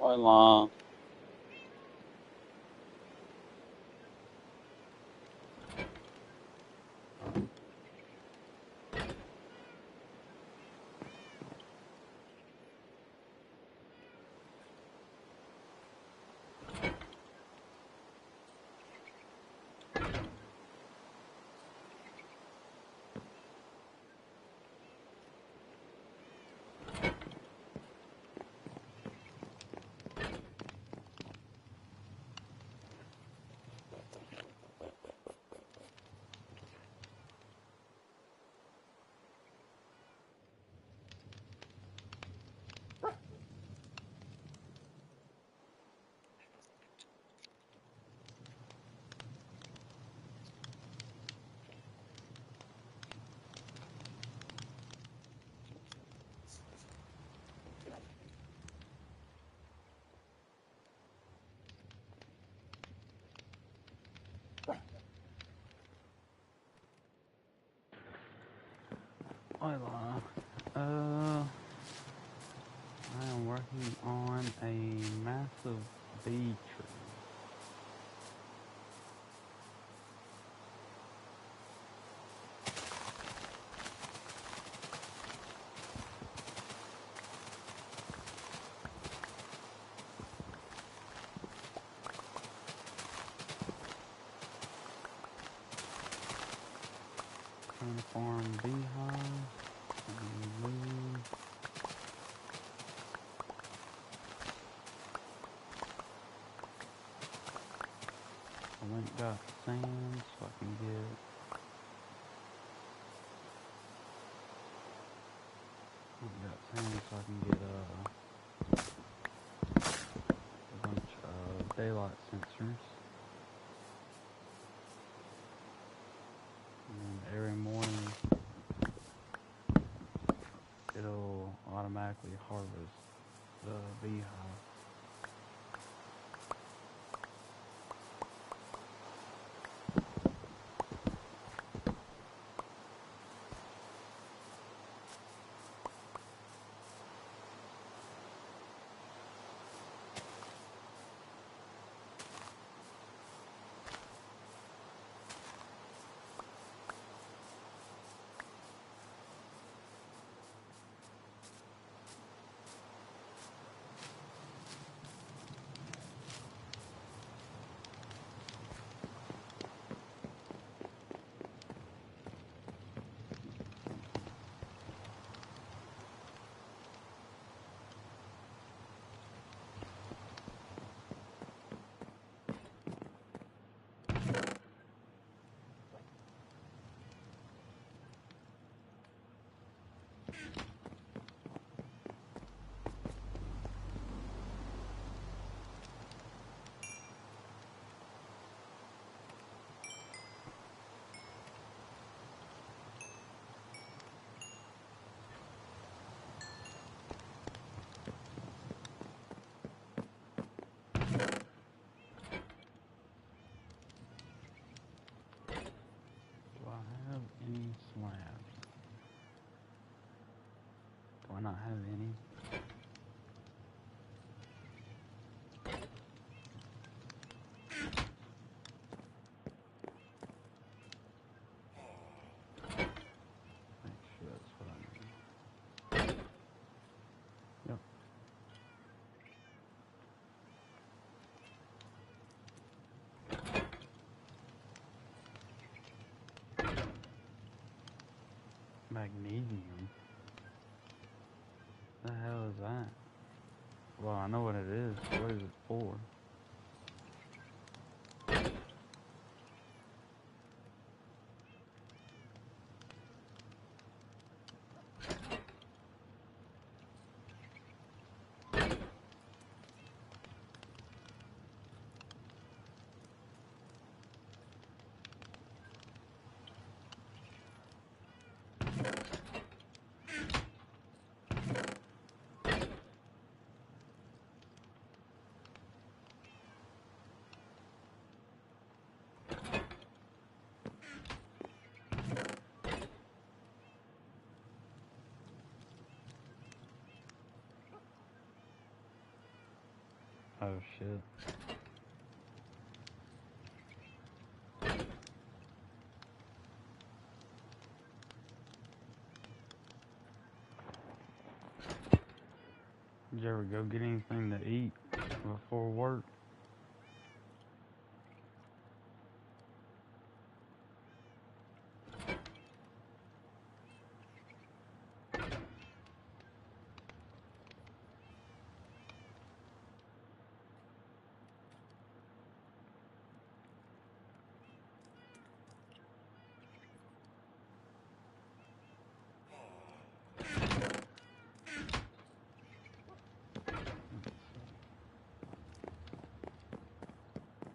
Olá. Olá. I am working on a massive bee tree. Trying to farm beehives. I went and got sand so I can get a bunch of daylight sensors. And every morning it'll automatically harvest the beehive. Do I have any slabs? Do I not have any? Make sure that's what I need. Yep. Magnesium? The hell is that? Well, I know what it is. What is it for? Oh shit. Did you ever go get anything to eat before work?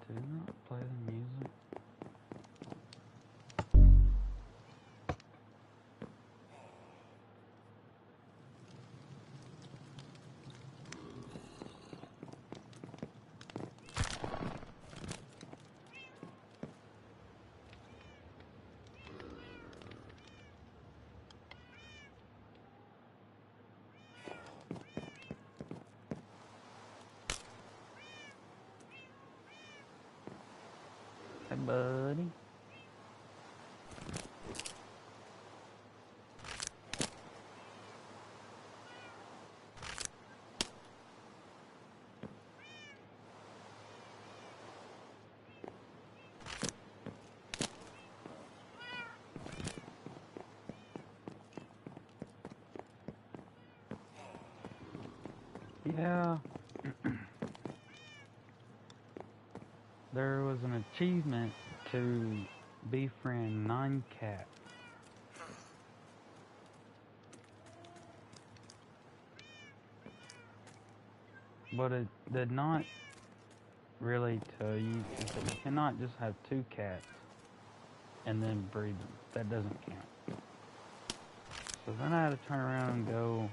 Did it not play the music? Hey, buddy. Yeah. There was an achievement to befriend 9 cats. But it did not really tell you that you cannot just have 2 cats and then breed them. That doesn't count. So then I had to turn around and go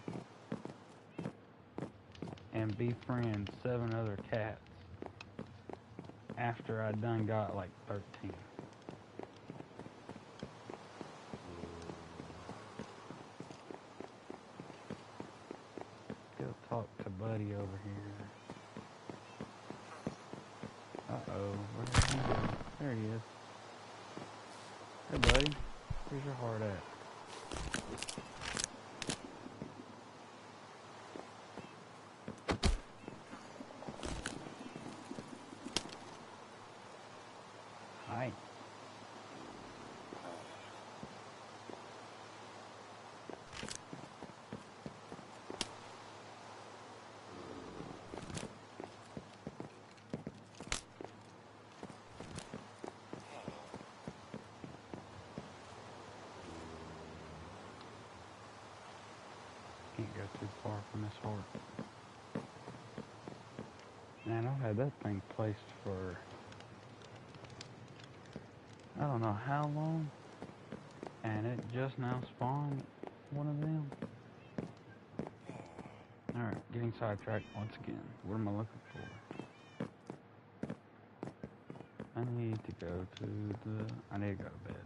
and befriend 7 other cats after I'd done got like 13. Go talk to Buddy over here. Uh-oh, where did he go? There he is. Hey, buddy. Where's your heart at? Hi. Can't go too far from this heart. Man, I've had that thing placed for I don't know how long, and it just now spawned one of them. Alright, getting sidetracked once again. What am I looking for? I need to go to I need to go to bed.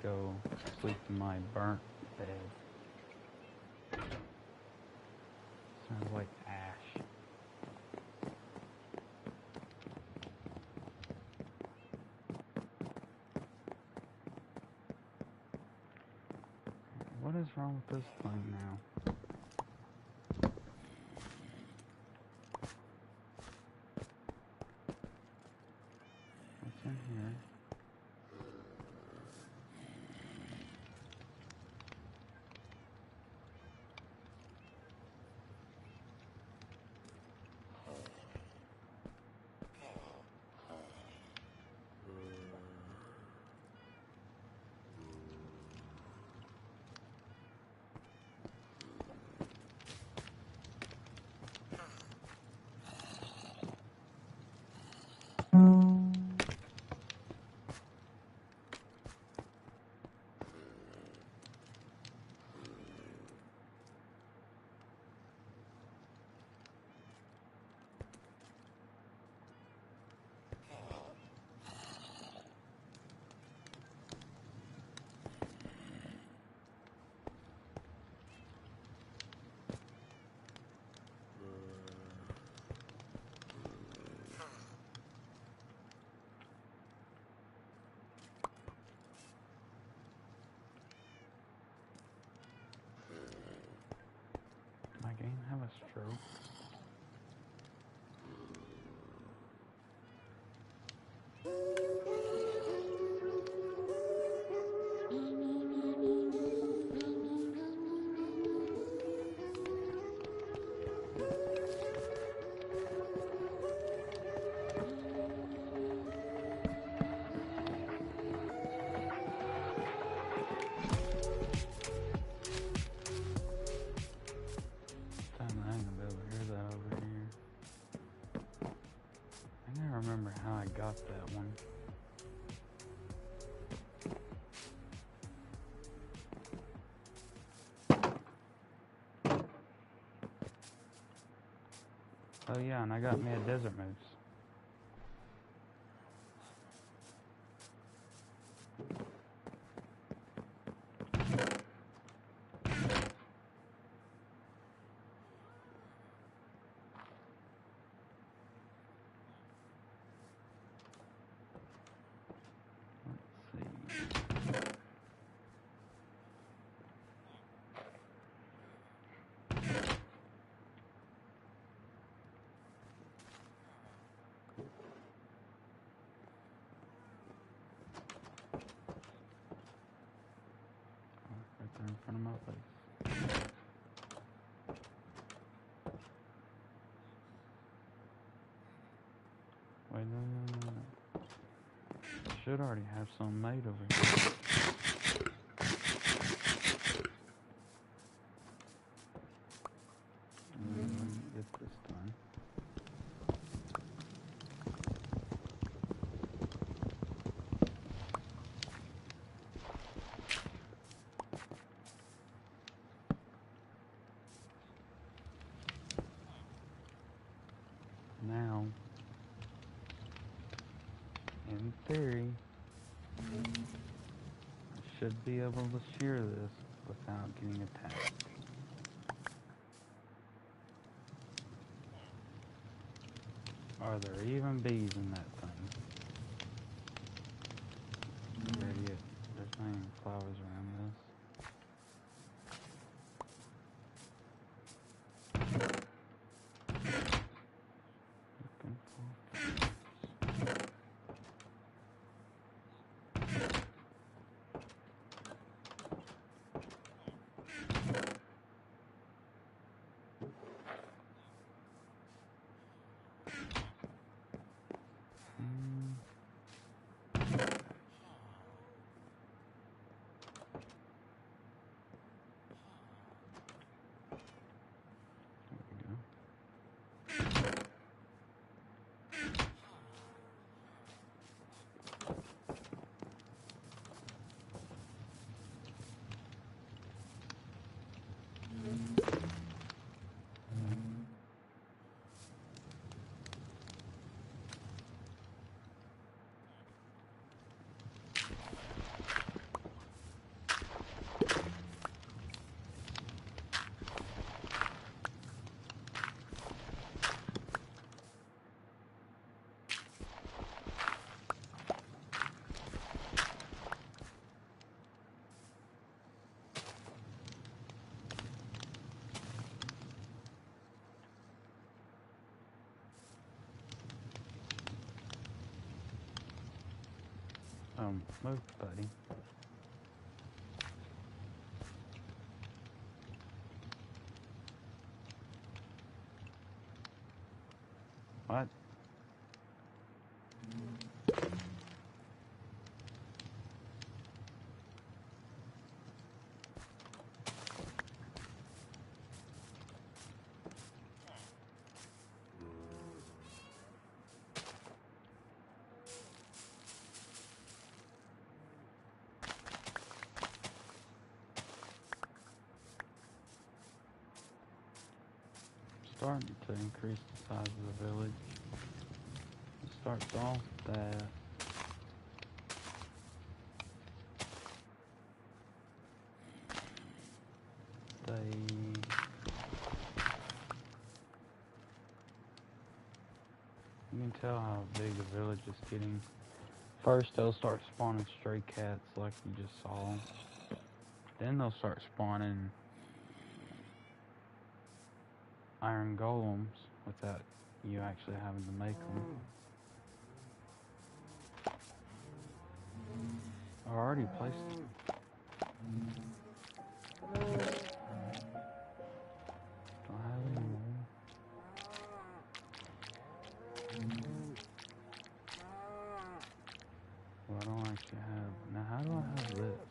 Go sleep in my burnt bed. Sounds like ash. What is wrong with this thing now? What's in here? have a stroke? Damn, I ain't gonna be able to hear that over here. I can't remember how I got that one. Oh yeah, and I got me a desert moose. Right there in front of my face. Wait, no. Should already have some made over here. Let me get this done. Now, in theory, I should be able to shear this without getting attacked. Are there even bees in that thing? Idiot. There's not even flowers around this. Looking for move, buddy. What? Starting to increase the size of the village. It starts off that you can tell how big the village is getting. First they'll start spawning stray cats like you just saw. Then they'll start spawning iron golems without you actually having to make them. I already placed them. Don't have any more. Well, I don't actually have. Now, how do I have this?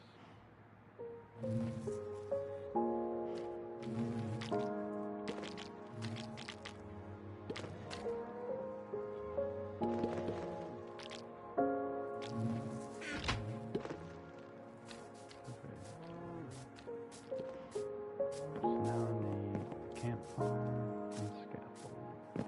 So now I need campfire and scaffold.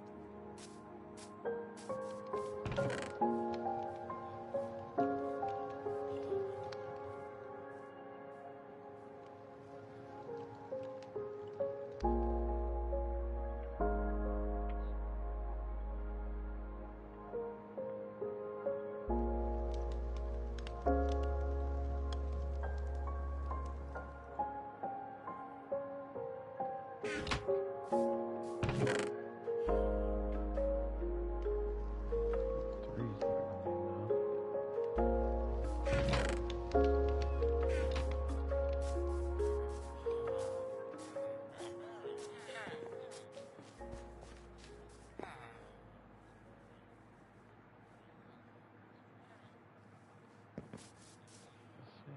Three's not really enough. Let's see.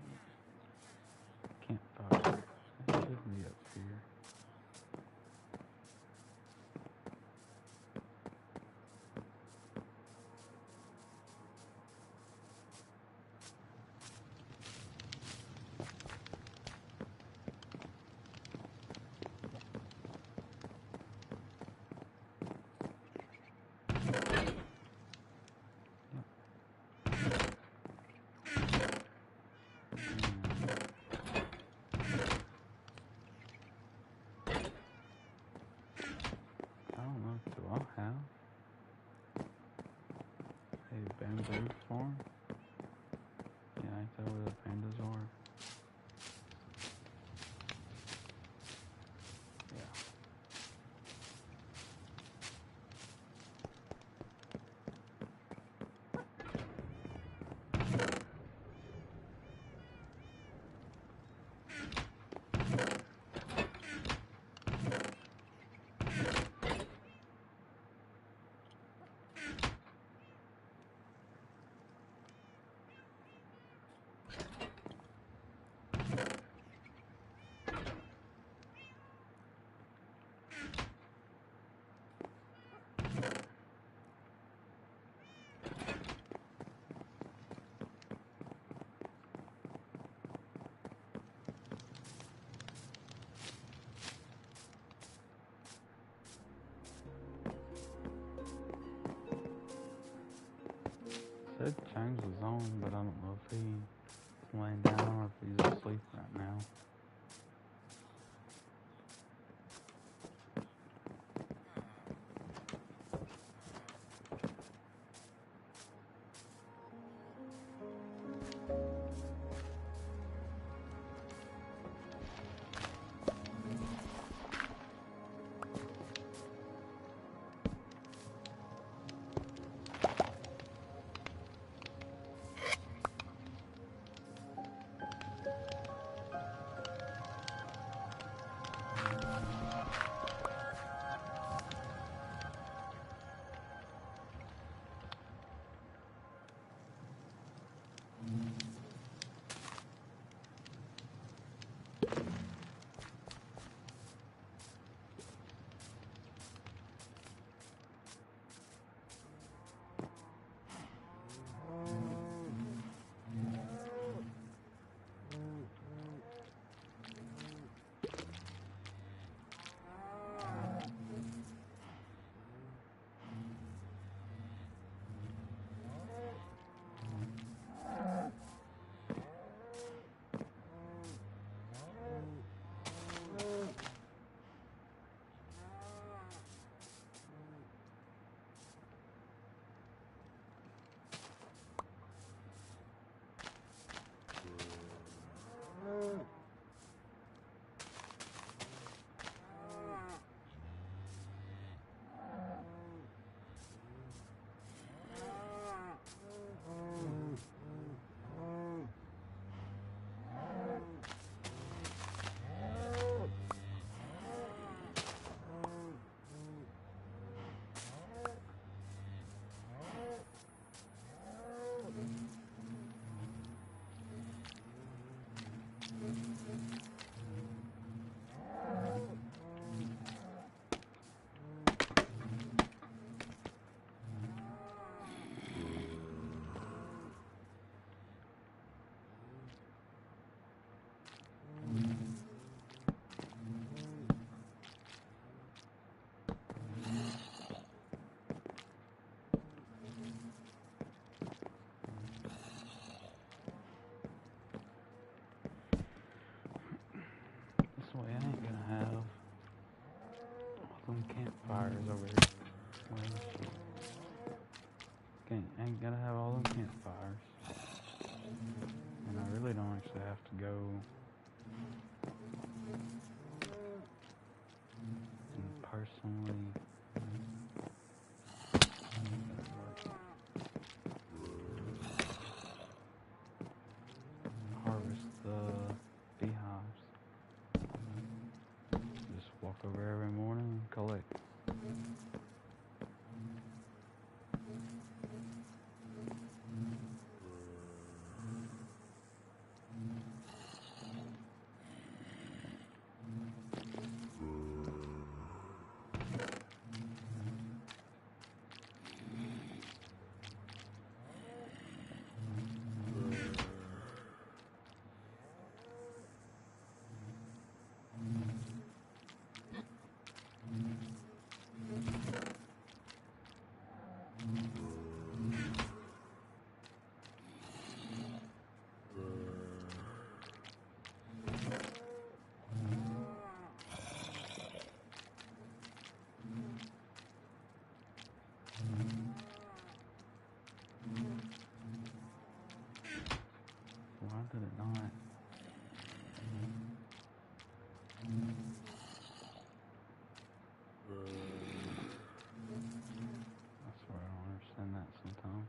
Campfire. It should be up here. I don't know. Do I have a bamboo farm? Yeah, ain't that where the pandas are? Yeah. Said change the zone, but I don't know if he's laying down or if he's asleep right now. campfires over here. Well, shit. Ain't gotta have all them campfires. And I really don't actually have to go and personally harvest the beehives. Just walk over every morning and collect. Why did it not? I swear I don't understand that sometimes.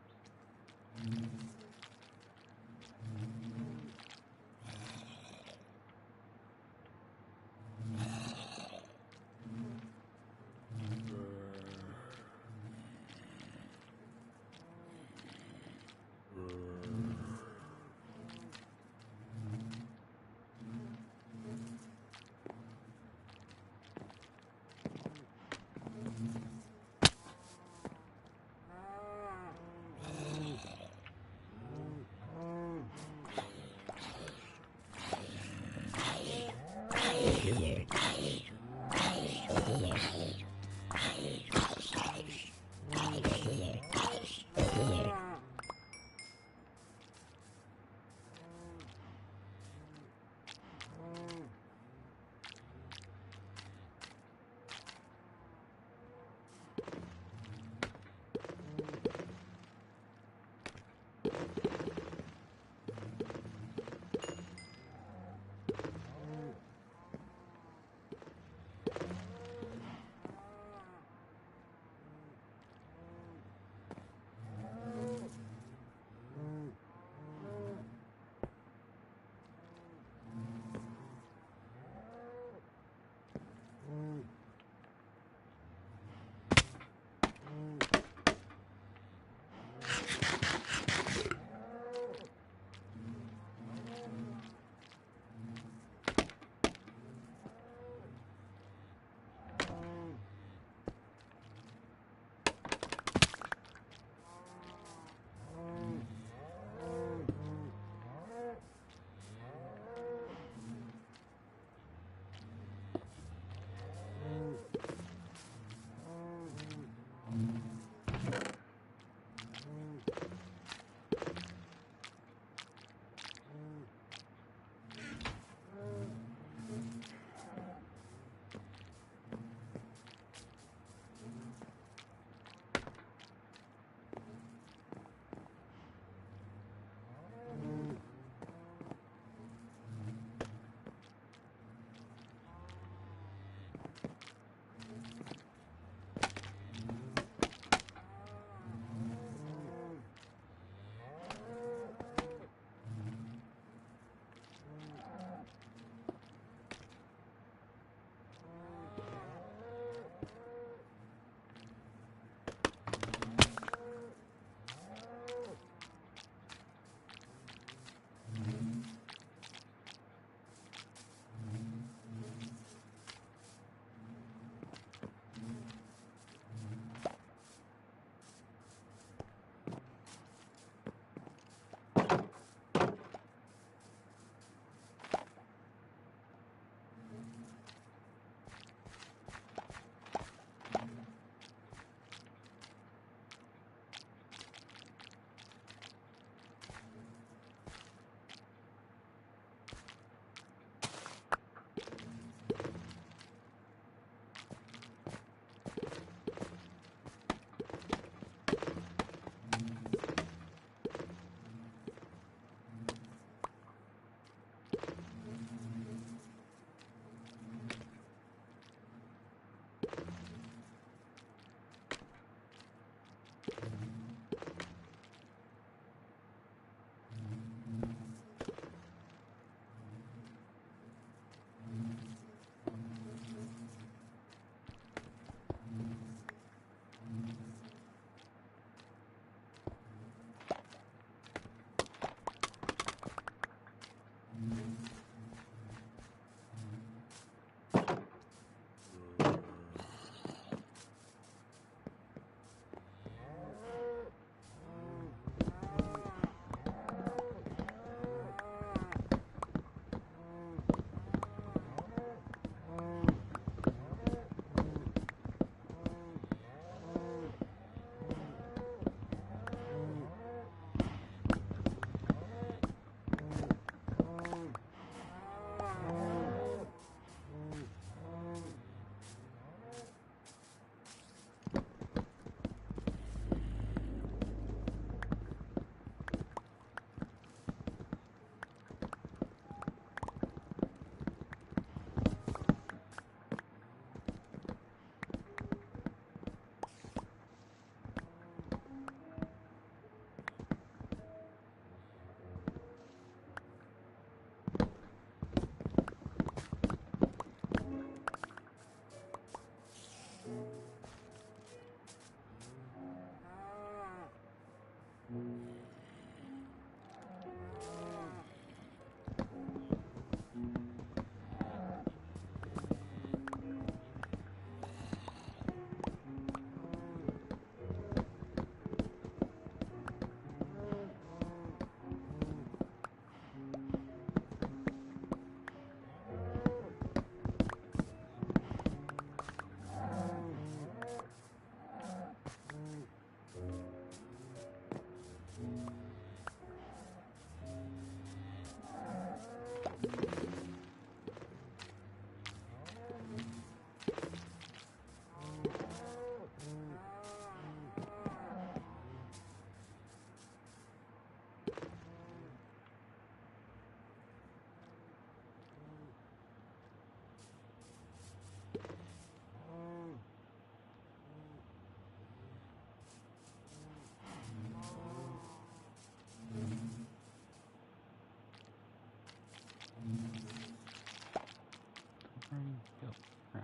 Right.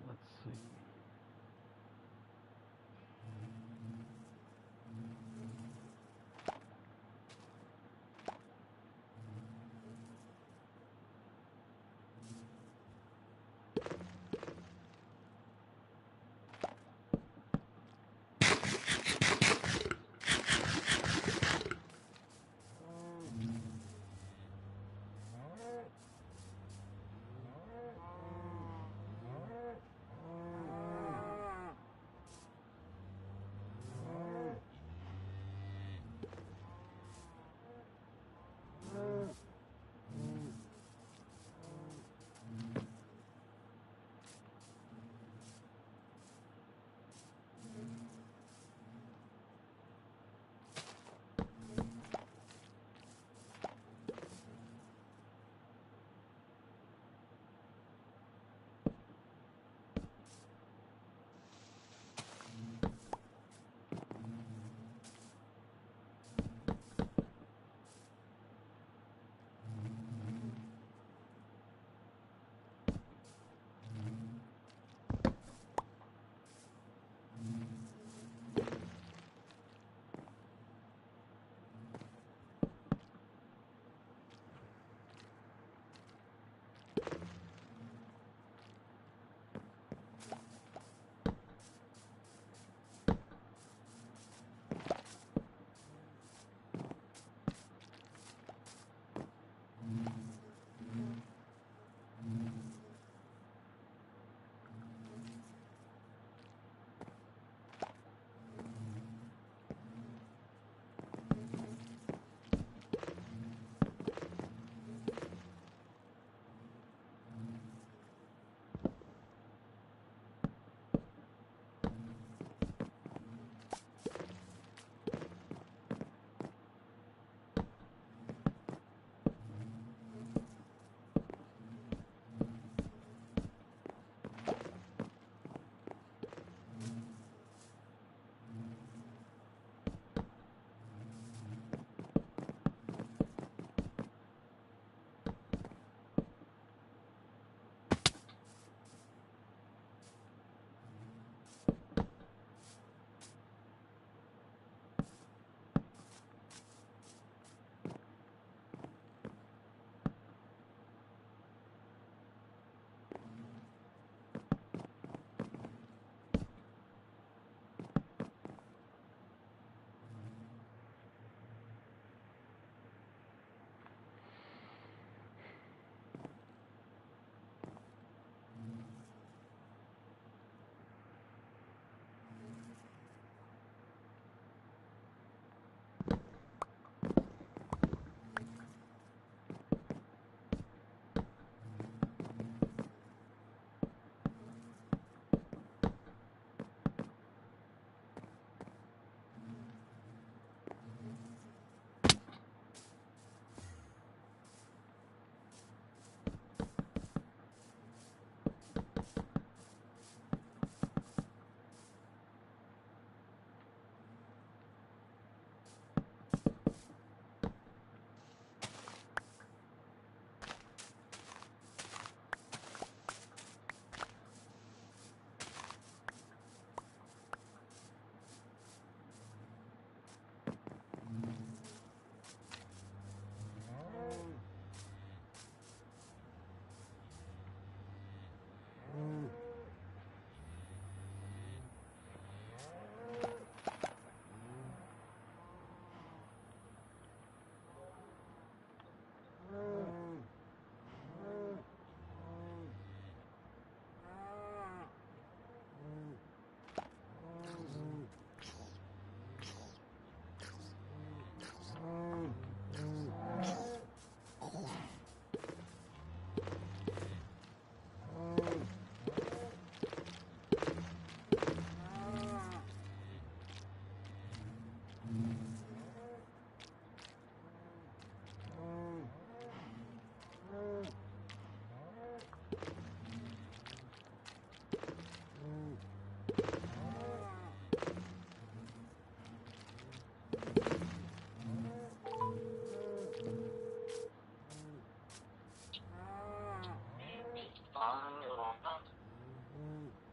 Let's see.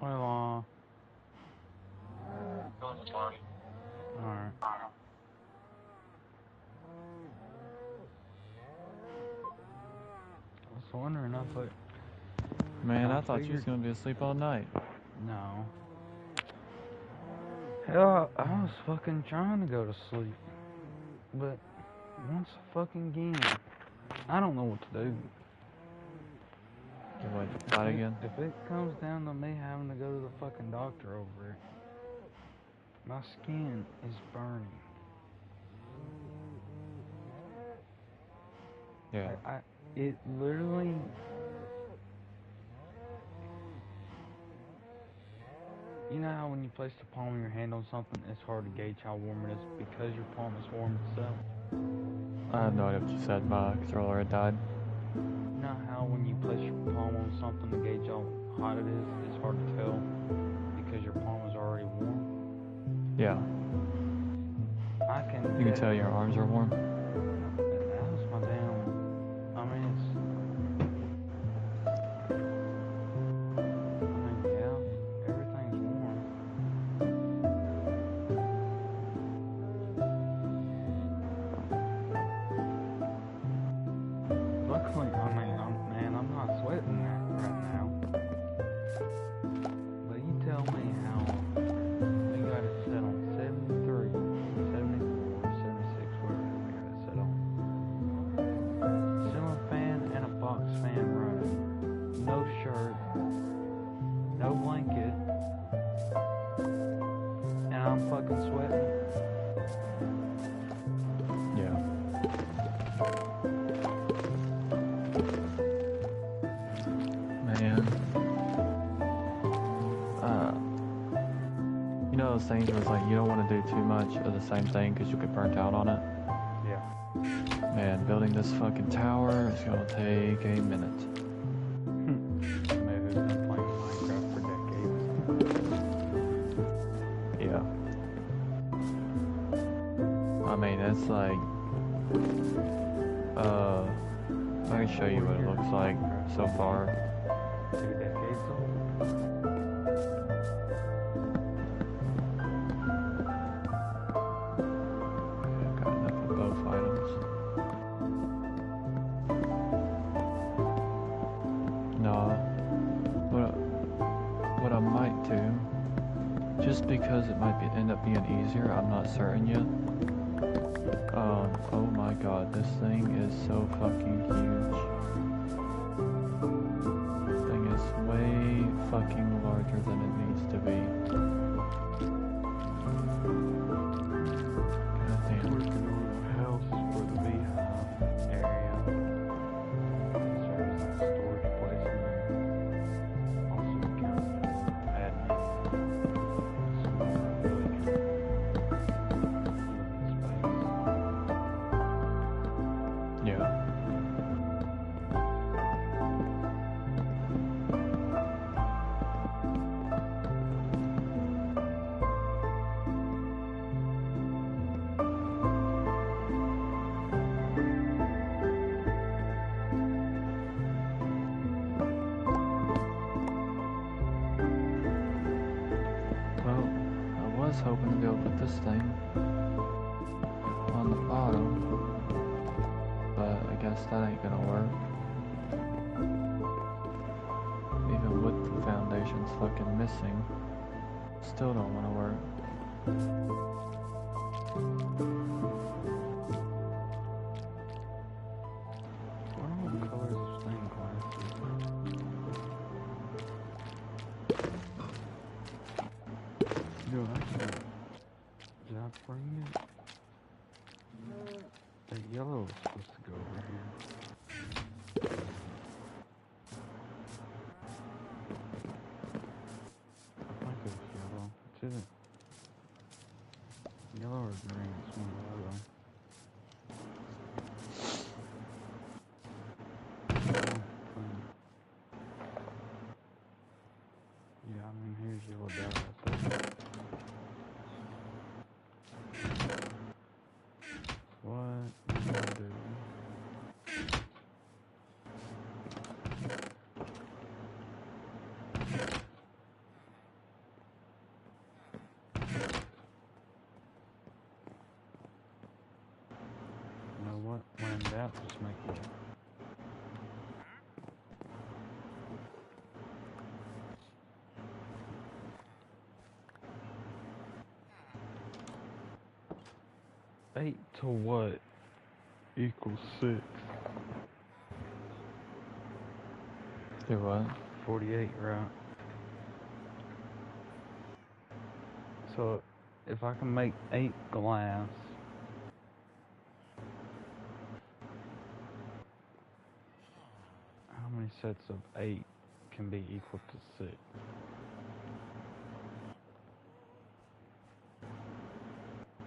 Well, alright. I was wondering, I thought, Man, I I thought you was figured- gonna be asleep all night. no. Hell, I was fucking trying to go to sleep. But, once fucking again, I don't know what to do. You wait to fight again? If it comes down to me having to go to the fucking doctor over it, my skin is burning. Yeah. It literally, you know how when you place the palm of your hand on something, it's hard to gauge how warm it is because your palm is warm itself? I have no idea what you said. My controller had died. You know how when you place your palm on something to gauge how hot it is, it's hard to tell because your palm is already warm? Yeah. I can. You can tell your arms are warm. That was my damn. I mean, yeah, everything's warm. Luckily, I'm not sweating that right now. But you tell me how we got it set on 73, 74, 76, whatever we got it set on. Ceiling fan and a box fan running. No shirt, no blanket, and I'm fucking sweating. Yeah. Man. You know those things where it's like you don't want to do too much of the same thing because you get burnt out on it? Yeah. Man, building this fucking tower is gonna take a minute. Somebody who's been playing Minecraft for decades. Yeah. I mean, it's like, I can show you what it looks like so far. 2 decades old. I've got enough of both items. No, what I might do, just because it might end up being easier, I'm not certain yet. Oh my god, this thing is so fucking huge. This thing is way fucking larger than it needs to be. God damn. Working on a house for the beehive area. Serves as a storage place and then also account admin. So I really can live in space. Yeah. Well, I was hoping to be able to put this thing on the bottom, but I guess that ain't gonna work. Even with the foundations fucking missing, still don't wanna work. What are all the colors of stained glass? Did I bring it? That yellow was supposed to go over here. I think it was yellow. It's either yellow or green. It's one or the other. out, just make more. Eight to what equals 6? Do what? 48, right? So if I can make 8 glass, how many sets of 8 can be equal to 6?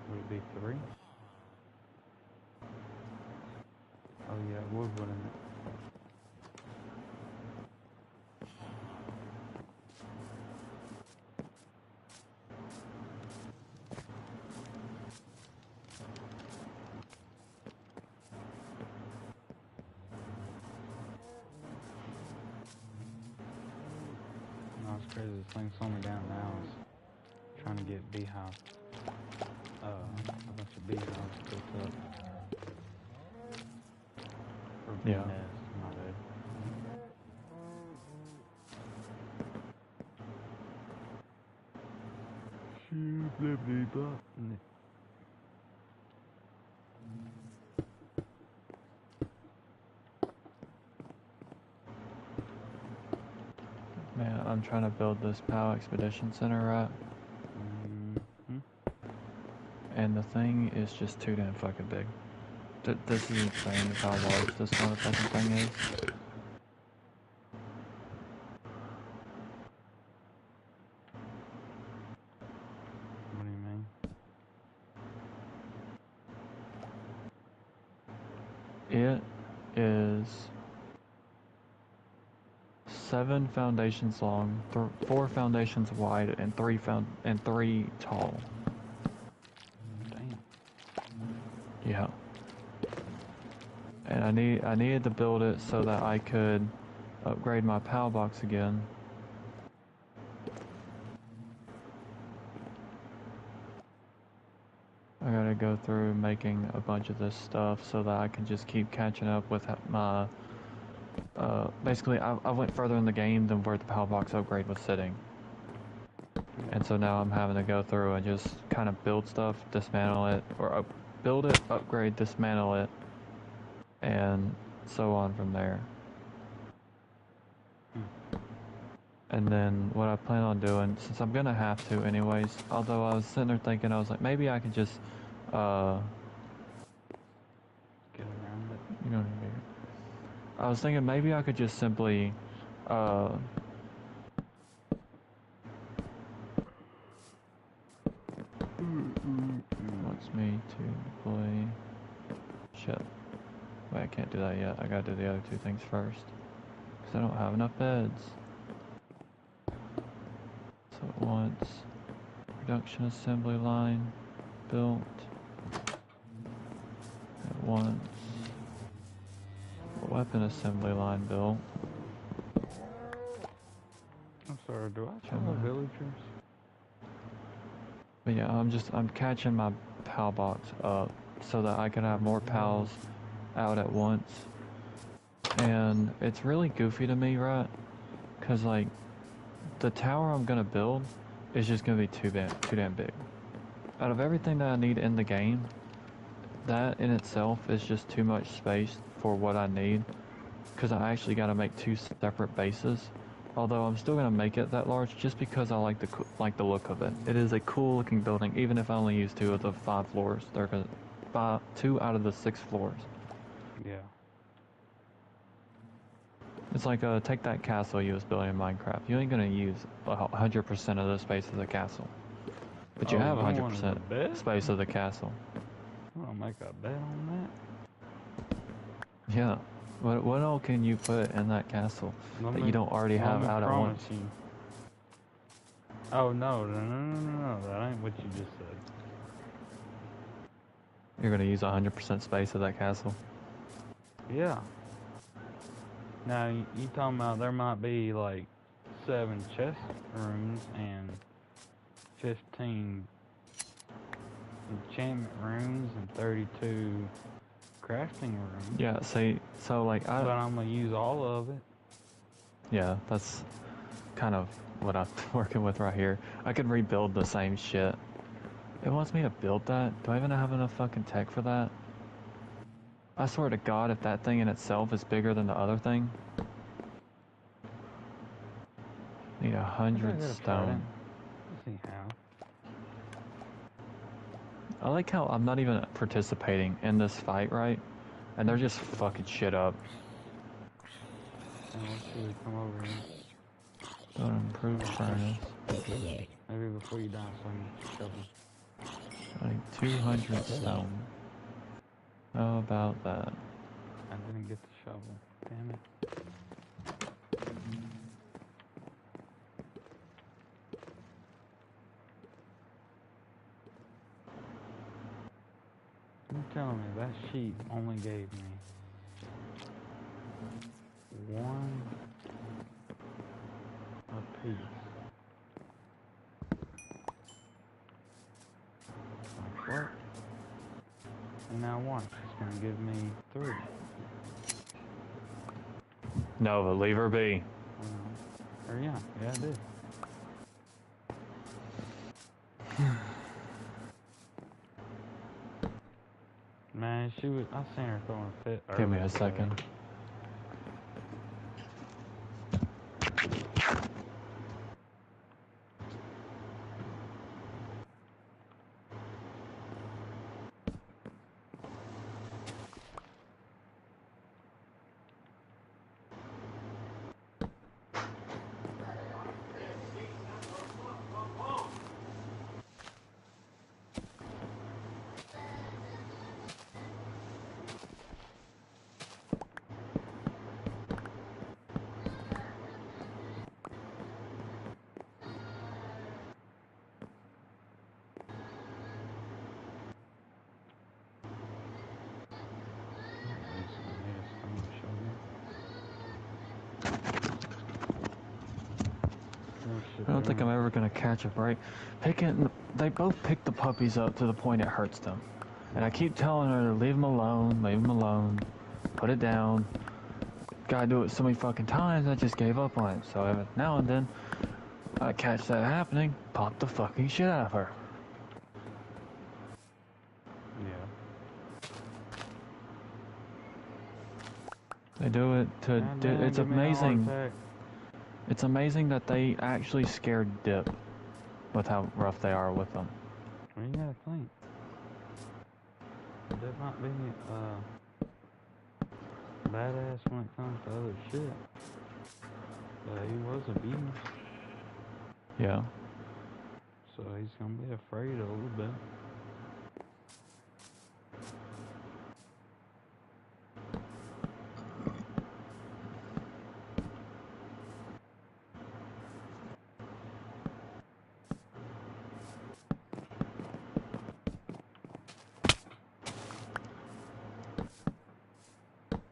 Would it be 3? Oh yeah, it would, wouldn't it? No, it's crazy. This thing's slowing me down now. Is trying to get beehive. A bunch of beehives built up. Or bee Yeah. nest, my bad. Man, I'm trying to build this POW Expedition Center, right? Mm-hmm. And the thing is just too damn fucking big. This is insane how large this motherfucking thing is. What do you mean? It is 7 foundations long, 4 foundations wide, and 3 tall. Damn. Yeah. And I needed to build it so that I could upgrade my POW box again. I gotta go through making a bunch of this stuff so that I can just keep catching up with my basically I went further in the game than where the POW box upgrade was sitting. And so now I'm having to go through and just kind of build stuff, dismantle it, or build it, upgrade, dismantle it, and so on from there. And then what I plan on doing, since I'm gonna have to anyways, although I was sitting there thinking, I was like, maybe I could just, Get around it. you know what I mean? I was thinking maybe I could just simply, wants me to play, shit. Wait, I can't do that yet. I gotta do the other 2 things first. Because I don't have enough beds. So it wants production assembly line built. It wants a weapon assembly line built. I'm sorry, do I kill the villagers? But yeah, I'm catching my POW box up so that I can have more POWs out at once. And it's really goofy to me, right? Cause like, the tower I'm gonna build is just gonna be too damn big. Out of everything that I need in the game, that in itself is just too much space for what I need. Cause I actually gotta make 2 separate bases. Although I'm still gonna make it that large just because I like the look of it. It is a cool looking building, even if I only use 2 of the 5 floors. They're gonna 2 out of the 6 floors. Yeah. It's like take that castle you was building in Minecraft. You ain't gonna use 100% of the space of the castle, but you Oh, have you wanted 100% a bed? space of the castle. I'm gonna make a bet on Yeah. What all can you put in that castle that you don't already have out at once? You. Oh no, that ain't what you just said. You're gonna use 100% space of that castle. Yeah. Now, you talking about there might be like 7 chest rooms and 15 enchantment rooms and 32 crafting room. Yeah, see, so like But I'm gonna use all of it. yeah, that's kind of what I'm working with right here. I could rebuild the same shit. It wants me to build that? Do I even have enough fucking tech for that? I swear to God, if that thing in itself is bigger than the other thing. Need 100 stone. Let's see how. I like how I'm not even participating in this fight, right? And they're just fucking shit up. And let's see, come over here. Don't improve furnace. Maybe before you die, so I can shovel. I need 200 stone. How about that? I didn't get the shovel. Damn it. You're telling me that sheep only gave me one apiece. Like what? And now watch, it's gonna give me 3. Nova, leave her be. Or yeah, I did. Man, I seen her throwing a fit. Give me a second. I don't think I'm ever gonna catch a break. They both pick the puppies up to the point it hurts them. And I keep telling her to leave them alone, put it down. Gotta do it so many fucking times, I just gave up on it. So every now and then, I catch that happening, pop the fucking shit out of her. Yeah. They do it to, it's amazing. It's amazing that they actually scared Dip with how rough they are with them. Well, you gotta think. Dip might be badass when it comes to other shit. But he was a beast. Yeah. So he's gonna be afraid a little bit.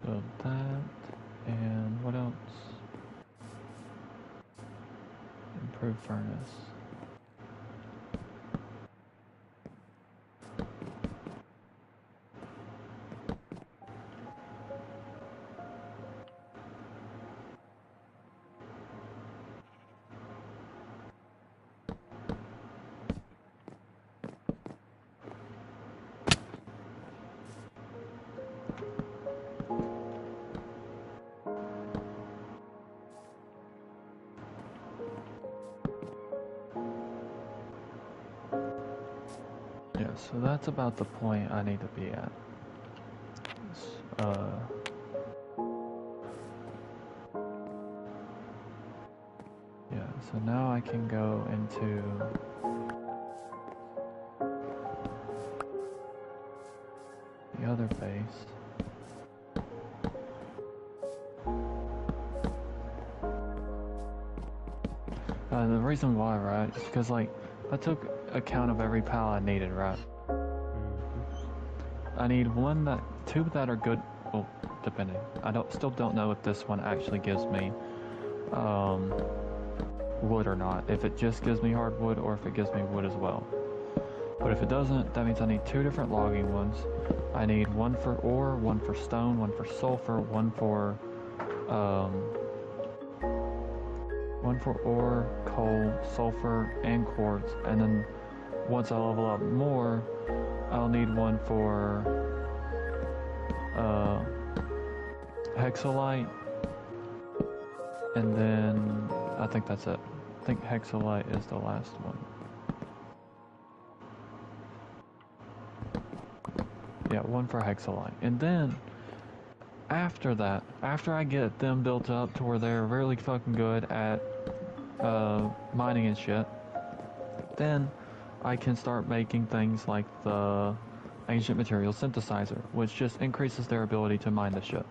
Build that, and what else? Improve furnace. Yeah, so that's about the point I need to be at. Yeah, so now I can go into the other base. The reason why, right, is because, like, I took account of every pal I needed, right? I need two that are good, well, depending. Still don't know if this one actually gives me, wood or not. If it just gives me hardwood or if it gives me wood as well. But if it doesn't, that means I need 2 different logging ones. I need 1 for ore, 1 for stone, 1 for sulfur, 1 for ore, coal, sulfur, and quartz. And then once I level up more, I'll need 1 for hexalite. And then I think that's it. I think hexalite is the last one. Yeah, 1 for hexalite. And then after that, after I get them built up to where they're really fucking good at mining and shit, then I can start making things like the ancient material synthesizer, which just increases their ability to mine the shit.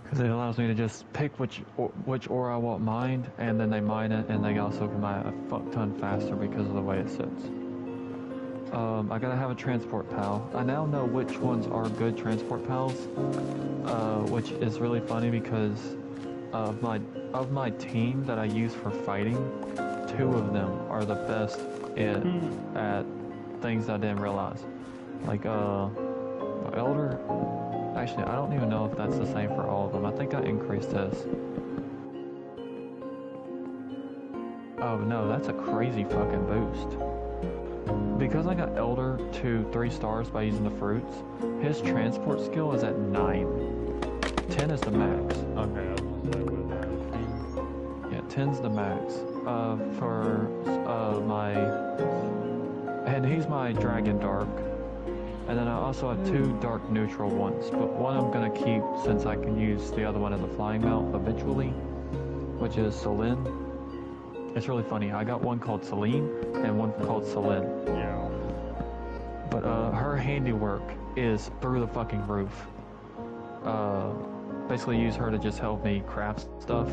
Because it allows me to just pick which ore I want mined, and then they mine it, and they also can mine it a fuck ton faster because of the way it sits. I gotta have a transport pal. I now know which ones are good transport pals, which is really funny because of my team that I use for fighting, 2 of them are the best at things I didn't realize. Like Elder. Actually, I don't even know if that's the same for all of them. I think I increased his. Oh no, that's a crazy fucking boost. Because I got Elder to 3 stars by using the fruits, his transport skill is at 9. 10 is the max. Okay, I was just say what that. Yeah, 10's the max. And he's my Dragon Dark. And then I also have 2 dark neutral ones, but one I'm gonna keep since I can use the other one as a flying mount eventually, which is Celine. It's really funny. I got one called Celine and one called Celine. Yeah. But her handiwork is through the fucking roof. Basically use her to just help me craft stuff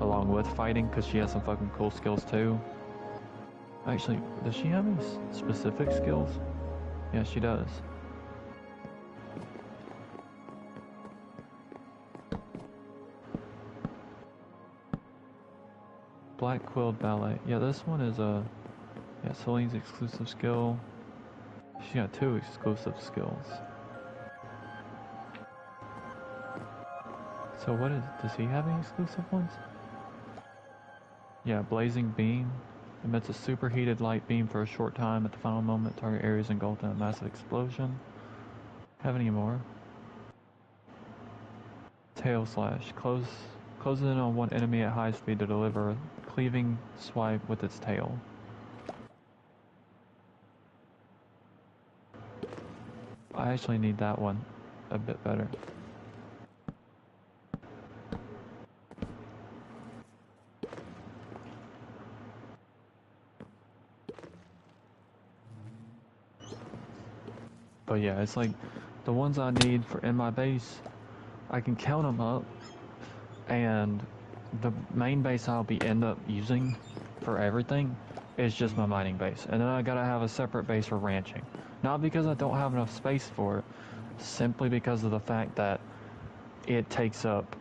along with fighting, because she has some fucking cool skills too. Actually, does she have any specific skills? Yeah, she does. Black Quilled Ballet. Yeah, this one is Celine's exclusive skill. She got 2 exclusive skills. So does he have any exclusive ones? Yeah, Blazing Beam. Emits a superheated light beam for a short time. At the final moment, target areas engulfed in a massive explosion. Have any more? Tail Slash. Closes in on one enemy at high speed to deliver a cleaving swipe with its tail. I actually need that one a bit better. But yeah, it's like the ones I need for in my base, I can count them up, and the main base I'll end up using for everything is just my mining base. And then I gotta have a separate base for ranching. Not because I don't have enough space for it, simply because of the fact that it takes up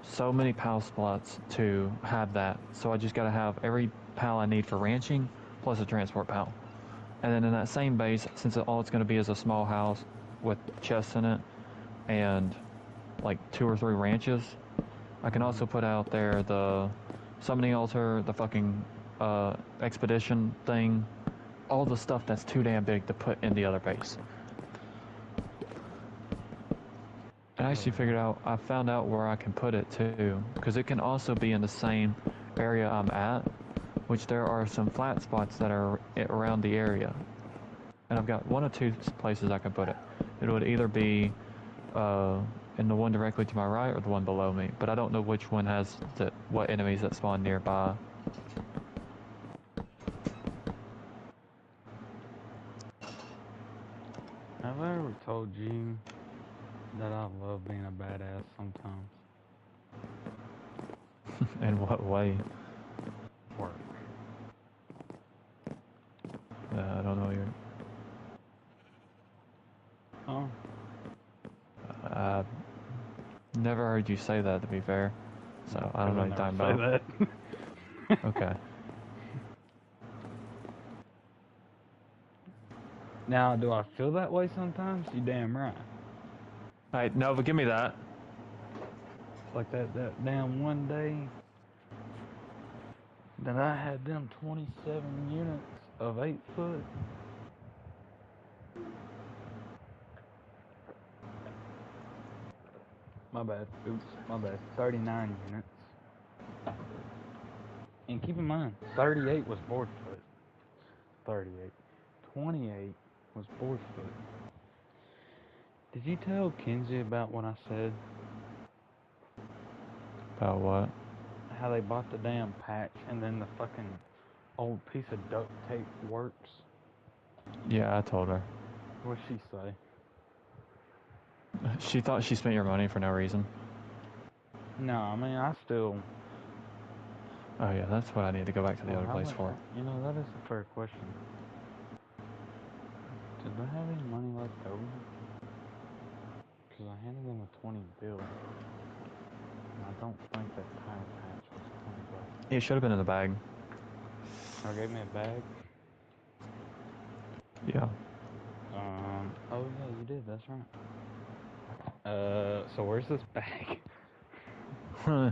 so many PAL slots to have that. So I just gotta have every PAL I need for ranching, plus a transport PAL. And then in that same base, since all it's going to be is a small house with chests in it and like 2 or 3 ranches, I can also put out there the summoning altar, the fucking expedition thing, all the stuff that's too damn big to put in the other base. And I actually I found out where I can put it too, because it can also be in the same area I'm at, which there are some flat spots that are around the area. And I've got 1 or 2 places I can put it. It would either be in the one directly to my right or the one below me, but I don't know which one has what enemies that spawn nearby. Have I ever told you that I love being a badass sometimes? In what way? Work. I don't know your... Oh. Never heard you say that, to be fair. So I don't know what you're talking about. That. Okay. Now, do I feel that way sometimes? You damn right. Hey, Nova, give me that. Like that damn one day that I had them 27 units of 8 foot. My bad. Oops, my bad. 39 units. And keep in mind, 38 was board foot. 38. 28 was board foot. Did you tell Kenzie about what I said? About what? How they bought the damn patch and then the fucking old piece of duct tape works? Yeah, I told her. What'd she say? She thought she spent your money for no reason. No, I mean, I still... Oh yeah, that's what I need to go back to the other place for. You know, that is a fair question. Did they have any money left over? Because I handed them a 20 bill. And I don't think that tire patch was 20 bucks. It should have been in the bag. Or gave me a bag? Yeah. Oh yeah, you did, that's right. So where's this bag? Huh.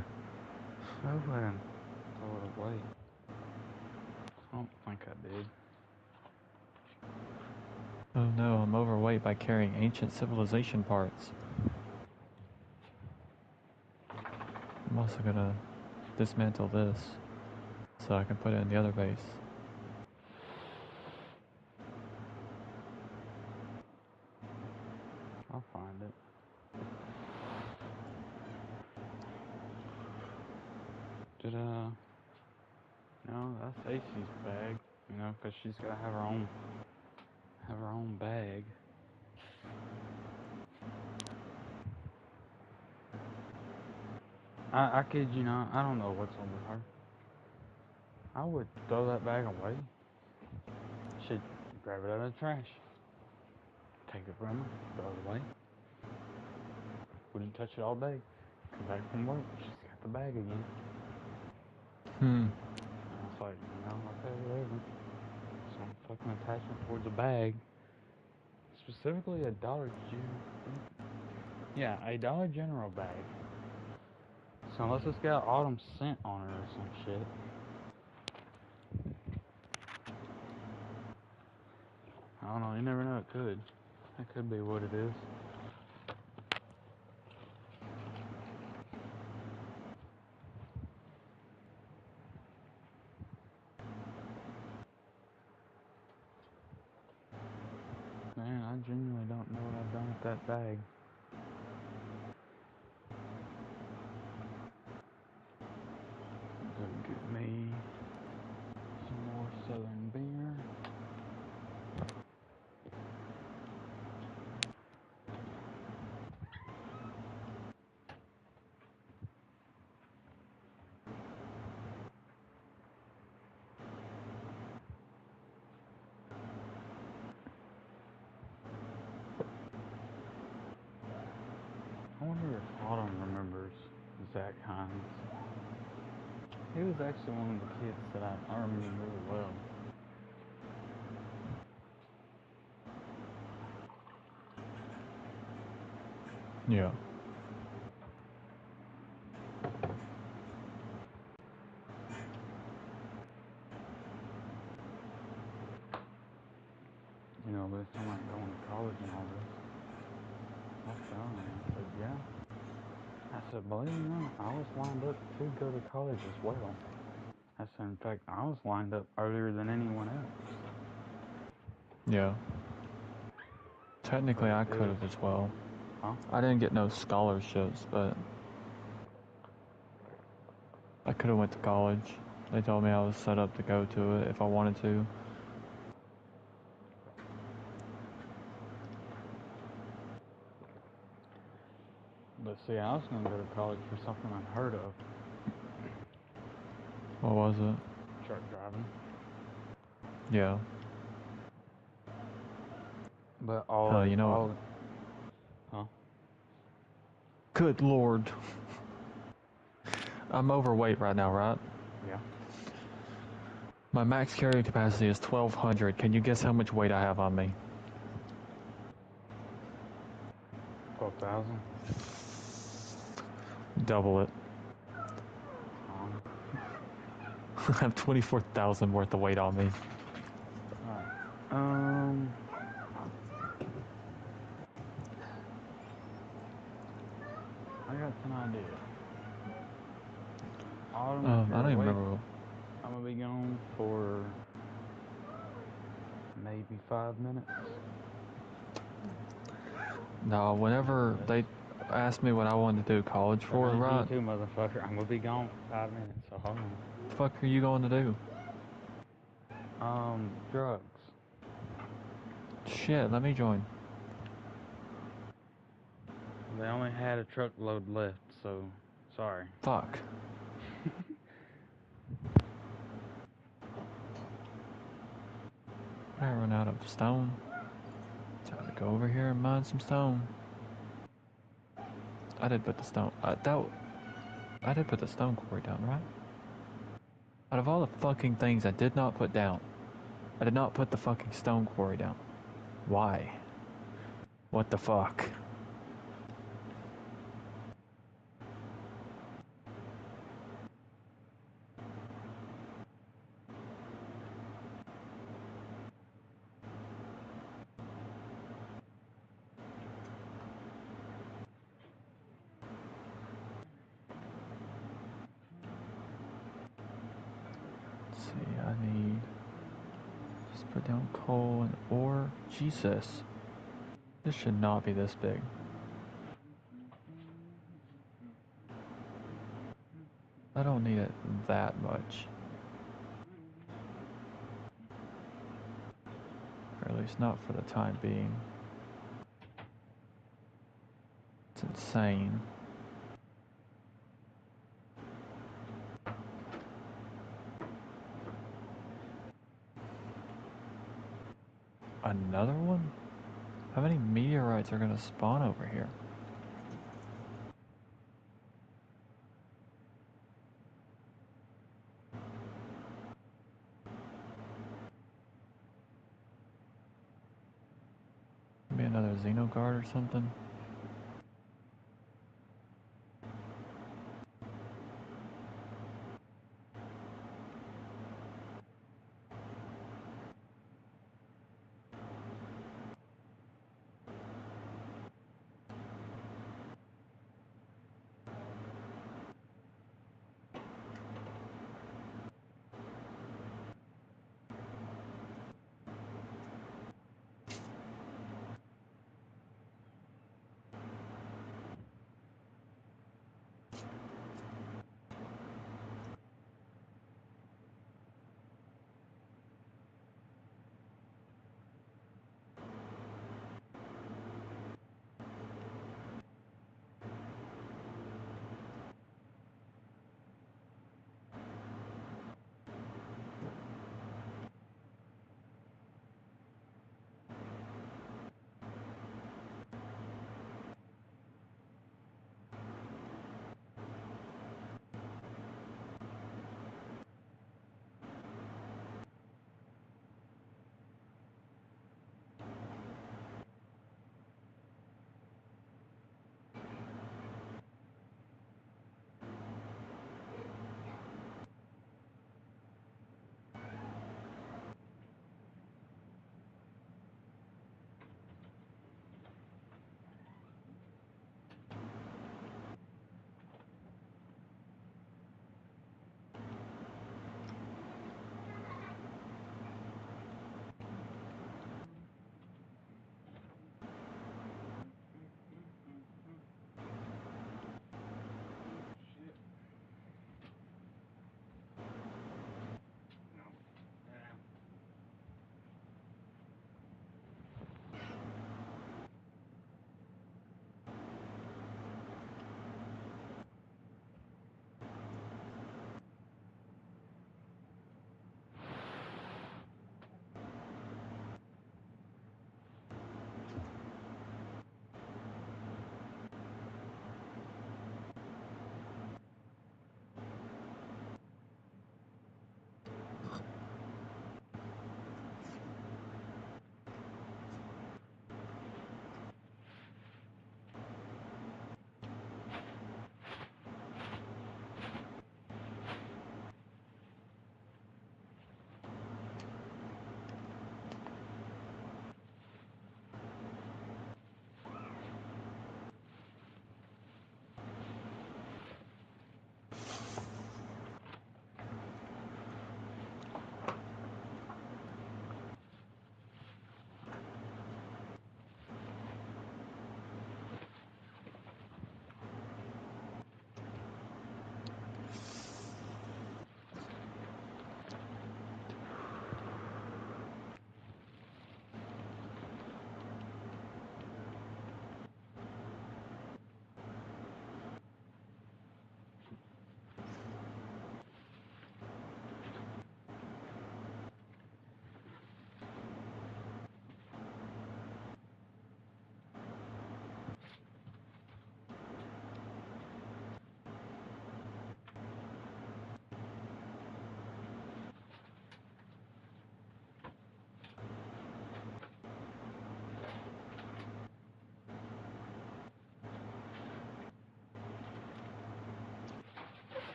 I hope I didn't throw it away. I don't think I did. Oh no, I'm overweight by carrying ancient civilization parts. I'm also gonna dismantle this so I can put it in the other base. I'll find it. No, that's Acey's bag. You know, because she's gotta have her own bag. I kid you not, I don't know what's on with her. I would throw that bag away. She'd grab it out of the trash. Take it from her, throw it away. Wouldn't touch it all day. Come back from work, she's got the bag again. Hmm. I was like, okay, whatever. Some fucking attachment towards a bag. Specifically a Dollar General. Yeah, a Dollar General bag. So unless it's got autumn scent on it or some shit. I don't know, you never know, it could. That could be what it is. Man, I genuinely don't know what I've done with that bag. Go get me some more Southern beer. I wonder if Autumn remembers Zach Hines. He was actually one of the kids that I remember really well. Yeah. You know, but talking about going to college and all this. I asked Autumn, I said, yeah. I said, believe it or not, I was lined up to go to college as well. I said, in fact, I was lined up earlier than anyone else. Yeah. Technically, But I it could was, have as well. huh? I didn't get no scholarships, but I could have went to college. They told me I was set up to go to it if I wanted to. But see, I was going to go to college for something unheard of. What was it? Truck driving. Yeah. But You know what? Huh? Good lord. I'm overweight right now, right? Yeah. My max carrying capacity is 1,200. Can you guess how much weight I have on me? 12,000. Double it. Fine. I have 24,000 worth of weight on me. Alright. I got an idea. Autumn, if I you're don't even awake, remember. I'm gonna be gone for maybe 5 minutes. No, whenever they asked me what I wanted to do college for, That means right? you too, motherfucker. I'm gonna be gone for 5 minutes, so hold on. What the fuck are you going to do? Drugs. Shit, let me join. They only had a truckload left, so sorry. Fuck. I run out of stone. Time to go over here and mine some stone. I did put the stone. I did put the stone quarry down, right? Out of all the fucking things I did not put down, I did not put the fucking stone quarry down. Why? What the fuck? Let's see, I need... Just put down coal and ore. Jesus. This should not be this big. I don't need it that much. Or at least not for the time being. It's insane. Another one? How many meteorites are gonna spawn over here? Maybe another Xenoguard or something?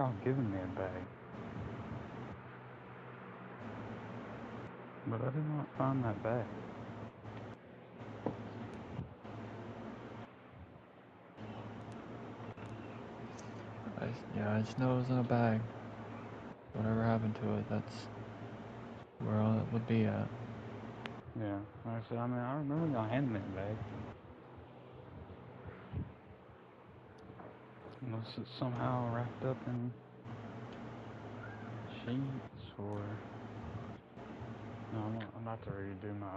y'all giving me a bag. But I did not find that bag. Yeah, I just know it was in a bag. Whatever happened to it, that's where all it would be at. Yeah, like I said, I mean, I remember y'all handing me a bag. Unless it's somehow wrapped up in sheets or... No, I'm about to redo my...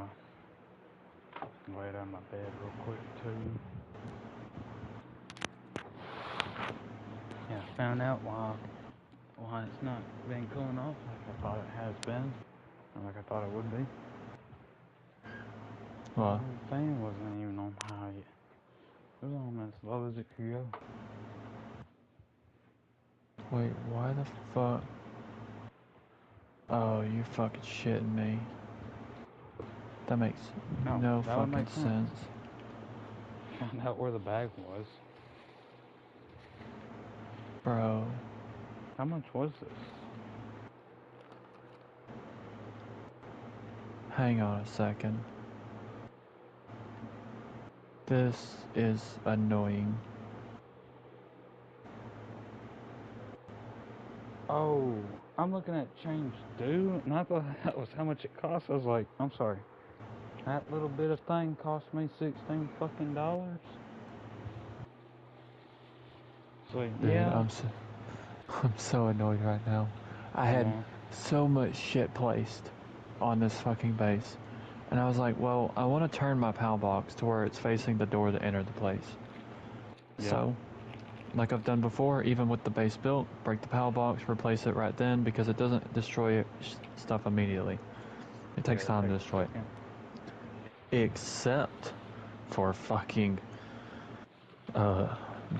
lay down my bed real quick, too. Yeah, I found out why it's not been cooling off like I thought it has been, or like I thought it would be. What? The fan wasn't even on high yet. It was on as low as it could go. Wait, why the fuck? Oh, you fucking shitting me. That makes no that would fucking make sense. sense. Found out where the bag was. Bro. How much was this? Hang on a second. This is annoying. Oh, I'm looking at change due, and I thought that was how much it cost. I was like, I'm sorry. That little bit of thing cost me $16 fucking. So Dude, yeah. I'm so annoyed right now. I had so much shit placed on this fucking base. And I was like, well, I want to turn my PAL box to where it's facing the door to enter the place. Yeah. So, like I've done before, even with the base built, break the PAL box, replace it right then, because it doesn't destroy stuff immediately. It takes time to destroy it. Except for fucking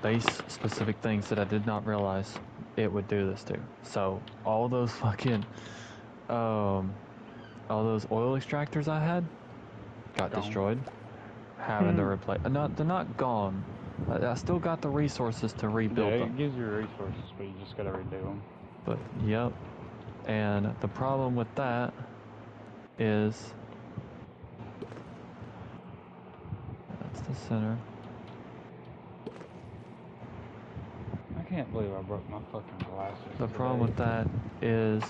base specific things that I did not realize it would do this to. So all those fucking all those oil extractors I had got destroyed. Having to replace. They're not gone. I still got the resources to rebuild them. It gives you resources, but you just gotta redo them. But yep. And the problem with that is that's the center. I can't believe I broke my fucking glasses. The problem with that is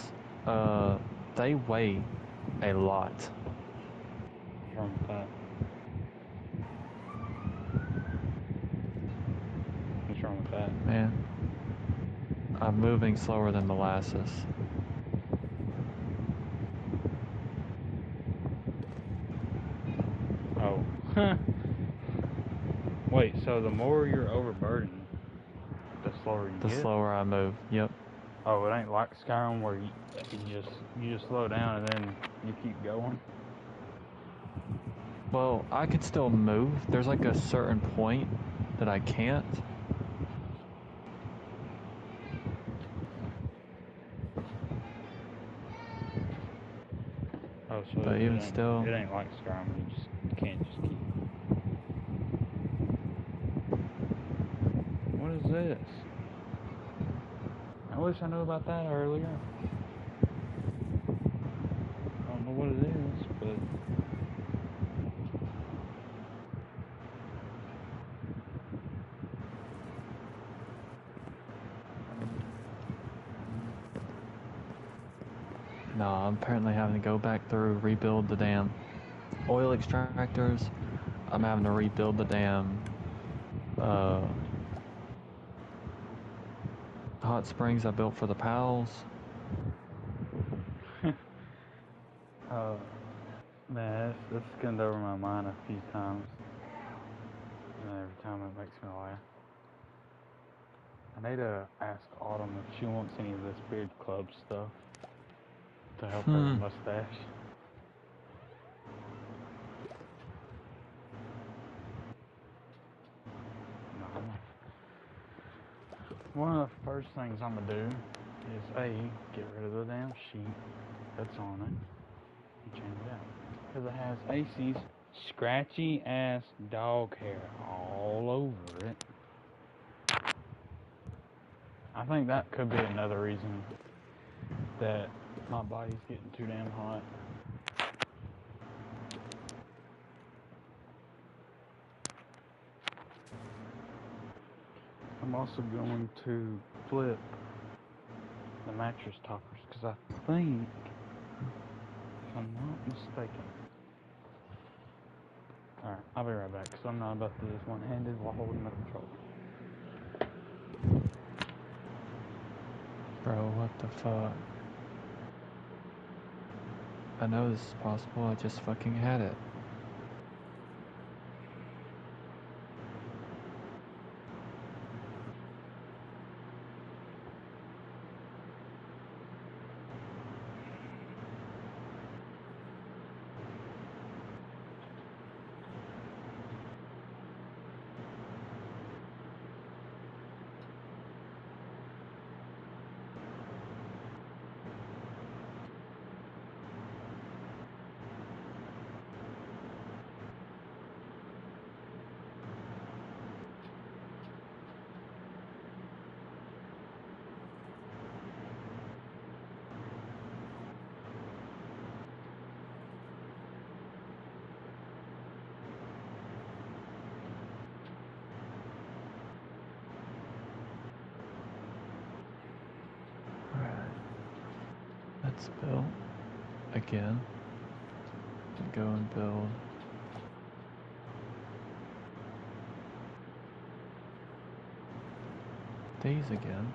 they weigh a lot. What's wrong with that? What's wrong with that? Man, I'm moving slower than molasses. Oh. Wait, so the more you're overburdened, the slower you get? The slower I move, yep. Oh, it ain't like Skyrim where you just slow down and then you keep going? Well, I could still move. There's like a certain point that I can't. Oh, so But even still, it ain't like Skyrim. You can't just keep. What is this? I wish I knew about that earlier. I don't know what it is, but no, I'm apparently having to go back through, rebuild the damn oil extractors. I'm having to rebuild the damn hot springs I built for the pals. man, this skimmed over my mind a few times, and every time it makes me laugh. I need to ask Autumn if she wants any of this beard club stuff to help her mustache. No. One of the first things I'm gonna do is get rid of the damn sheet that's on it and change it out, because it has AC's scratchy ass dog hair all over it. I think that could be another reason that my body's getting too damn hot. I'm also going to flip the mattress toppers because I think, if I'm not mistaken. Alright, I'll be right back because I'm not about to do this one-handed while holding the controller. Bro, what the fuck? I know this is possible, I just fucking had it. Let's build again. Go and build. These again.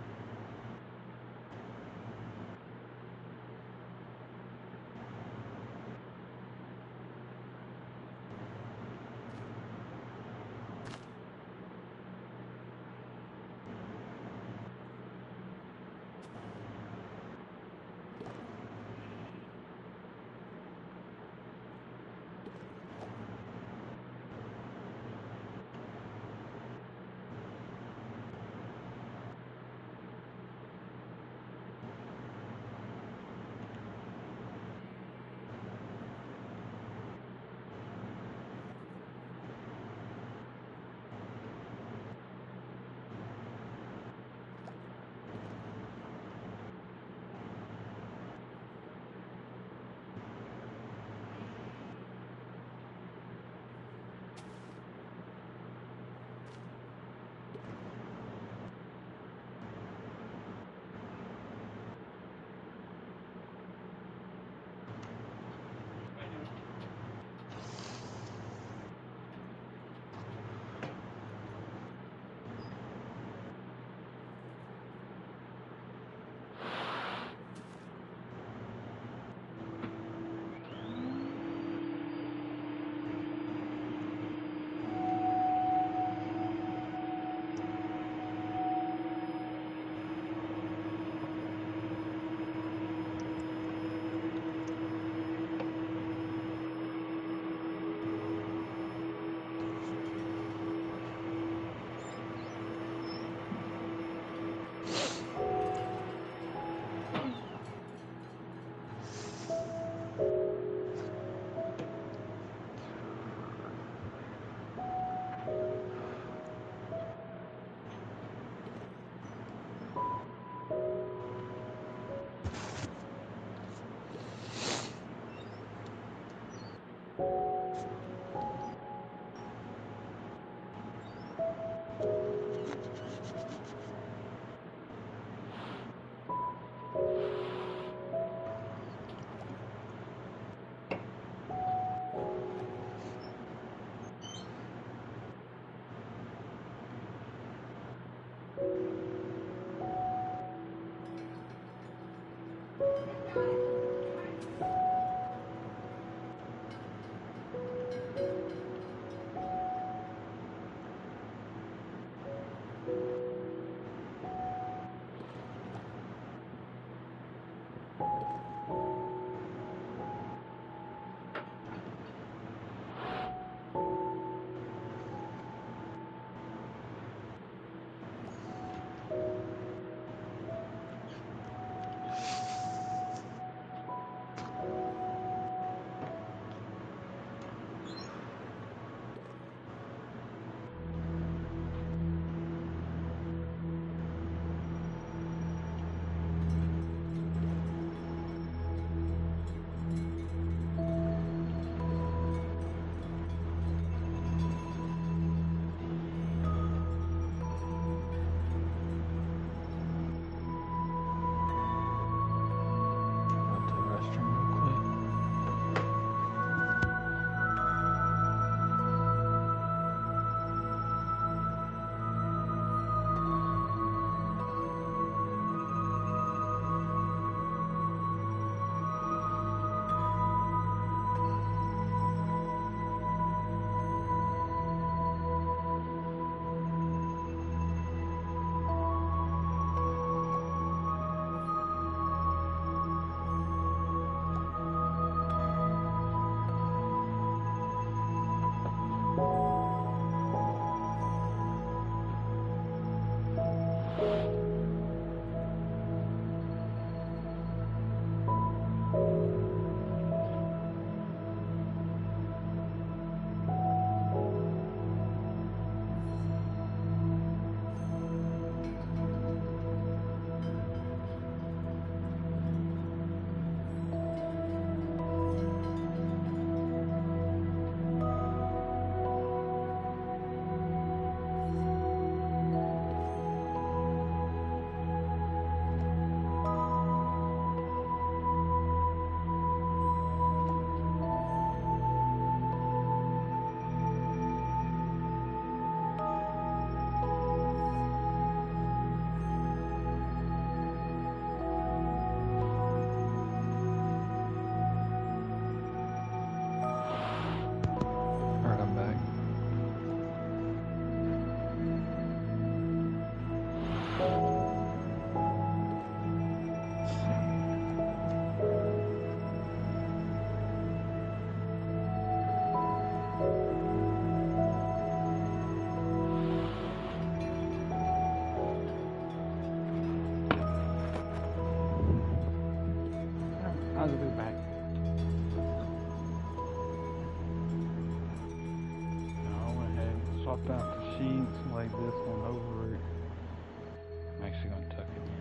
swap out the sheets, lay this one over it. I'm actually gonna tuck it in.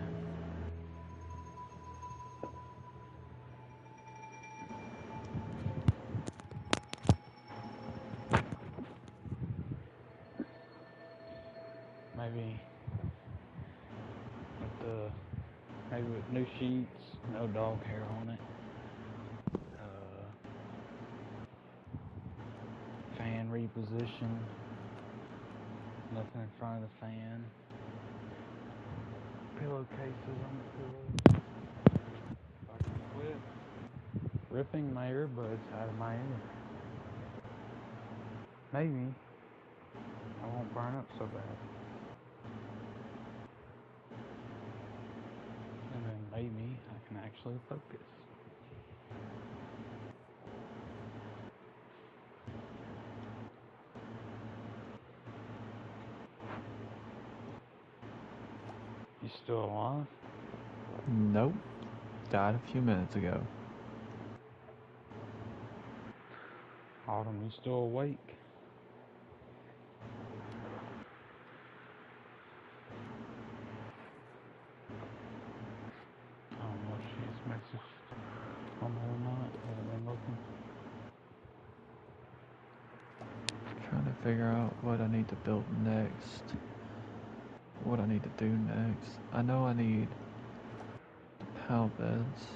Maybe with new sheets, no dog hair on it. Fan reposition. Nothing in front of the fan. Pillowcases on the pillows. If I can quit ripping my earbuds out of my ear. Maybe I won't burn up so bad. And then maybe I can actually focus. You still alive? Nope. Died a few minutes ago. Autumn, you still awake? I don't know if she's messaged on her or not. I haven't been looking. Trying to figure out what I need to build next. What I need to do next. I know I need PAL beds,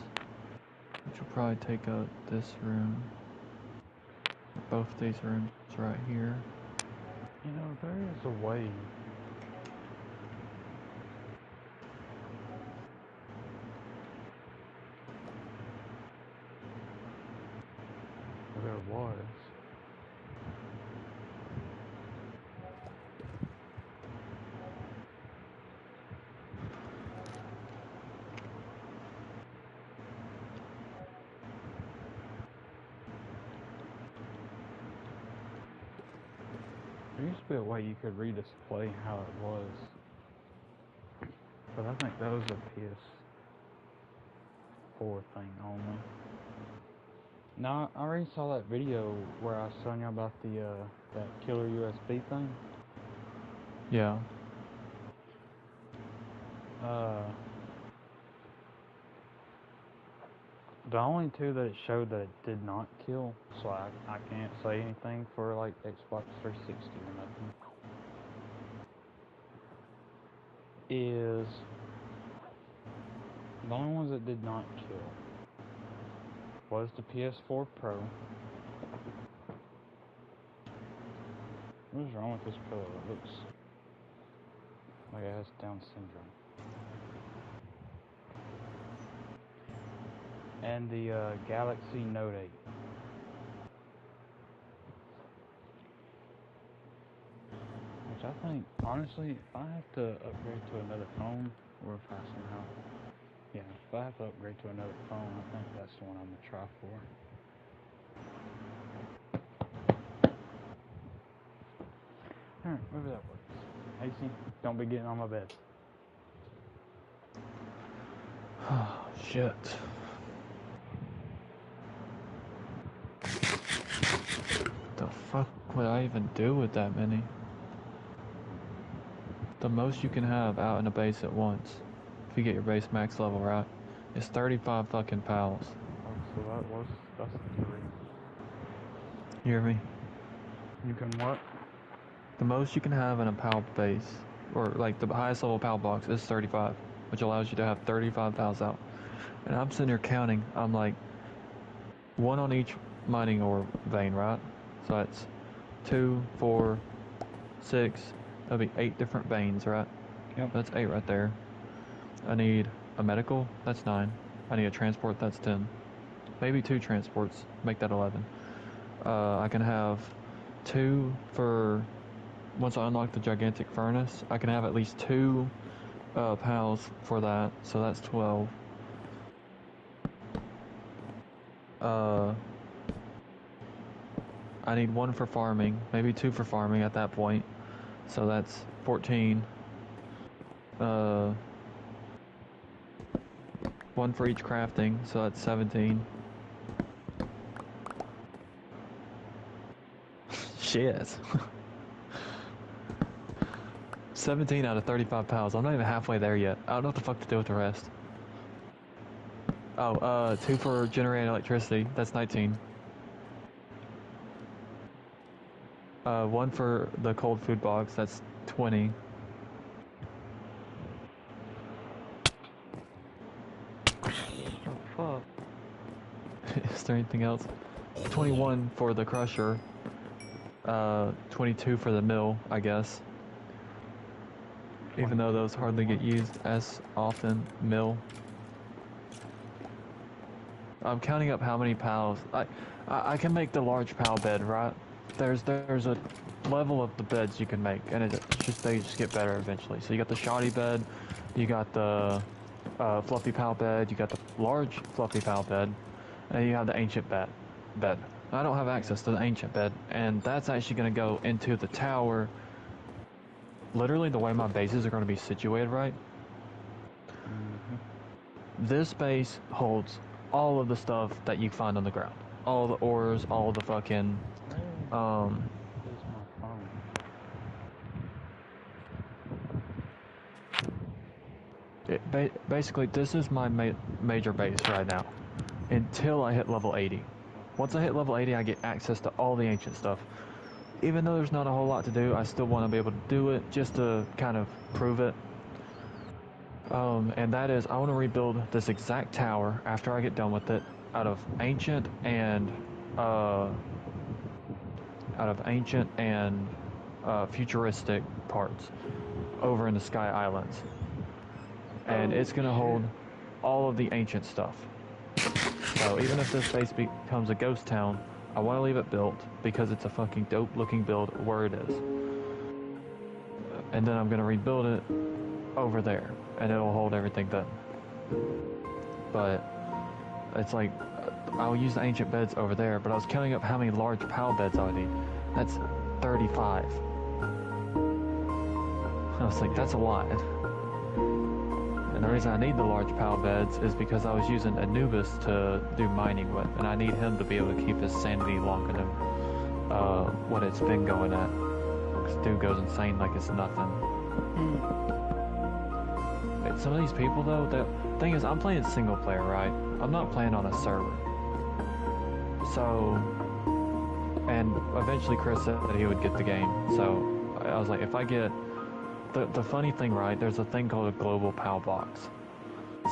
which will probably take up this room. Both these rooms right here. You know, there is a way. There was. There used to be a way you could redisplay how it was. But I think that was a PS4 thing only. Now, I already saw that video where I was telling you about the that killer USB thing. Yeah. The only two that it showed that it did not kill, so I can't say anything for like Xbox 360 or nothing, is the only ones that did not kill was the PS4 Pro. What is wrong with this pillow? It looks like it has Down syndrome. And the Galaxy Note 8. Which I think, honestly, if I have to upgrade to another phone, or if I somehow, yeah, if I have to upgrade to another phone, I think that's the one I'm going to try for. Alright, maybe that works. Hasty, don't be getting on my bed. Oh, shit. The fuck would I even do with that many? The most you can have out in a base at once, if you get your base max level right, is 35 fucking PALs. Oh, so that's the 3. You hear me? You can what? The most you can have in a PAL base, or like the highest level PAL box, is 35, which allows you to have 35 PALs out. And I'm sitting here counting, I'm like, 1 on each mining ore vein, right? So that's 2, 4, 6, that'll be 8 different veins, right? Yep. That's 8 right there. I need a medical, that's 9. I need a transport, that's 10. Maybe 2 transports, make that 11. I can have 2 for, once I unlock the gigantic furnace, I can have at least 2 PALs for that, so that's 12. I need 1 for farming, maybe 2 for farming at that point, so that's 14. 1 for each crafting, so that's 17. Shit. 17 out of 35 pals. I'm not even halfway there yet. I don't know what the fuck to do with the rest. Oh, 2 for generating electricity. That's 19. 1 for the cold food box. That's 20. Oh, fuck. Is there anything else? 21 for the crusher. 22 for the mill, I guess. Even though those hardly get used as often. Mill. I'm counting up how many pals. I can make the large pal bed, right? There's a level of the beds you can make, and they just get better eventually. So you got the shoddy bed, you got the fluffy pal bed, you got the large fluffy pal bed, and you have the ancient bed. I don't have access to the ancient bed, and that's actually going to go into the tower. Literally, the way my bases are going to be situated, right? This base holds all of the stuff that you find on the ground. All the ores, all the fucking, Where's my phone? basically, this is my major base right now, until I hit level 80. Once I hit level 80, I get access to all the ancient stuff. Even though there's not a whole lot to do, I still want to be able to do it, just to kind of prove it. And that is, I want to rebuild this exact tower after I get done with it, out of ancient and futuristic parts over in the Sky Islands. And it's going to hold all of the ancient stuff. So even if this base becomes a ghost town, I want to leave it built because it's a fucking dope looking build where it is. And then I'm going to rebuild it over there, and it'll hold everything then. But it's like, I'll use the ancient beds over there, but I was counting up how many large PAL beds I would need. That's 35. I was like, that's a lot. And the reason I need the large PAL beds is because I was using Anubis to do mining with, and I need him to be able to keep his sanity longer than what it's been going at. This dude goes insane like it's nothing. Some of these people though, the thing is, I'm playing single player, right? I'm not playing on a server. So, and eventually Chris said that he would get the game. So I was like, if I get the funny thing, right? There's a thing called a global PAL box.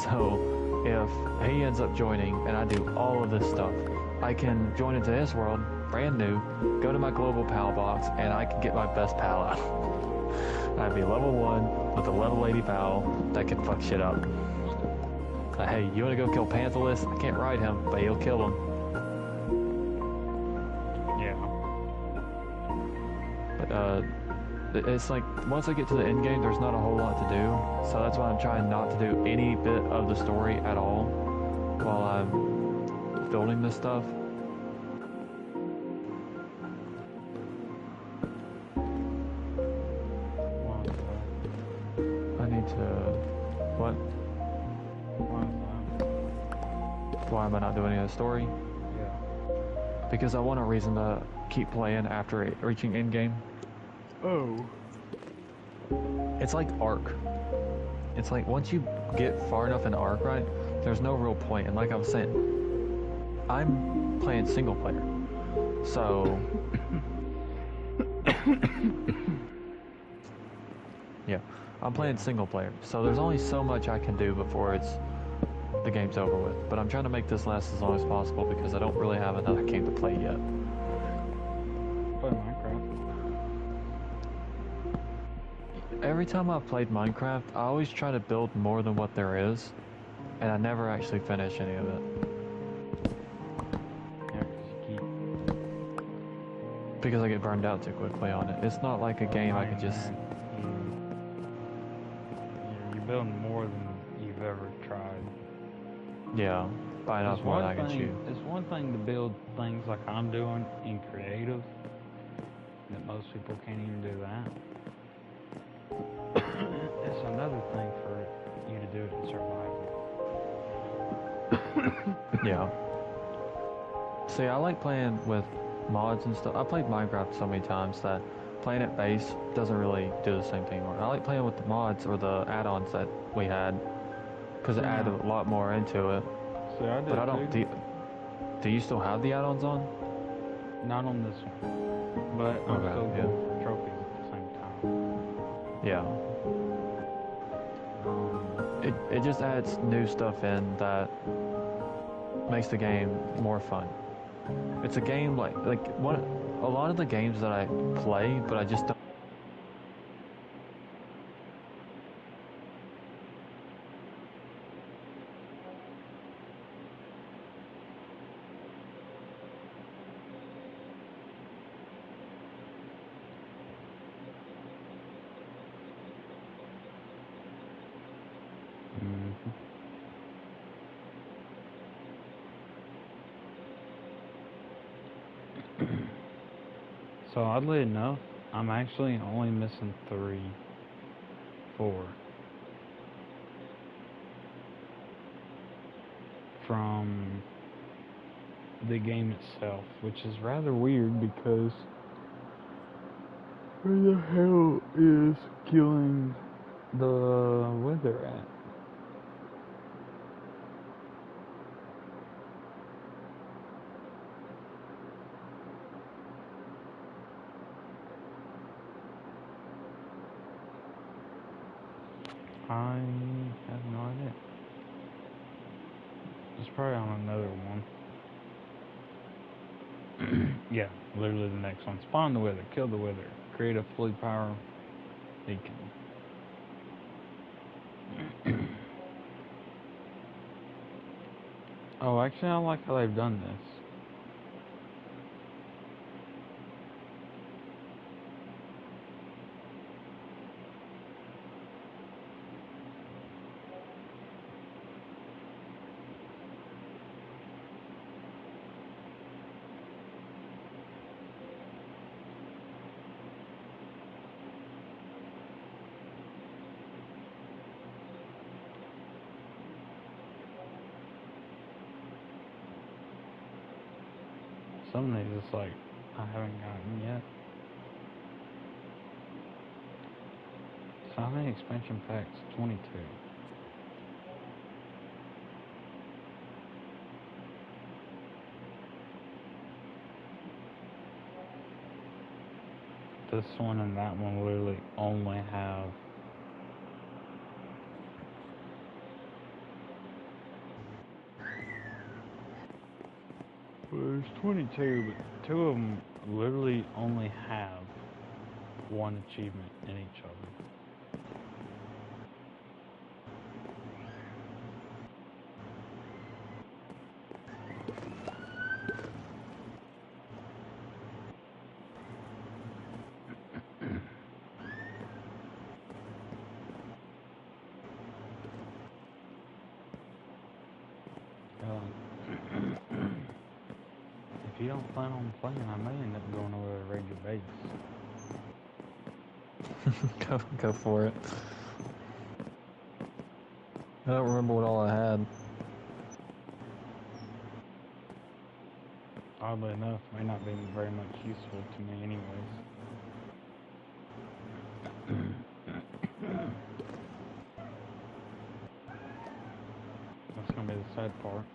So if he ends up joining and I do all of this stuff, I can join into his world, brand new, go to my global PAL box, and I can get my best PAL out. I'd be level 1 with a level 80 PAL that can fuck shit up. Hey, you wanna go kill Panthalus? I can't ride him, but he'll kill him. Yeah. But it's like, once I get to the end game, there's not a whole lot to do. So that's why I'm trying not to do any bit of the story at all while I'm building this stuff. I need to... What? Why am I not doing any of the story? Yeah. Because I want a reason to keep playing after reaching end game. Oh. It's like Ark. It's like once you get far enough in Ark, right, there's no real point. And like I was saying, I'm playing single player. So... yeah, I'm playing single player. So there's only so much I can do before the game's over with. But I'm trying to make this last as long as possible because I don't really have another game to play yet. Play Minecraft. Every time I've played Minecraft, I always try to build more than what there is, and I never actually finish any of it. Yeah, 'cause you keep... Because I get burned out too quickly on it. It's not like a game I could just... You're building more than you've ever tried. Yeah, by enough more than I can chew. It's one thing to build things like I'm doing in creative, that most people can't even do that. It's another thing for you to do it in survival. Yeah. See, I like playing with mods and stuff. I played Minecraft so many times that playing it base doesn't really do the same thing anymore. I like playing with the mods or the add-ons that we had, because it See, added now, a lot more into it. see, I But did I don't. too. Do you still have the add-ons on? Not on this one, but I'm Okay, still yeah. going for trophies at the same time. Yeah. It just adds new stuff in that makes the game more fun. It's a game like one a lot of the games that I play, but I just don't. Mhm. So oddly enough, I'm actually only missing 3, 4 from the game itself, which is rather weird because where the hell is killing the wither at? I have no idea. It's probably on another one. Yeah, literally the next one. Spawn the wither, kill the wither, create a fully power beacon. Oh, actually, I like how they've done this. Some of these, it's like, I haven't gotten yet. So how many expansion packs? 22. This one and that one literally only have well, there's 22, but 2 of them literally only have one achievement in each of them. If you don't plan on playing, I may end up going over to raid your base. Go for it. I don't remember what all I had. Oddly enough, may not be very much useful to me anyways. That's gonna be the sad part.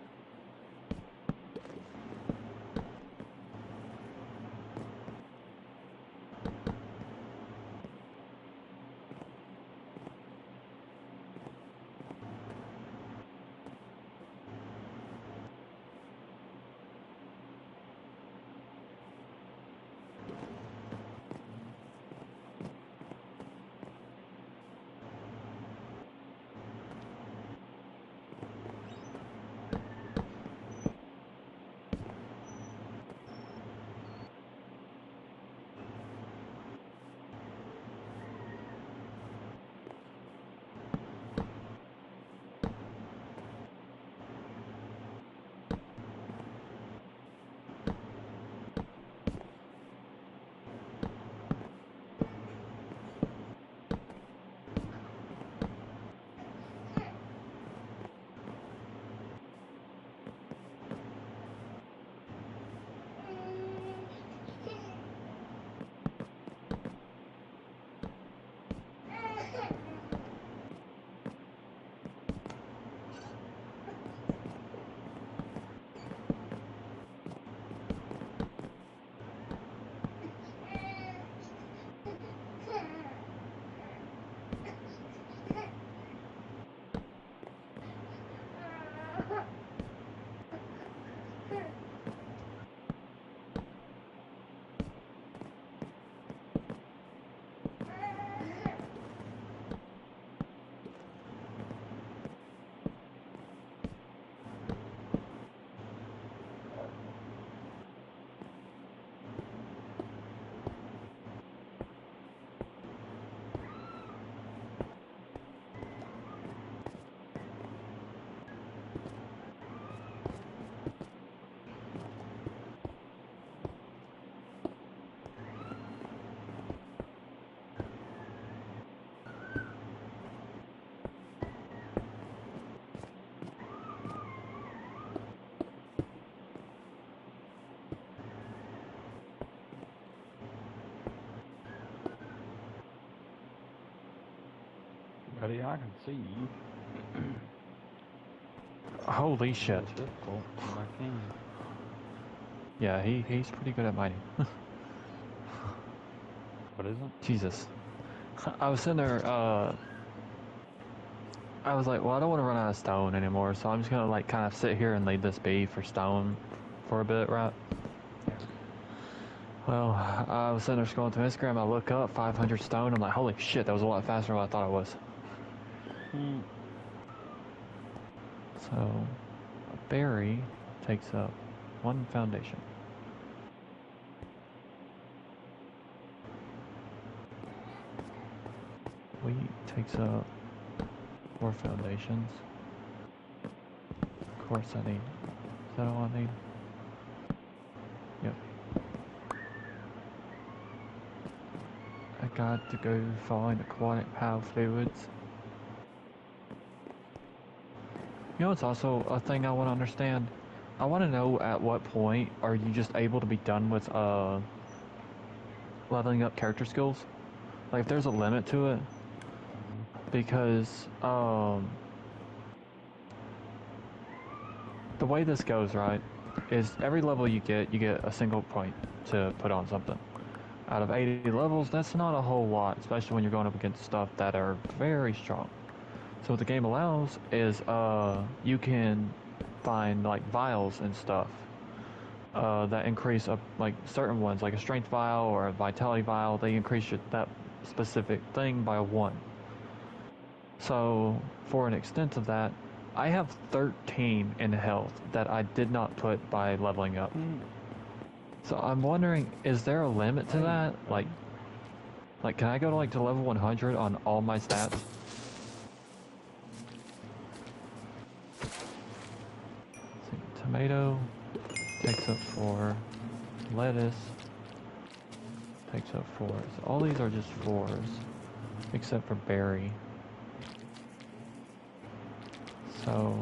Buddy, I can see you. Holy shit. It's difficult, but I can. Yeah, he's pretty good at mining. What is it? Jesus. I was sitting there, I was like, well, I don't want to run out of stone anymore, so I'm just gonna like kind of sit here and leave this be for stone for a bit, right? Yeah. Well, I was sitting there scrolling through Instagram, I look up 500 stone, I'm like, holy shit, that was a lot faster than what I thought it was. Hmm. So, a berry takes up 1 foundation. Wheat takes up 4 foundations. Of course I need, is that all I need? Yep. I got to go find aquatic power fluids. You know, it's also a thing I want to understand. I want to know at what point are you just able to be done with leveling up character skills? Like if there's a limit to it, because the way this goes, right, is every level you get a single point to put on something. Out of 80 levels, that's not a whole lot, especially when you're going up against stuff that are very strong. So what the game allows is you can find like vials and stuff that increase like certain ones, like a strength vial or a vitality vial. They increase that specific thing by 1. So for an extent of that, I have 13 in health that I did not put by leveling up. So I'm wondering, is there a limit to that? Like can I go to like to level 100 on all my stats? Tomato takes up 4. Lettuce takes up 4. So all these are just 4s, except for berry. So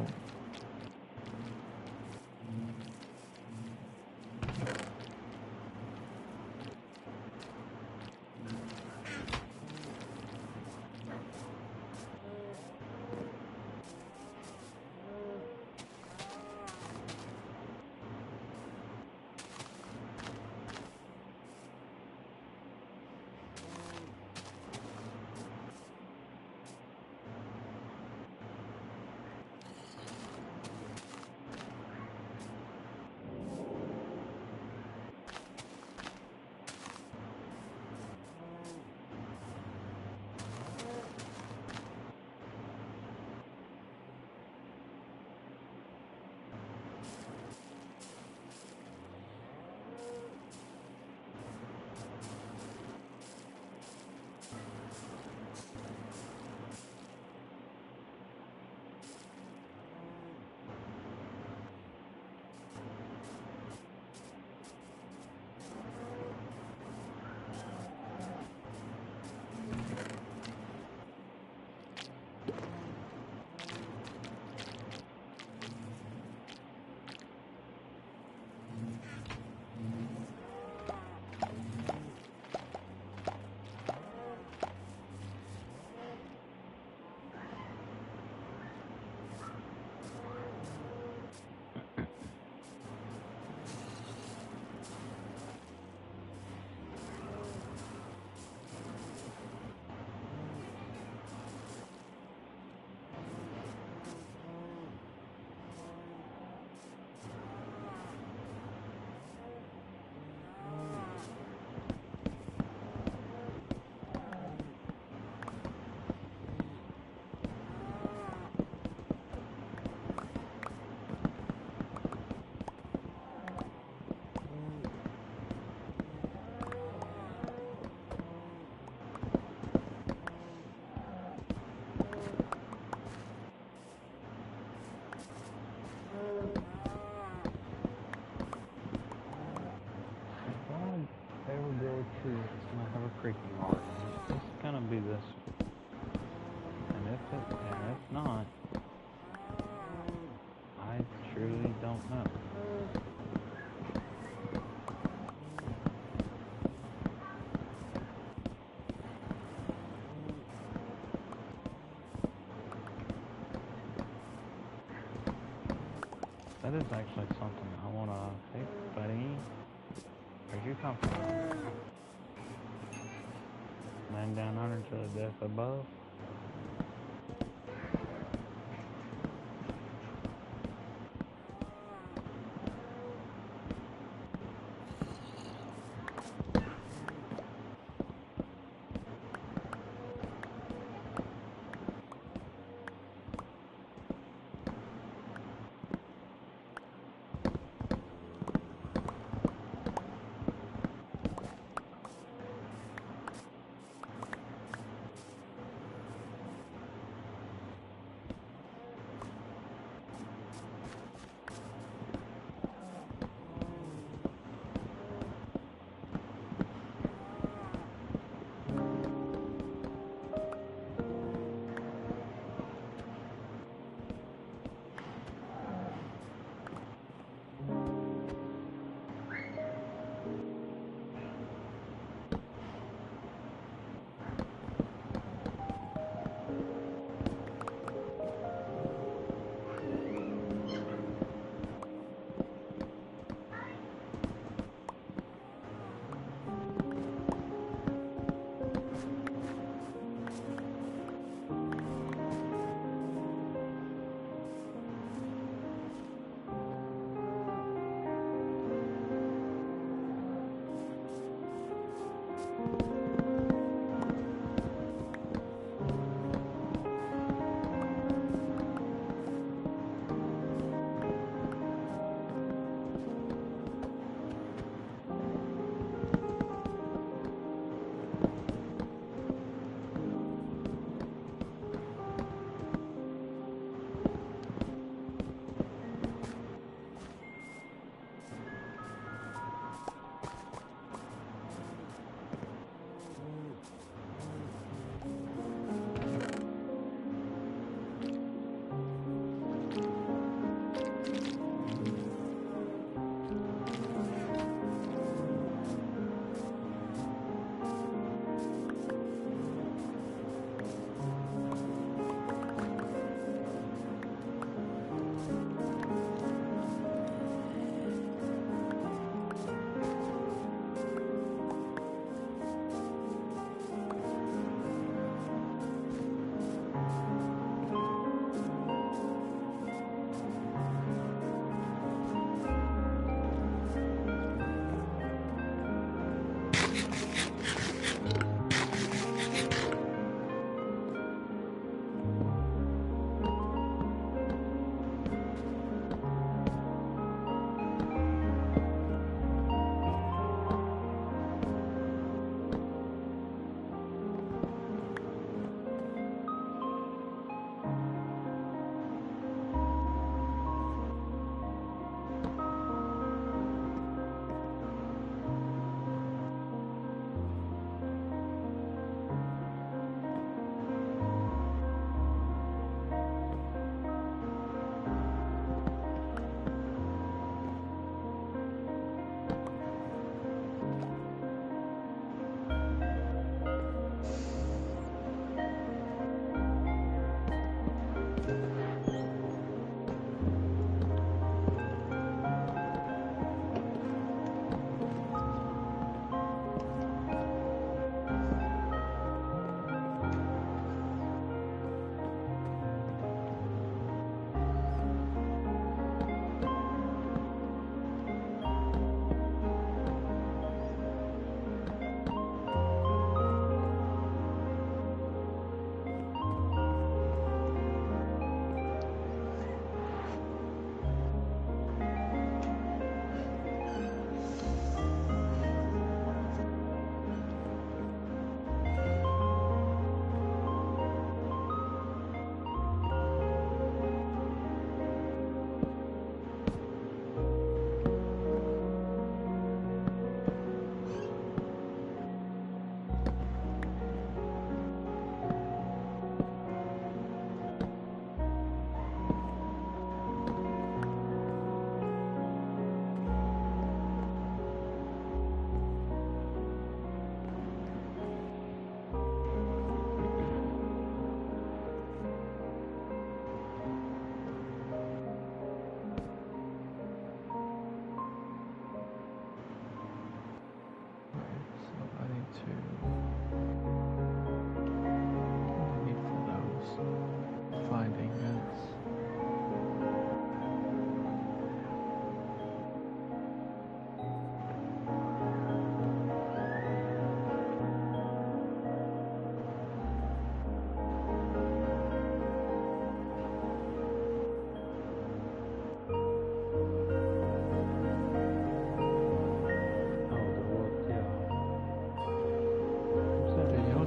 Creaking art. It's gonna be this one. And if not, I truly don't know. That is actually something I wanna. Hey, buddy, where'd you come from? Man down under to the death above.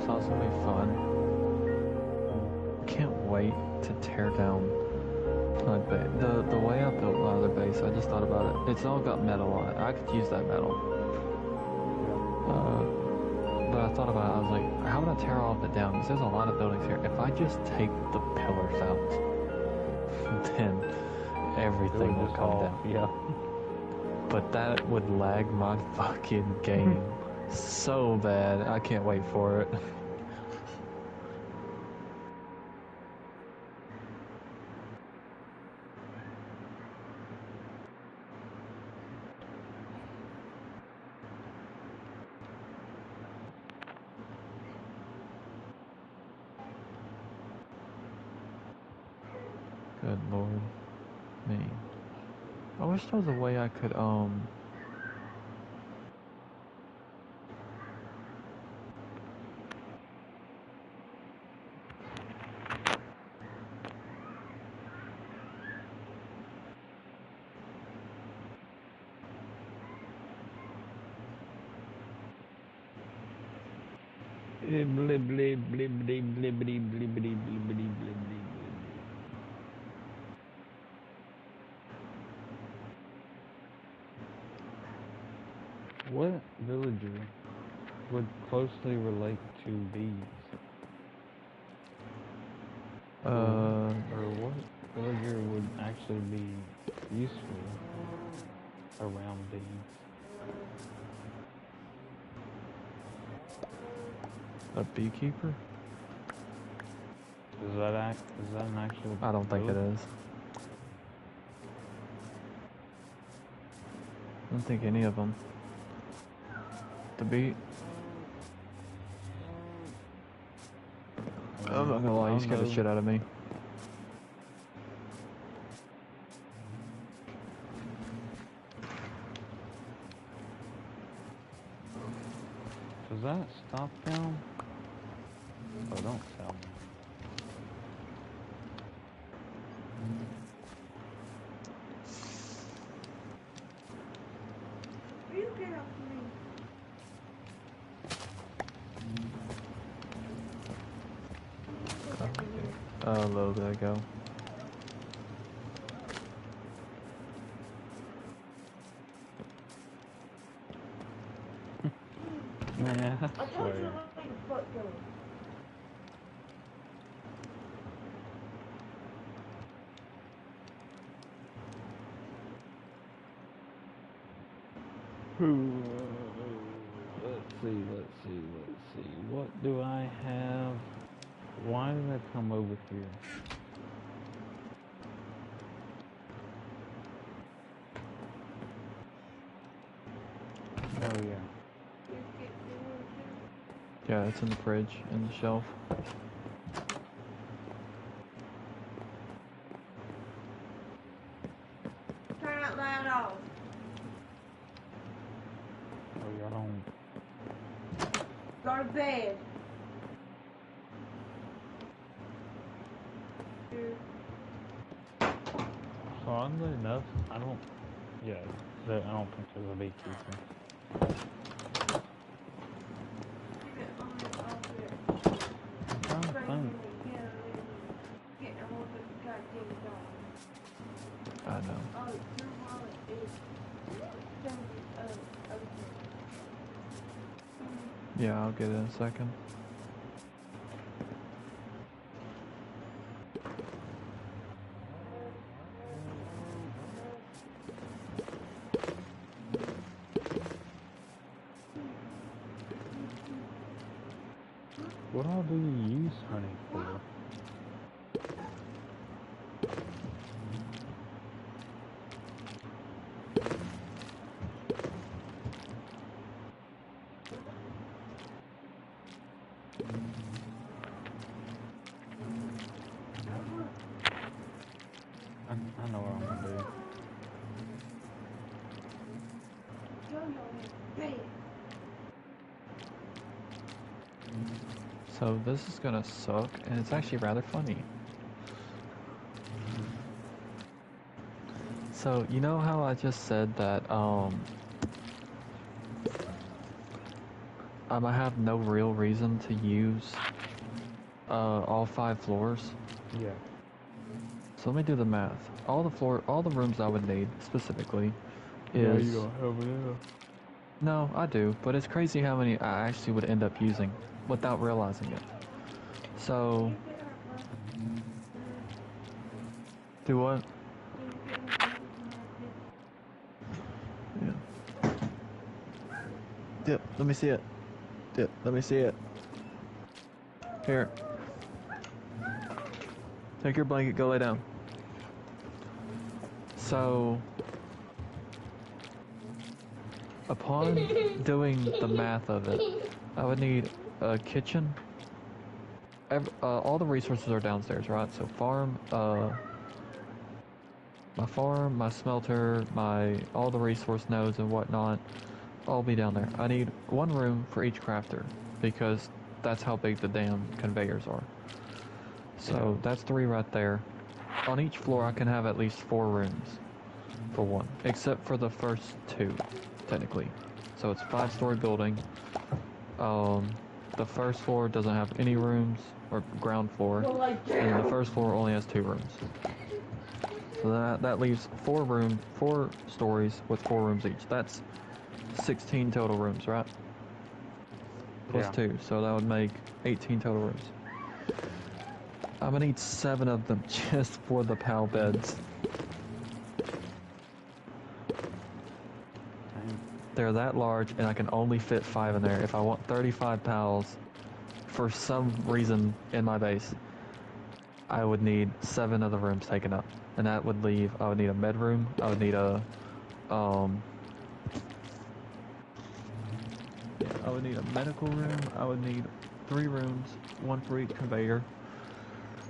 this house will be fun. I can't wait to tear down my base. The way I built my other base, I just thought about it. It's all got metal on it. I could use that metal. But I thought about it. I was like, how would I tear all of it down? Because there's a lot of buildings here. If I just take the pillars out, then everything will come down. Yeah. But that would lag my fucking game so bad. I can't wait for it. Good lord. Me. I wish there was a way I could, What villager would closely relate to bees? Or what villager would actually be useful around bees? a beekeeper? Is that an actual I don't think it village? is. I don't think any of them. The bee. I'm not gonna lie, you scared the shit out of me. Does that stop them? Oh, don't tell me. You get off me. Oh, there we go. Yeah, I I told you swear. to leave the foot going. Let's see. What do I have? Why did I come over here? Oh yeah. You get food. Yeah, it's in the fridge, in the shelf. Turn that light off. Oh, y'all don't. Go to bed. Dude. So oddly enough, I don't. Yeah, I don't think there's a beekeeper. Keep it on off there. I'm trying to Bring think. me again and get a hold of the goddamn dog. I know. Oh, your wallet is okay. Yeah, I'll get it in a second. What all do you use honey for? I know what I'm gonna do. Yo, in bed. So this is gonna suck, and it's actually rather funny. So, you know how I just said that, I have no real reason to use all 5 floors. Yeah. So let me do the math. All the rooms I would need specifically is. Yeah, you don't have enough. No, I do, but it's crazy how many I actually would end up using without realizing it. So, do what? Yeah. Dip, let me see it. Dip, let me see it. Here. Take your blanket, go lay down. So, upon doing the math of it, I would need a kitchen. All the resources are downstairs, right? So farm, my farm, my smelter, all the resource nodes and whatnot, all be down there. I need 1 room for each crafter because that's how big the damn conveyors are. So that's 3 right there. On each floor I can have at least 4 rooms for 1, except for the first 2, technically. So it's a 5-story building. The first floor doesn't have any rooms, or ground floor, and the first floor only has 2 rooms. So that leaves 4 stories with 4 rooms each. That's 16 total rooms, right? Plus 2, so that would make 18 total rooms. I'm gonna need 7 of them just for the PAL beds. They're that large, and I can only fit 5 in there. If I want 35 PALs, for some reason in my base, I would need 7 of the rooms taken up. And that would leave, I would need a med room, I would need a, I would need a medical room, I would need 3 rooms, 1 for each conveyor.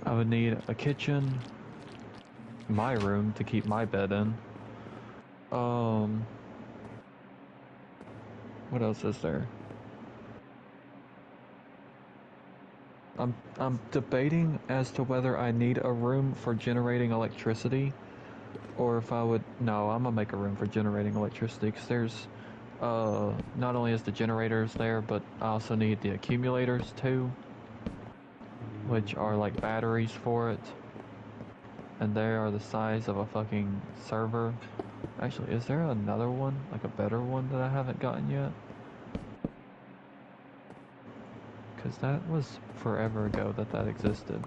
I would need a kitchen, my room to keep my bed in. What else is there? I'm debating as to whether I need a room for generating electricity, or if I would. No, I'm gonna make a room for generating electricity because there's, not only is the generators there, but I also need the accumulators too, which are like batteries for it, and they are the size of a fucking server. Actually, is there another one, like a better one that I haven't gotten yet? Because that was forever ago that existed.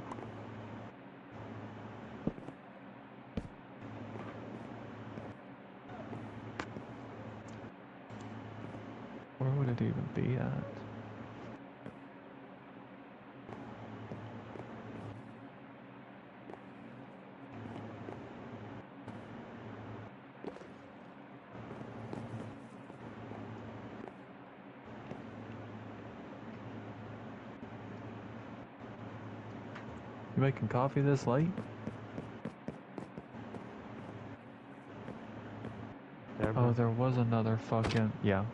Where would it even be at? You making coffee this late? Oh, there was another fucking... Yeah.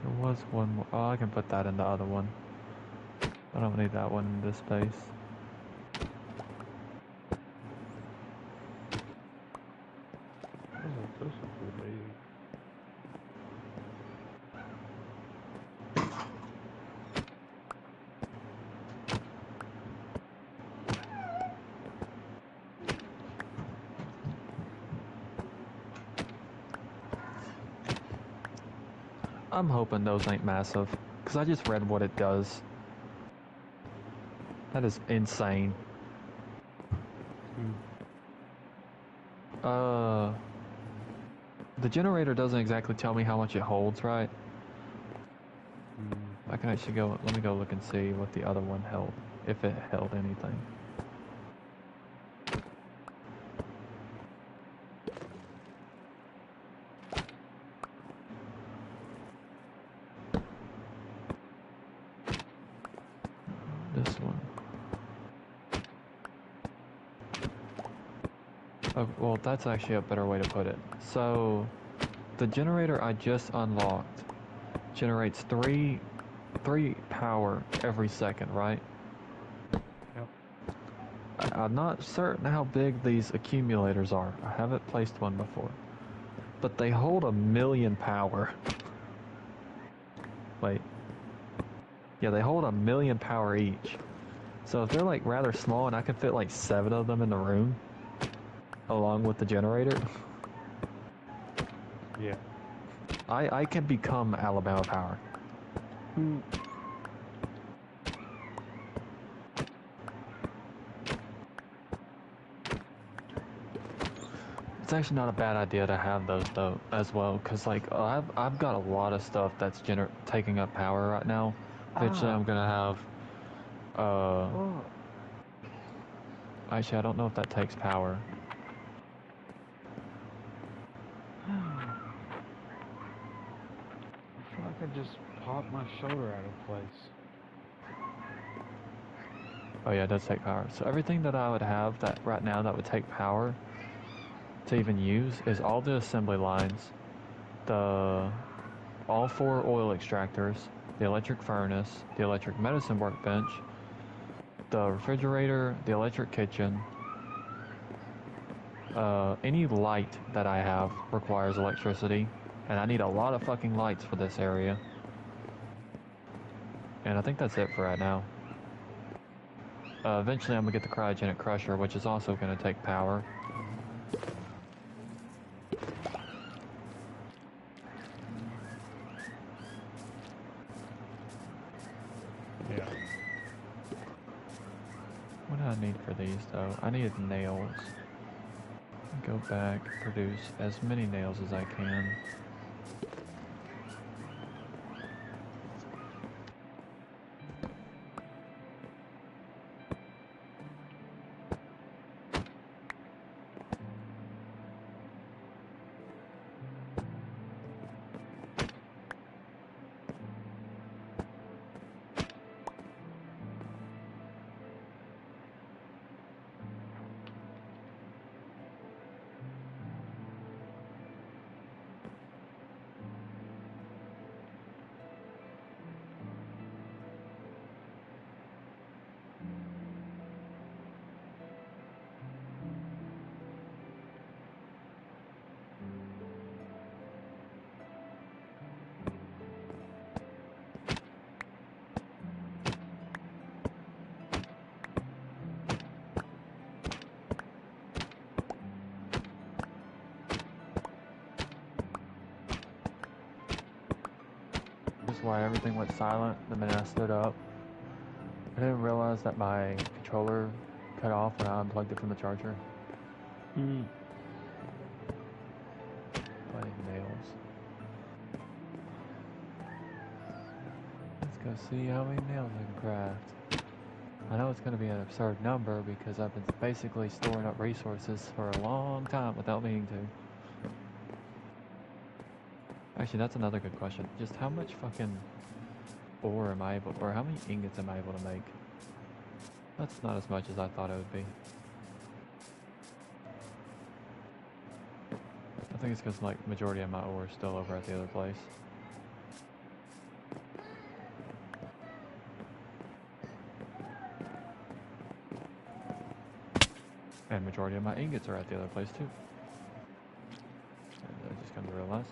There was one more. Oh, I can put that in the other one. I don't need that one in this space. I'm hoping those ain't massive, because I just read what it does. That is insane. The generator doesn't exactly tell me how much it holds, right? I can actually go, let me go look and see what the other one held, if it held anything. This one. Oh, well, that's actually a better way to put it. So, the generator I just unlocked generates three power every second, right? Yep. I'm not certain how big these accumulators are. I haven't placed one before. But they hold 1,000,000 power. Wait. Yeah, they hold 1,000,000 power each. So if they're like rather small and I can fit like 7 of them in the room, along with the generator, Yeah. I can become Alabama Power. Hmm. It's actually not a bad idea to have those though as well, cause like I've got a lot of stuff that's taking up power right now. Eventually, I'm gonna have. Oh. Actually, I don't know if that takes power. I feel like I just popped my shoulder out of place. Oh yeah, it does take power. So everything that I would have that right now that would take power to even use is all the assembly lines, all 4 oil extractors, the electric furnace, the electric medicine workbench, the refrigerator, the electric kitchen. Any light that I have requires electricity, and I need a lot of fucking lights for this area. And I think that's it for right now. Eventually I'm gonna get the cryogenic crusher, which is also gonna take power. Yeah. What do I need for these though? I needed nails. Go back, produce as many nails as I can. This is why everything went silent the minute I stood up. I didn't realize that my controller cut off when I unplugged it from the charger. Hmm. I need nails. Let's go see how many nails I can craft. I know it's going to be an absurd number because I've been basically storing up resources for a long time without meaning to. Actually, that's another good question. Just how much fucking ore am I able, or how many ingots am I able to make? That's not as much as I thought it would be. I think it's because like majority of my ore is still over at the other place. And majority of my ingots are at the other place too. And I just come to realize.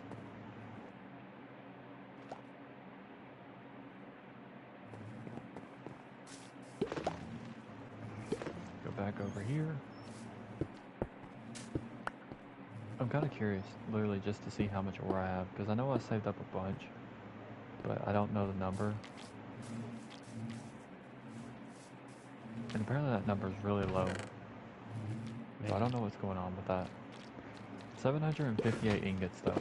Go back over here. I'm kind of curious, literally just to see how much ore I have, because I know I saved up a bunch, but I don't know the number. And apparently that number is really low. So I don't know what's going on with that. 758 ingots though.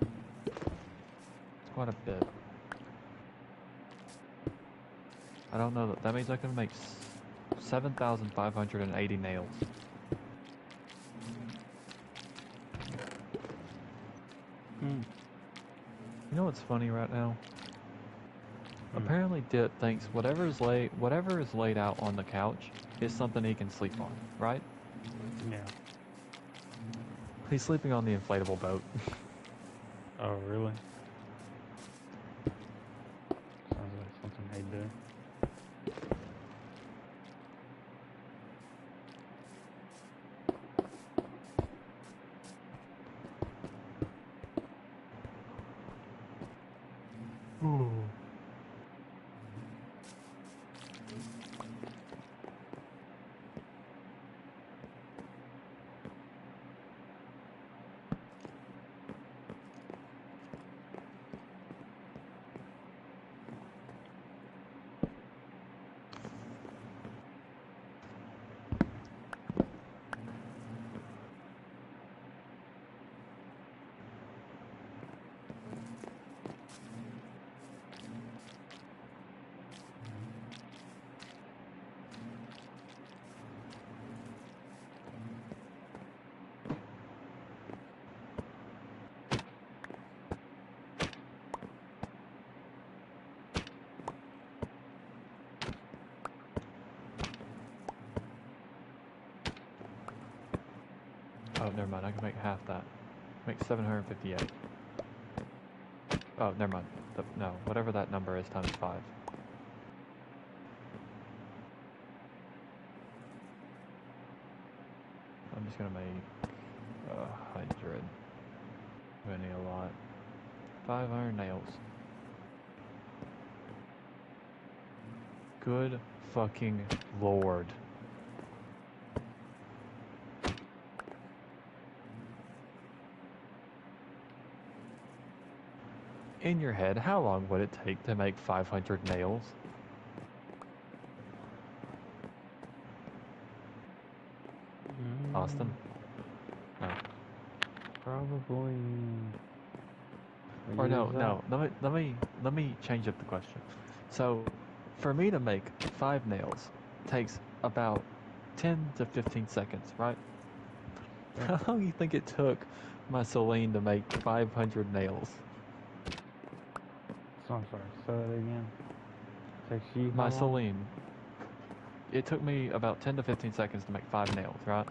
It's quite a bit. I don't know, that means I can make 7,580 nails. Hmm. You know what's funny right now? Apparently Dip thinks whatever is laid out on the couch is something he can sleep on, right? Yeah. He's sleeping on the inflatable boat. Oh, really? Sounds like something they do. Oh, never mind. I can make half that. Make 758. Oh, never mind. No, whatever that number is times 5. I'm just gonna make 100. I'm gonna need a lot. 5 iron nails. Good fucking lord. In your head, how long would it take to make 500 nails? Austin? No. Probably. Or no, use no. Let me change up the question. So, for me to make 5 nails takes about 10 to 15 seconds, right? How long do you think it took my Celine to make 500 nails? So I'm sorry. Say that again. Takes you My how long? Celine. It took me about 10 to 15 seconds to make 5 nails, right?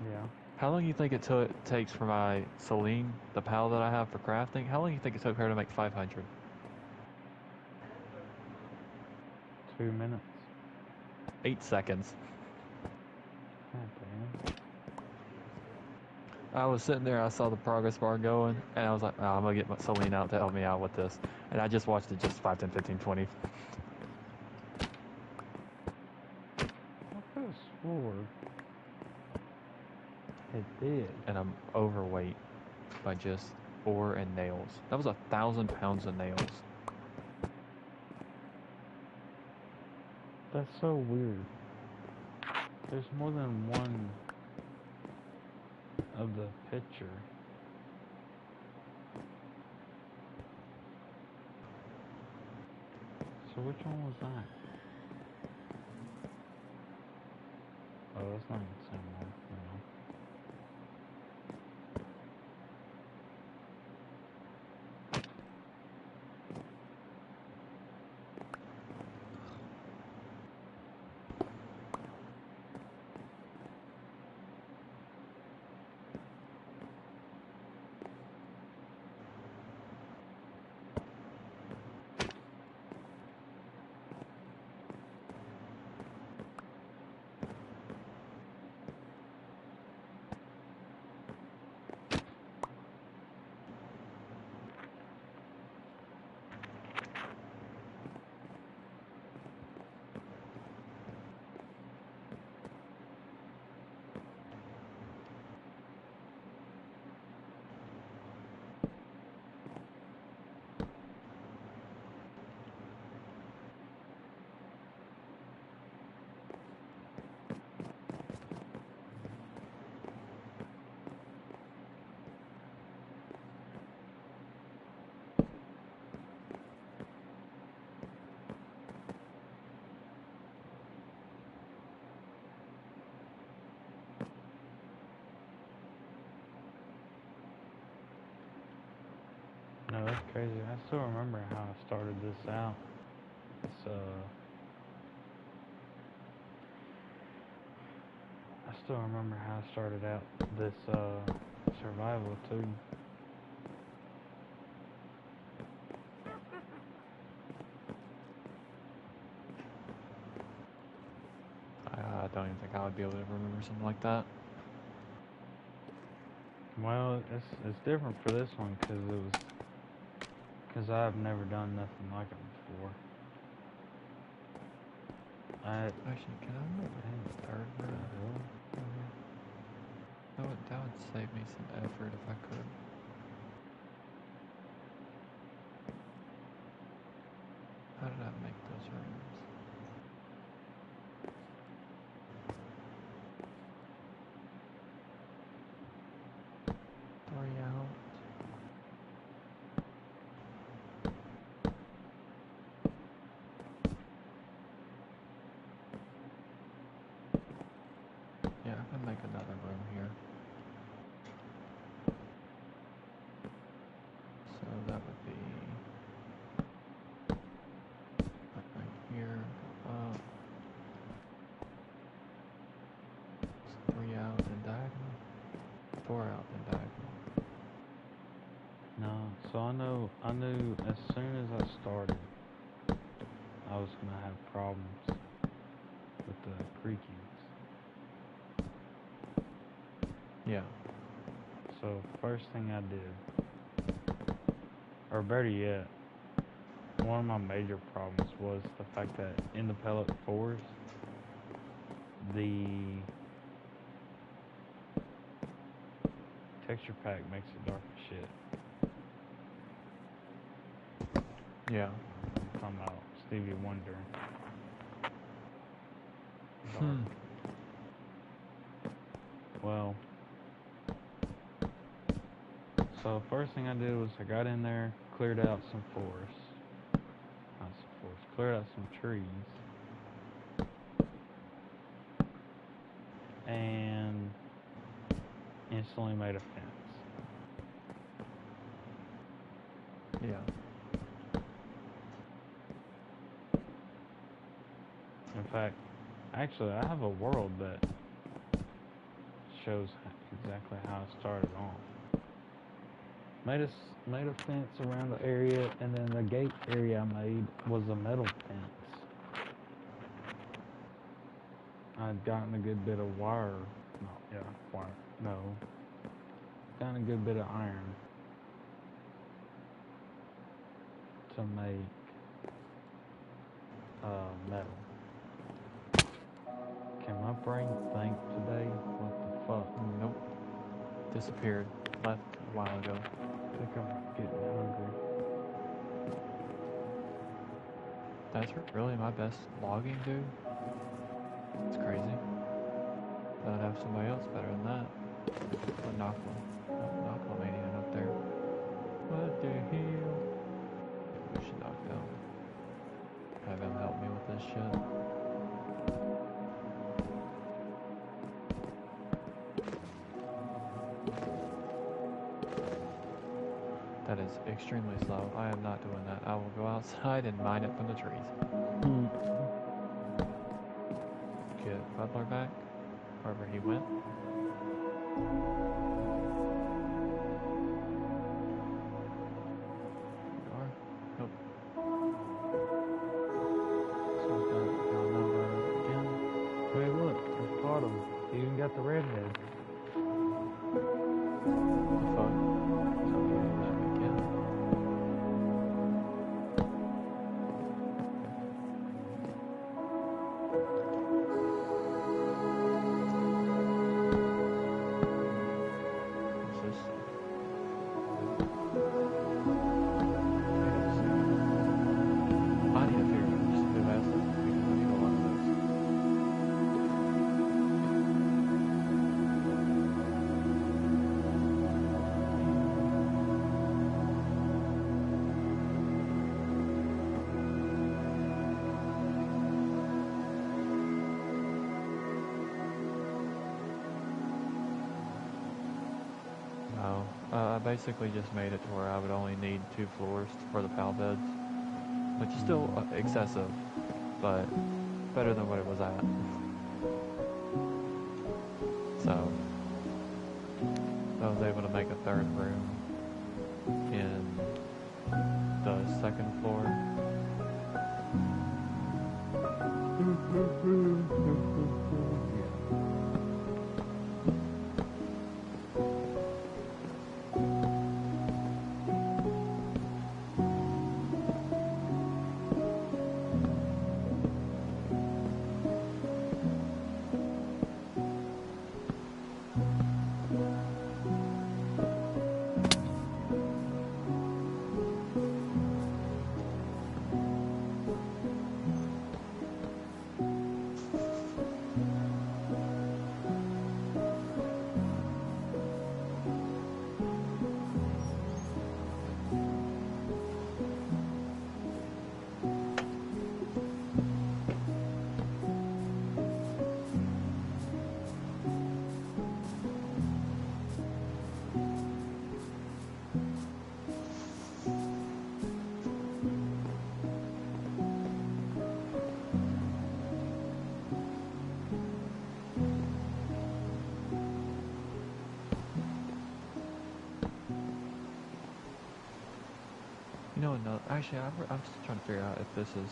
Yeah. How long do you think it takes for my Celine, the pal that I have for crafting? How long do you think it took her to make 500? 2 minutes. 8 seconds. God damn. I was sitting there, I saw the progress bar going, and I was like, oh, I'm gonna get my Celine out to help me out with this. And I just watched it just 5, 10, 15, 20. I could have swore it did. And I'm overweight by just ore and nails. That was 1,000 pounds of nails. That's so weird. There's more than one of the picture. So which one was that? Oh, that's not even the same one. No. No, that's crazy. I still remember how I started this out. It's, I still remember how I started out this, survival, too. I don't even think I would be able to remember something like that. Well, it's different for this one, because I've never done nothing like it before. Actually, can I make a third room? That would save me some effort if I could. How did I make those rooms? Three out. Yeah, I can make another room here. So that would be right here, go up. It's 3 out and diagonal. I knew as soon as I started, I was gonna have problems with the creakings. Yeah. So first thing I did, or better yet, one of my major problems was the fact that in the pellet forest, the texture pack makes it dark as shit. Yeah. I'm talking about Stevie Wonder. Dark. Hmm. Well, so first thing I did was I got in there, cleared out some forest. Not some forest, cleared out some trees. And instantly made a fence. Yeah. In fact, actually, I have a world that shows exactly how I started off. Made a fence around the area, and then the gate area I made was a metal fence. I'd gotten a good bit of wire. No, yeah, wire. No. Gotten a good bit of iron to make metal. Can my brain think today? What the fuck? Nope. Disappeared. Left a while ago. I think I'm getting hungry. That's really my best logging, dude. It's crazy. I'd have somebody else better than that. But Knocklemanian up there. What the hell? We should knock down. Have him help me with this shit. That is extremely slow. I am not doing that. I will go outside and mine it from the trees. Get Butler back, wherever he went. There you are. Nope. So we've got our number again. Hey, look, I caught him. He even got the redhead. The fuck? So we do that again. What's this? Wait a second. I need to figure out who has that because I need a lot of those. No, I basically just made it to where I would only need 2 floors for the pal beds, which is still excessive, but better than what it was at. So, I was able to make a third room in the second floor. know, another. Actually, I'm still trying to figure out if this is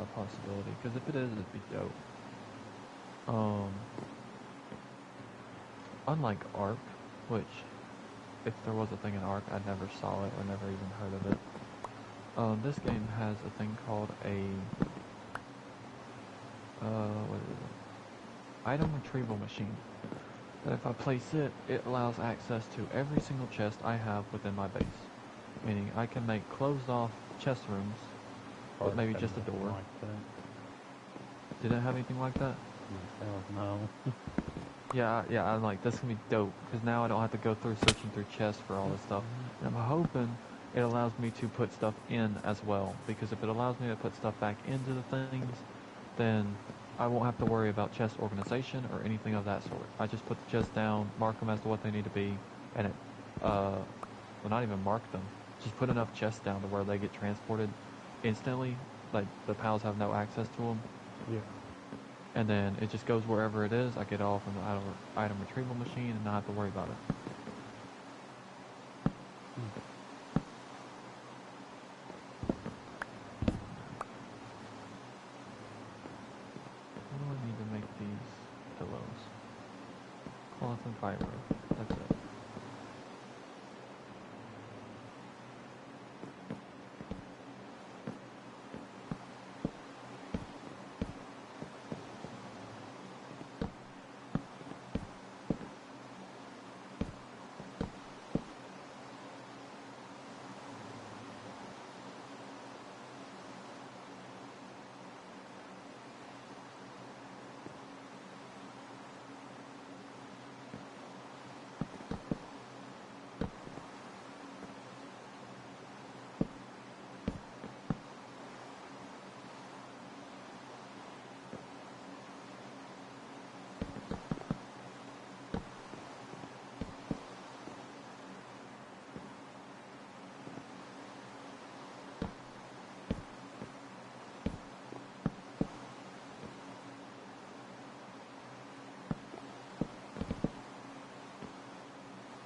a possibility. Because if it is, it'd be dope. Unlike Ark, which, if there was a thing in Ark, I never saw it or never even heard of it. This game has a thing called a, what is it? Item retrieval machine. That if I place it, it allows access to every single chest I have within my base. Meaning I can make closed off chest rooms, but Ark maybe had just a nothing door. like that. Did it have anything like that? Hell no. Yeah, I'm like, this can be dope, because now I don't have to go through searching through chests for all this stuff. And I'm hoping it allows me to put stuff in as well, because if it allows me to put stuff back into the things, then I won't have to worry about chest organization or anything of that sort. I just put the chests down, mark them as to what they need to be, and it, well, not even mark them, just put enough chests down to where they get transported instantly, like the pals have no access to them. Yeah. And then it just goes wherever it is. I get it all from the item retrieval machine and not have to worry about it. What do I need to make these pillows? Cloth and fiber. That's it.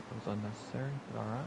That was unnecessary, but alright.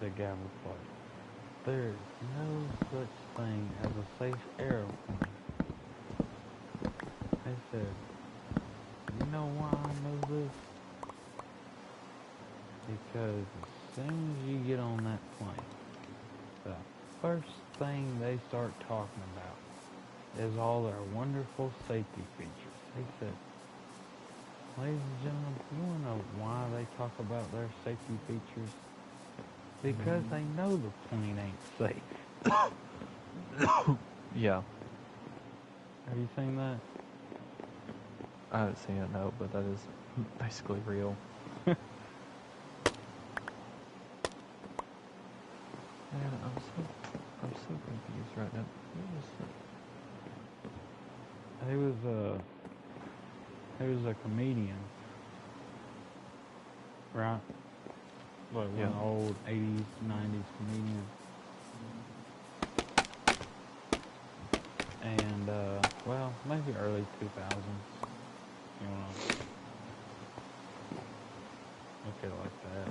The guy was like, "There's no such thing as a safe airplane." I said, "You know why I know this? Because as soon as you get on that plane, the first thing they start talking about is all their wonderful safety features." He said, "Ladies and gentlemen, you want to know why they talk about their safety features? Because they know the plane ain't safe." Yeah, Have you seen that? I haven't seen it, no, but that is basically real. Man, I'm so confused right now. He was a comedian, right? Like one Yeah. of the old 80s, 90s comedians. And, well, maybe early 2000s, you know, look at it like that.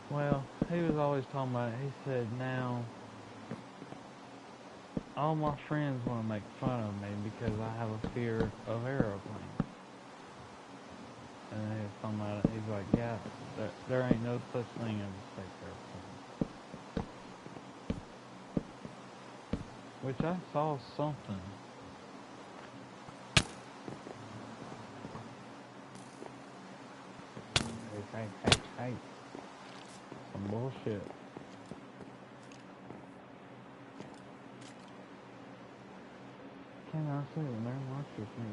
Well, he was always talking about it. He said, now, all my friends want to make fun of me because I have a fear of aeroplanes. And he was talking about it. He's like, yeah, there ain't no such thing as a safe airplane. Which I saw something Hey. Some bullshit. Can I sit in there and watch with me,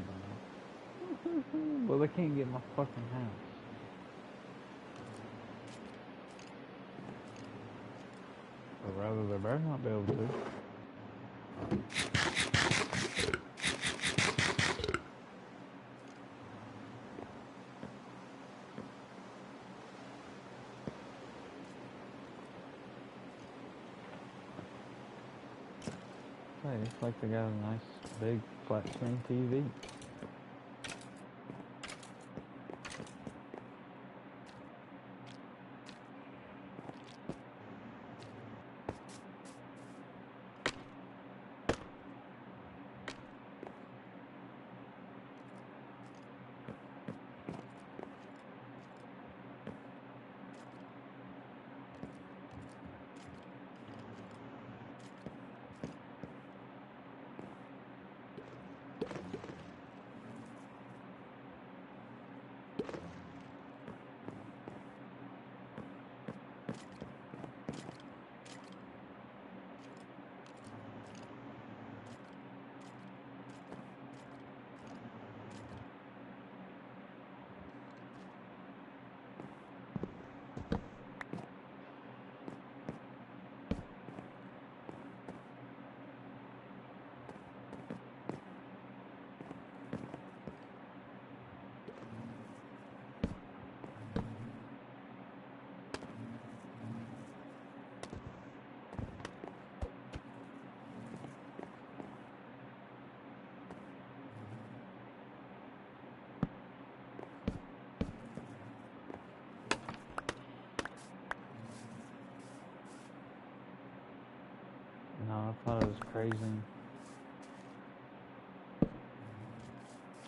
well, they can't get in my fucking house. Or rather, they better not be able to. Hey, it's like they got a nice big flat screen TV. No, I thought it was crazy.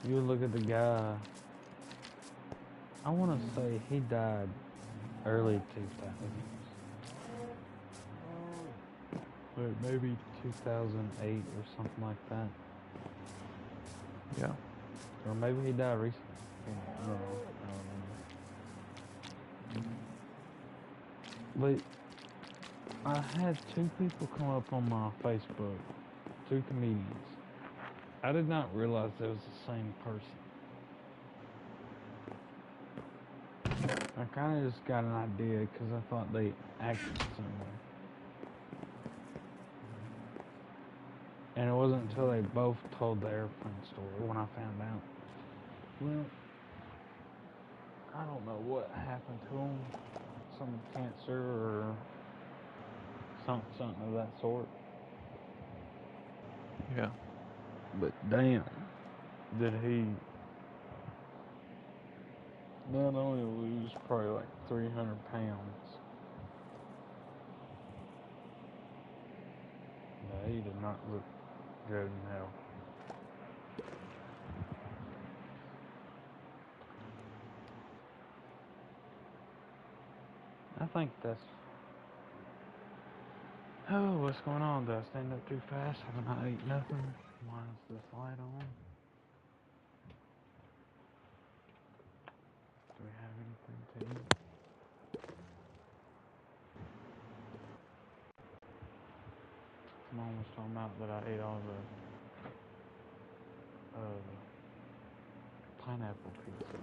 You look at the guy. I want to say he died early 2000s. But maybe 2008 or something like that. Yeah. Or maybe he died recently. I don't know. But I had two people come up on my Facebook, two comedians. I did not realize they was the same person. I kind of just got an idea because I thought they acted similar. And it wasn't until they both told the airplane story when I found out. Well, I don't know what happened to them. Some cancer or something of that sort. Yeah. But damn, did he not only lose probably like 300 pounds. No, he did not look good in hell. I think that's... Oh, what's going on? Did I stand up too fast? Have I not ate nothing? Why is this light on? Do we have anything to eat? Mom was talking about that I ate all the pineapple pizza.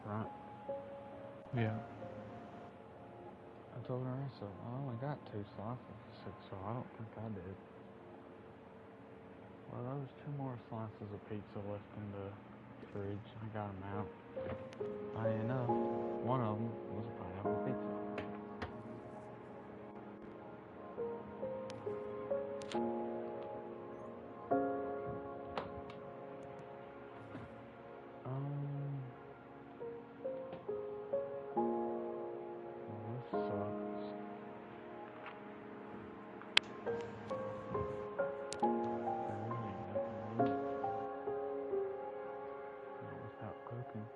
Right? Yeah. I told her, I said, I only got 2 slices. She said, so I don't think I did. Well, there was 2 more slices of pizza left in the fridge. I got them out. Funny enough, one of them was a pineapple pizza. Well, this sucks. There really ain't nothing to eat. Not without cooking.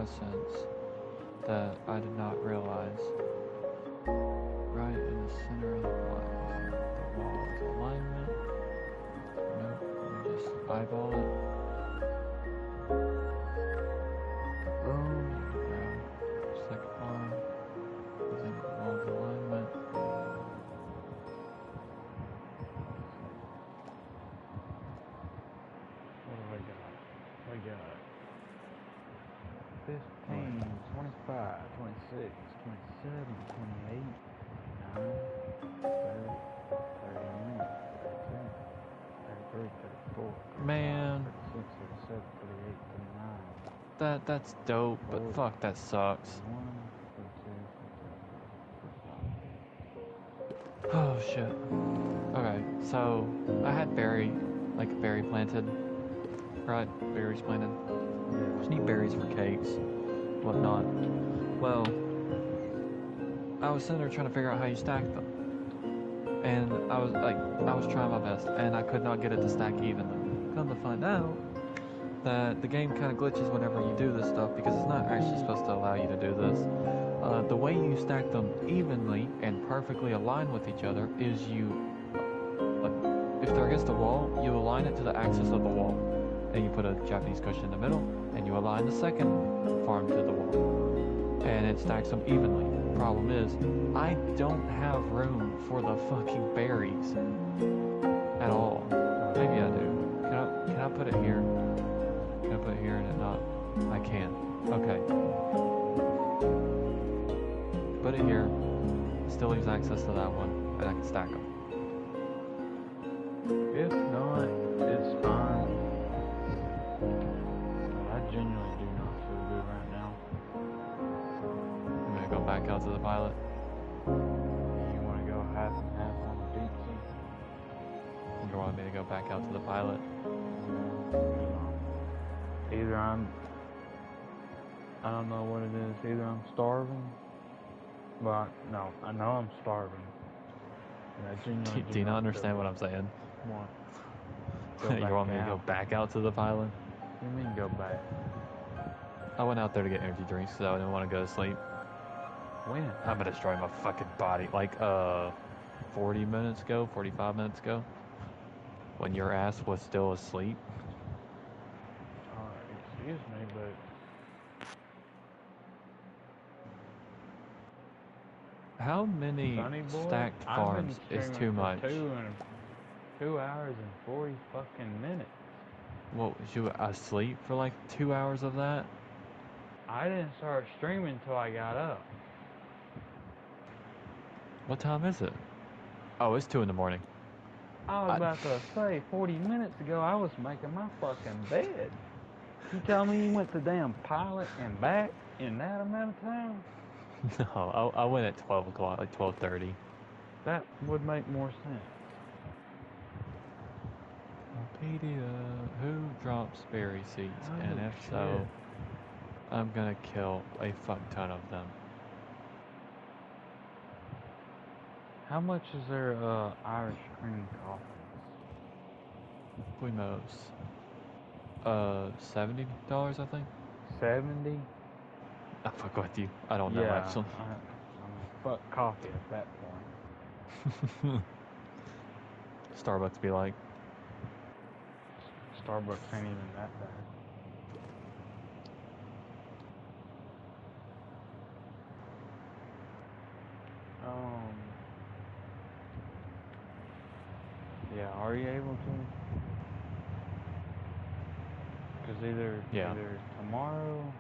fluorescence that I did not realize. Right in the center of the wall's alignment. Nope, let me just eyeball it. Grab second one. Using the wall's alignment. What do I got? I got 15, 25, 26, 27, 28, 9, 30, 31, 32, 33, 34, 35, Man, 36, 37, 38, 39, that's dope, but 40, fuck, that sucks. 41, 42, 43. Oh shit. Okay, so I had berry planted, right? Berries planted. Just need berries for cakes, whatnot. Well, I was sitting there trying to figure out how you stack them, and I was trying my best, and I could not get it to stack evenly. Come to find out that the game kind of glitches whenever you do this stuff because it's not actually supposed to allow you to do this. The way you stack them evenly and perfectly aligned with each other is if they're against the wall, you align it to the axis of the wall. And you put a Japanese cushion in the middle, and you align the second farm to the wall. And it stacks them evenly. Problem is, I don't have room for the fucking berries at all. Maybe I do. Can I put it here? Can I put it here and it not? I can. Okay. Put it here. Still leaves access to that one, and I can stack them. If not, it's fine. I genuinely do not feel good right now. I'm gonna go back out to the pilot. You want to go half and half on the pizza? You want me to go back out to the pilot? Either I don't know what it is. Either I'm starving. But no, I know I'm starving. And I genuinely Do you not understand what I'm saying? What? You want me to go back out to the pilot? What do you mean go back? I went out there to get energy drinks because I didn't want to go to sleep. When? I'm gonna destroy my fucking body. Like 40 minutes ago, 45 minutes ago, when your ass was still asleep. Excuse me, but How many Sonny boy, stacked I've farms been is too streaming much? for 2 hours and 40 fucking minutes. What, was you asleep for like 2 hours of that? I didn't start streaming until I got up. What time is it? Oh, it's 2 in the morning. I was about to say, 40 minutes ago, I was making my fucking bed. You tell me you went to damn pilot and back in that amount of time? No, I went at 12 o'clock, like 12:30. That would make more sense. Wikipedia, who drops berry seeds? And Oh, if so, shit. I'm gonna kill a fuck ton of them. How much is their Irish cream coffee? Quimos. $70, I think. 70? I fuck with you. I don't know Yeah, actually. I mean, fuck coffee at that point. Starbucks be like, Starbucks ain't even that bad. Yeah, are you able to? Because either tomorrow,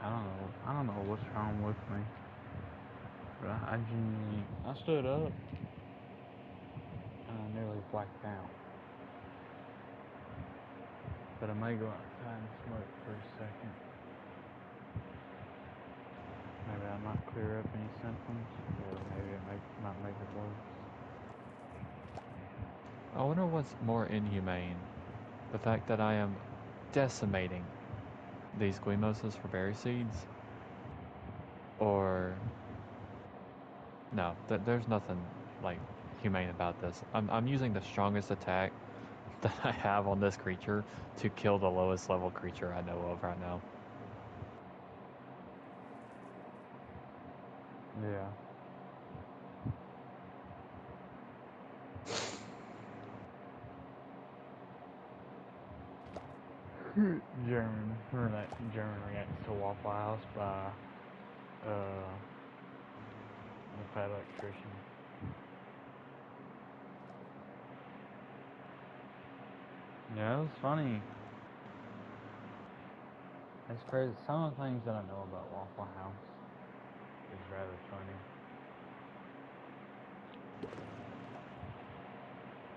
I don't know what's wrong with me. But I genuinely, I stood up and I nearly blacked out. But I may go outside and smoke for a second. Maybe that might clear up any symptoms, or maybe it might make it worse. I wonder what's more inhumane. The fact that I am decimating these Guimoses for berry seeds? Or... No, there's nothing, like, humane about this. I'm using the strongest attack that I have on this creature to kill the lowest level creature I know of right now. Yeah. German reacts to Waffle House by the Fat Electrician. Yeah, it was funny. It's crazy. Some of the things that I know about Waffle House is rather funny.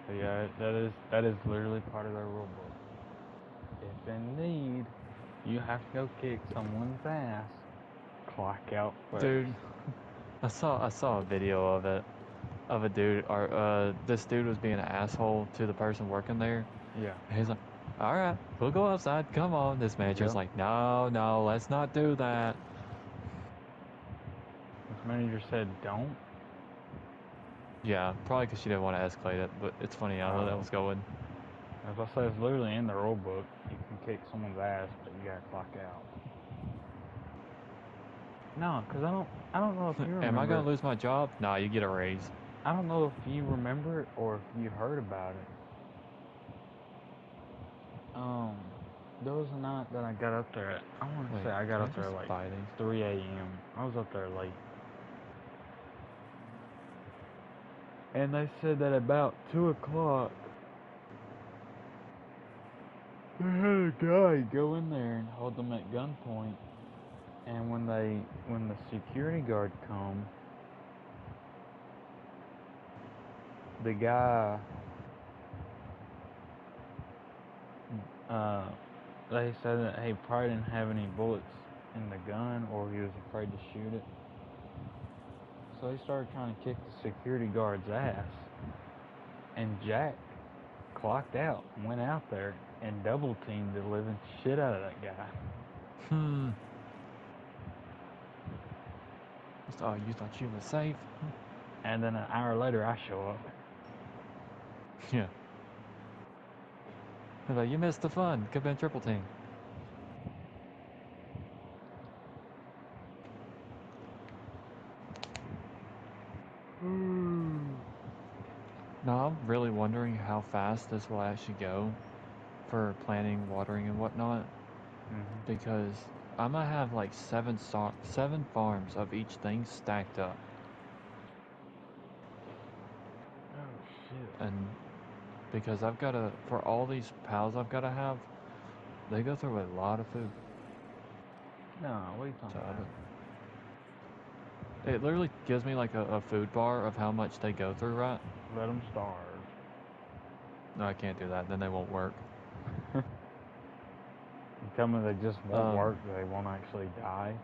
But yeah, that is literally part of their rule book. If in need, you have to go kick someone's ass. Clock out first. Dude, I saw a video of it, of a dude, or this dude was being an asshole to the person working there. Yeah. And he's like, all right, we'll go outside. Come on. This manager's Yep. like, no, let's not do that. This manager said don't. Yeah, probably because she didn't want to escalate it, but it's funny how that was going. As I said, it's literally in the rule book. You can kick someone's ass, but you gotta clock out. No, because I don't know if you remember. Am I gonna lose my job? Nah, you get a raise. I don't know if you remember it or if you heard about it. There was a night that I got up there at, I want to say I got up there like 3 a.m. I was up there late. And they said that about 2 o'clock, they had a guy go in there and hold them at gunpoint. And when the security guard come, the guy, they said that he probably didn't have any bullets in the gun, or he was afraid to shoot it. So he started trying to kick the security guard's ass. And Jack clocked out and went out there and double teamed the living shit out of that guy. Oh, you thought you were safe? And then an hour later, I show up. Yeah. They're like, you missed the fun. Could have been triple team. Now, I'm really wondering how fast this will actually go for planting, watering, and whatnot. Because I'm going to have like 7 farms of each thing stacked up. Oh, shit. And because I've got to, for all these pals I've got to have, they go through a lot of food. No, what are you talking about? It literally gives me like a food bar of how much they go through, right? Let them starve. No, I can't do that. Then they won't work. You tell me they just won't work, they won't actually die?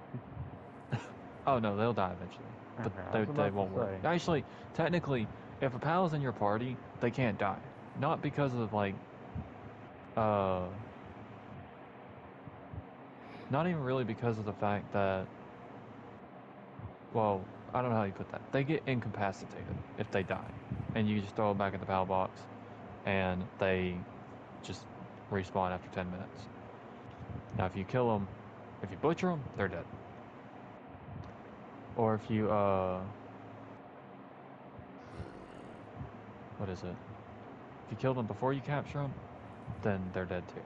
Oh no, they'll die eventually. But Okay, they won't work. say. Actually, technically, if a pal is in your party, they can't die. Not because of like, not even really because of the fact that, well, I don't know how you put that. They get incapacitated if they die. And you just throw them back in the pal box, and they just respawn after 10 minutes. Now, if you kill them, if you butcher them, they're dead. Or if you, what is it? If you kill them before you capture them, then they're dead too.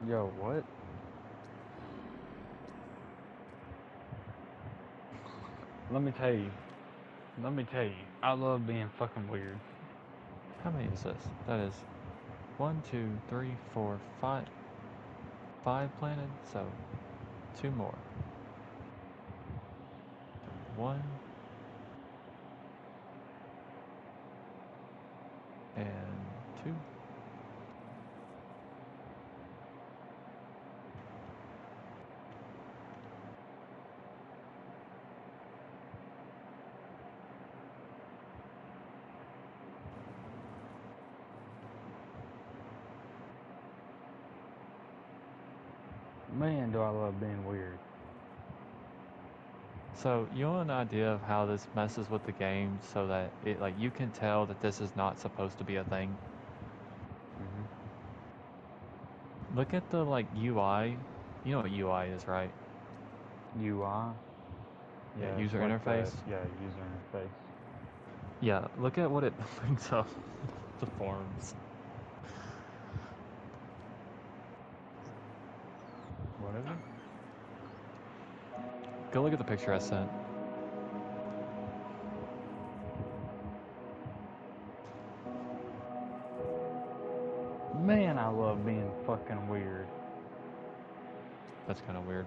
Yo, what? Let me tell you, I love being fucking weird. How many is this? That is 1, 2, 3, 4, 5. 5 planted, so 2 more. 1 and 2. Man, do I love being weird. So you want an idea of how this messes with the game so that it like you can tell that this is not supposed to be a thing? Mhm. Look at the like UI. You know what UI is, right? UI. Yeah, Yeah, it's user like interface. user interface. Yeah, look at what it brings up. The forms. Whatever. Go look at the picture I sent. Man, I love being fucking weird. That's kind of weird.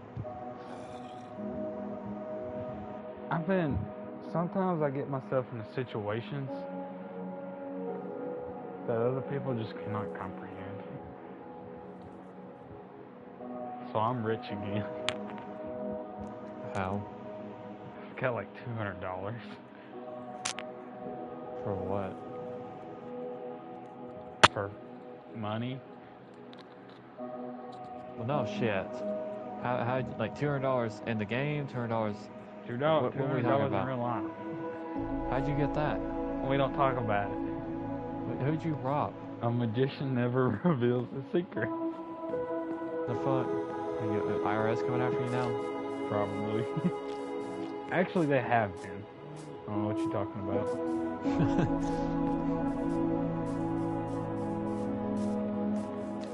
Sometimes I get myself into situations that other people just cannot comprehend. So I'm rich again. How? I've got like $200 For what? for money. Well, no shit. How like $200 in the game? $200? What were we talking $200 in about? real life. How'd you get that? We don't talk about it. Who'd you rob? A magician never reveals the secret. The fuck? IRS coming after you now? Probably. Actually, they have been. I don't know what you're talking about.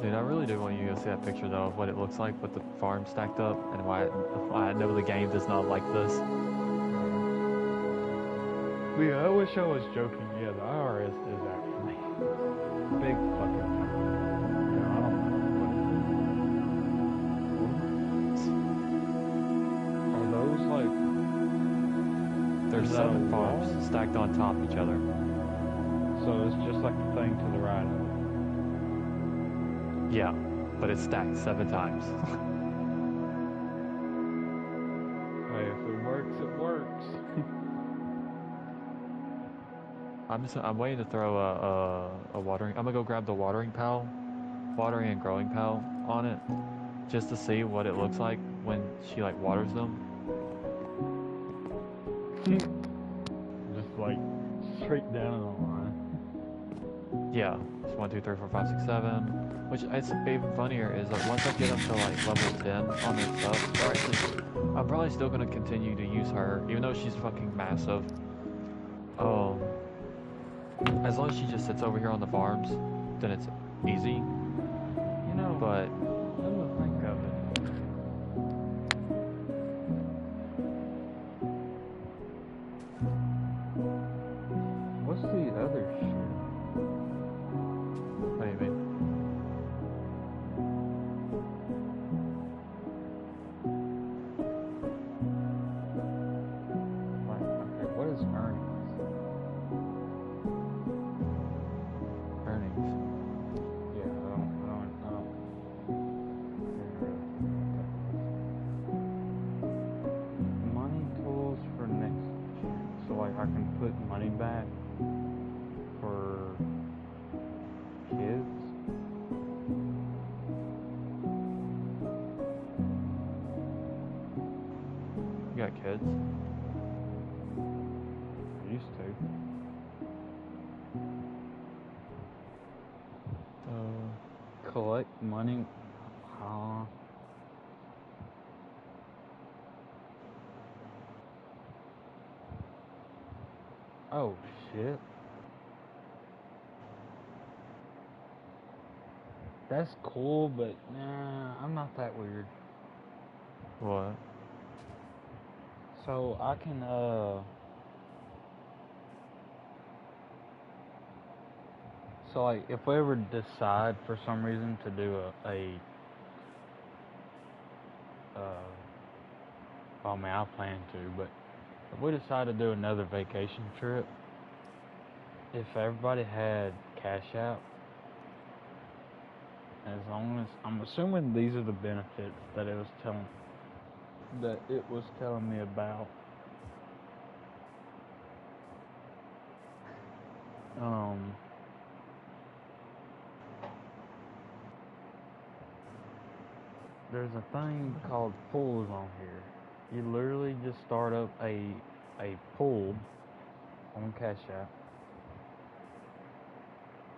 Dude, I really do want you to go see that picture though of what it looks like with the farm stacked up and why I know the game does not like this. Yeah, I wish I was joking. Yeah, the IRS is actually big fucking company. Yeah, I don't know. Are those like? There's Is that a 7 wall? farms stacked on top of each other. So it's just like the thing to the right of it. Yeah, but it's stacked 7 times. Hey, if it works, it works. I'm waiting to throw a watering. I'm gonna go grab the watering and growing pal on it, just to see what it looks like when she like waters them. Just like straight down in the line. Yeah, it's 1, 2, 3, 4, 5, 6, 7. Which it's even funnier is that once I get them to like level 10 on their stuff, or actually, I'm probably still gonna continue to use her, even though she's fucking massive. As long as she just sits over here on the farms, then it's easy. You know, But come to think of it. What's the other shit? what do you mean? Like, okay, what is earnings? Earnings. Yeah, I don't money tools for next gen. So like I can put money back for kids. You got kids? Used to. Collect money. Oh shit. That's cool, but nah, I'm not that weird. What? So I can so like if we ever decide for some reason to do well, I mean I plan to, but if we decide to do another vacation trip, if everybody had cash out, as long as I'm assuming these are the benefits that it was telling me about. There's a thing called pools on here. You literally just start up a pool on Cash App.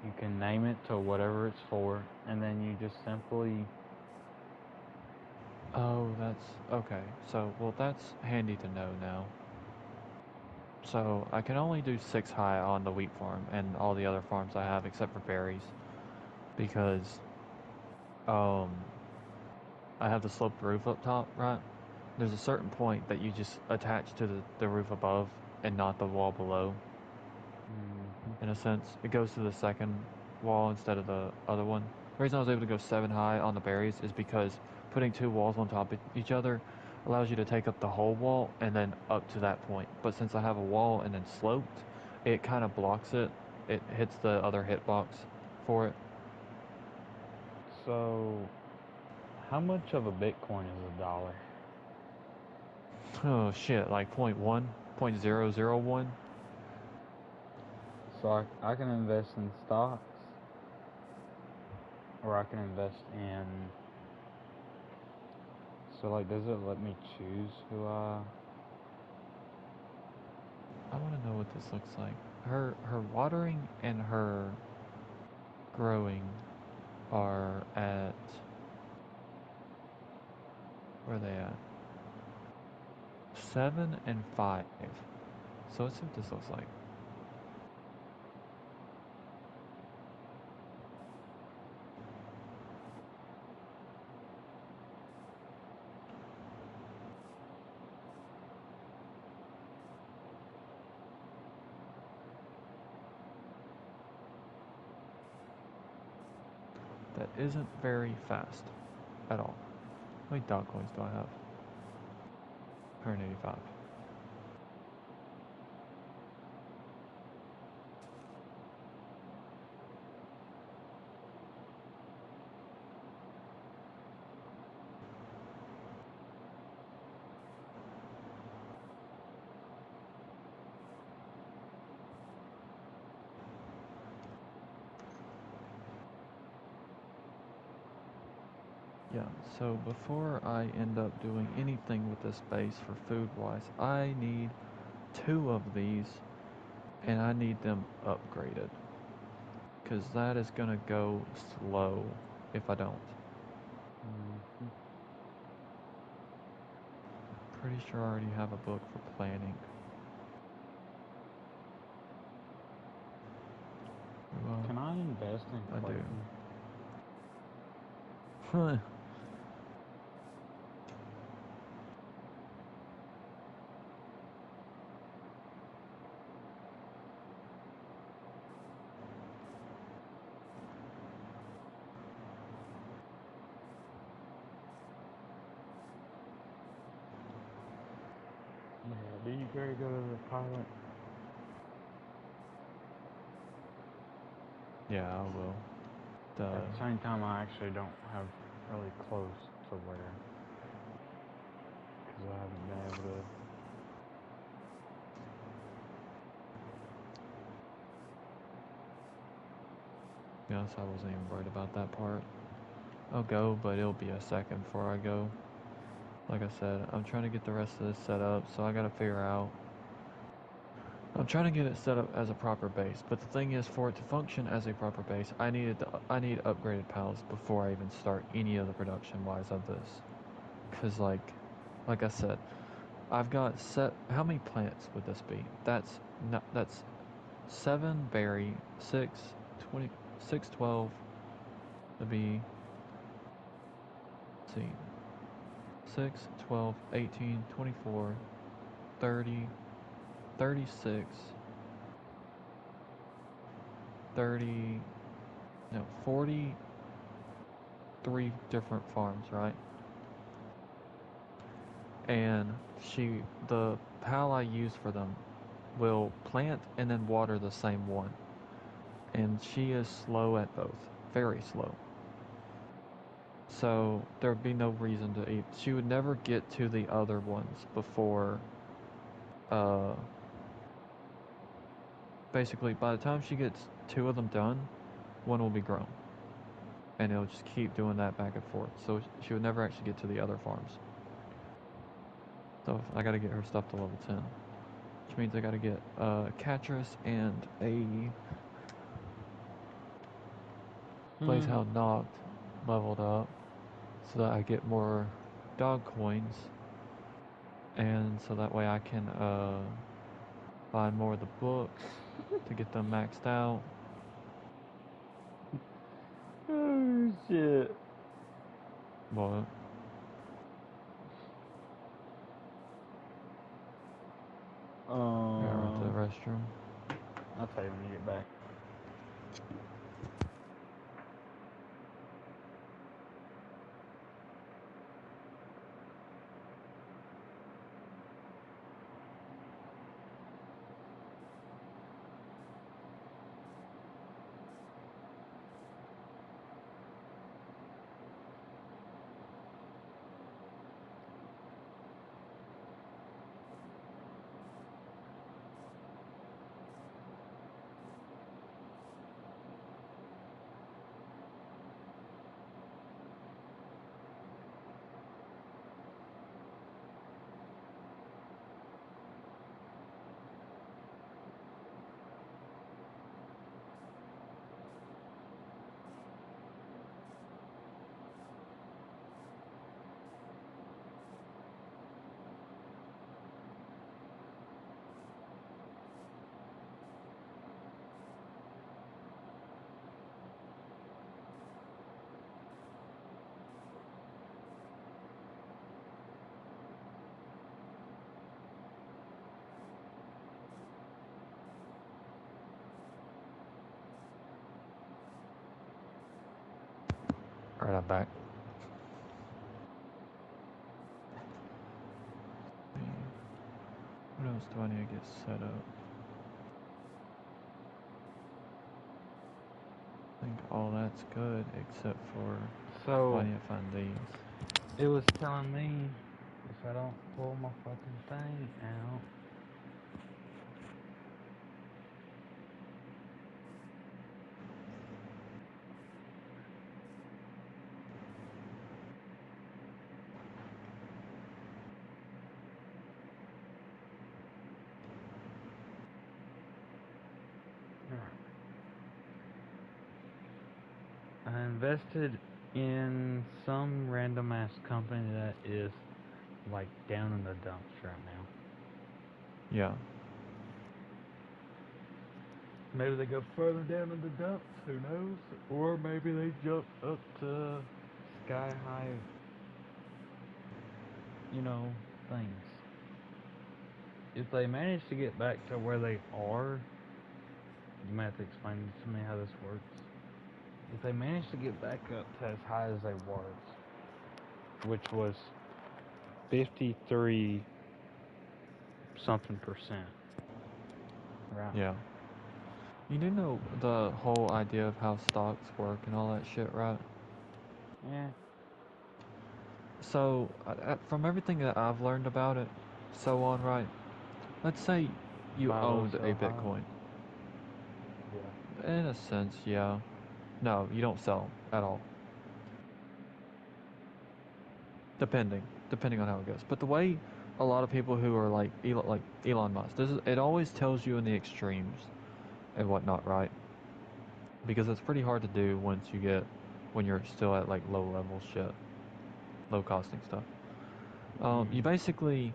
You can name it to whatever it's for, and then you just simply Oh, that's okay. So, well, that's handy to know now. So, I can only do 6 high on the wheat farm and all the other farms I have except for berries because um I have the sloped roof up top, right? There's a certain point that you just attach to the roof above and not the wall below. In a sense, it goes to the second wall instead of the other one. The reason I was able to go 7 high on the berries is because putting 2 walls on top of each other allows you to take up the whole wall and then up to that point. But since I have a wall and then sloped, it kind of blocks it. It hits the other hitbox for it. so how much of a Bitcoin is a dollar? Oh shit, like 0.1, 0.001. So I can invest in stocks, or I can invest in. So like, does it let me choose who I? I want to know what this looks like. Her watering and her growing are at, where are they at? 7 and 5. So let's see what this looks like. That isn't very fast at all. How many dog coins do I have? 185. Yeah, so before I end up doing anything with this base for food wise, I need 2 of these and I need them upgraded. Because that is going to go slow if I don't. Pretty sure I already have a book for planning. Well, Can I invest in I Clayton? do. Huh. Yeah. Do you care to go to the pilot? Yeah, I will. At the same time, I actually don't have really close to where, because I haven't been able to. Yes, I wasn't even worried about that part. I'll go, but it'll be a second before I go. Like I said, I'm trying to get the rest of this set up, so I gotta figure out. I'm trying to get it set up as a proper base, but the thing is, for it to function as a proper base, I need upgraded pals before I even start any of the production wise of this. Cause like I said, I've got set. How many plants would this be? That's 7 berry, 6, 20, 6, 12. That'd be, let's see, 6, 12, 18, 24, 30, 36, 30, no, 43 different farms, right? And the pal I use for them will plant and then water the same one. And she is slow at both, very slow. So there would be no reason to eat. She would never get to the other ones before, uh, basically by the time she gets 2 of them done, one will be grown. And it'll just keep doing that back and forth. So she would never actually get to the other farms. stuff. I gotta get her stuff to level 10. Which means I gotta get Catrus and a Blazehound Noct leveled up so that I get more dog coins, and so that way I can buy more of the books to get them maxed out. Oh shit. What? Yeah, I went to the restroom. I'll tell you when you get back. Alright, I'm back. What else do I need to get set up? I think all that's good except for So I need to find these. it was telling me if I don't pull my fucking thing out. I invested in some random ass company that is like down in the dumps right now. Yeah. Maybe they go further down in the dumps, who knows? Or maybe they jump up to sky high, things. If they manage to get back to where they are, you might have to explain to me how this works. If they manage to get back up to as high as they was, which was 53 something percent, right? Yeah. You do know the whole idea of how stocks work and all that shit, right? Yeah. So, from everything that I've learned about it, so on, right? Let's say you Buy low, owned a sell high. Bitcoin. Yeah. In a sense, yeah. No, you don't sell at all. Depending on how it goes. But the way a lot of people who are like Elon Musk, it always tells you in the extremes and whatnot, right? Because it's pretty hard to do when you're still at like low level shit, low costing stuff. You basically,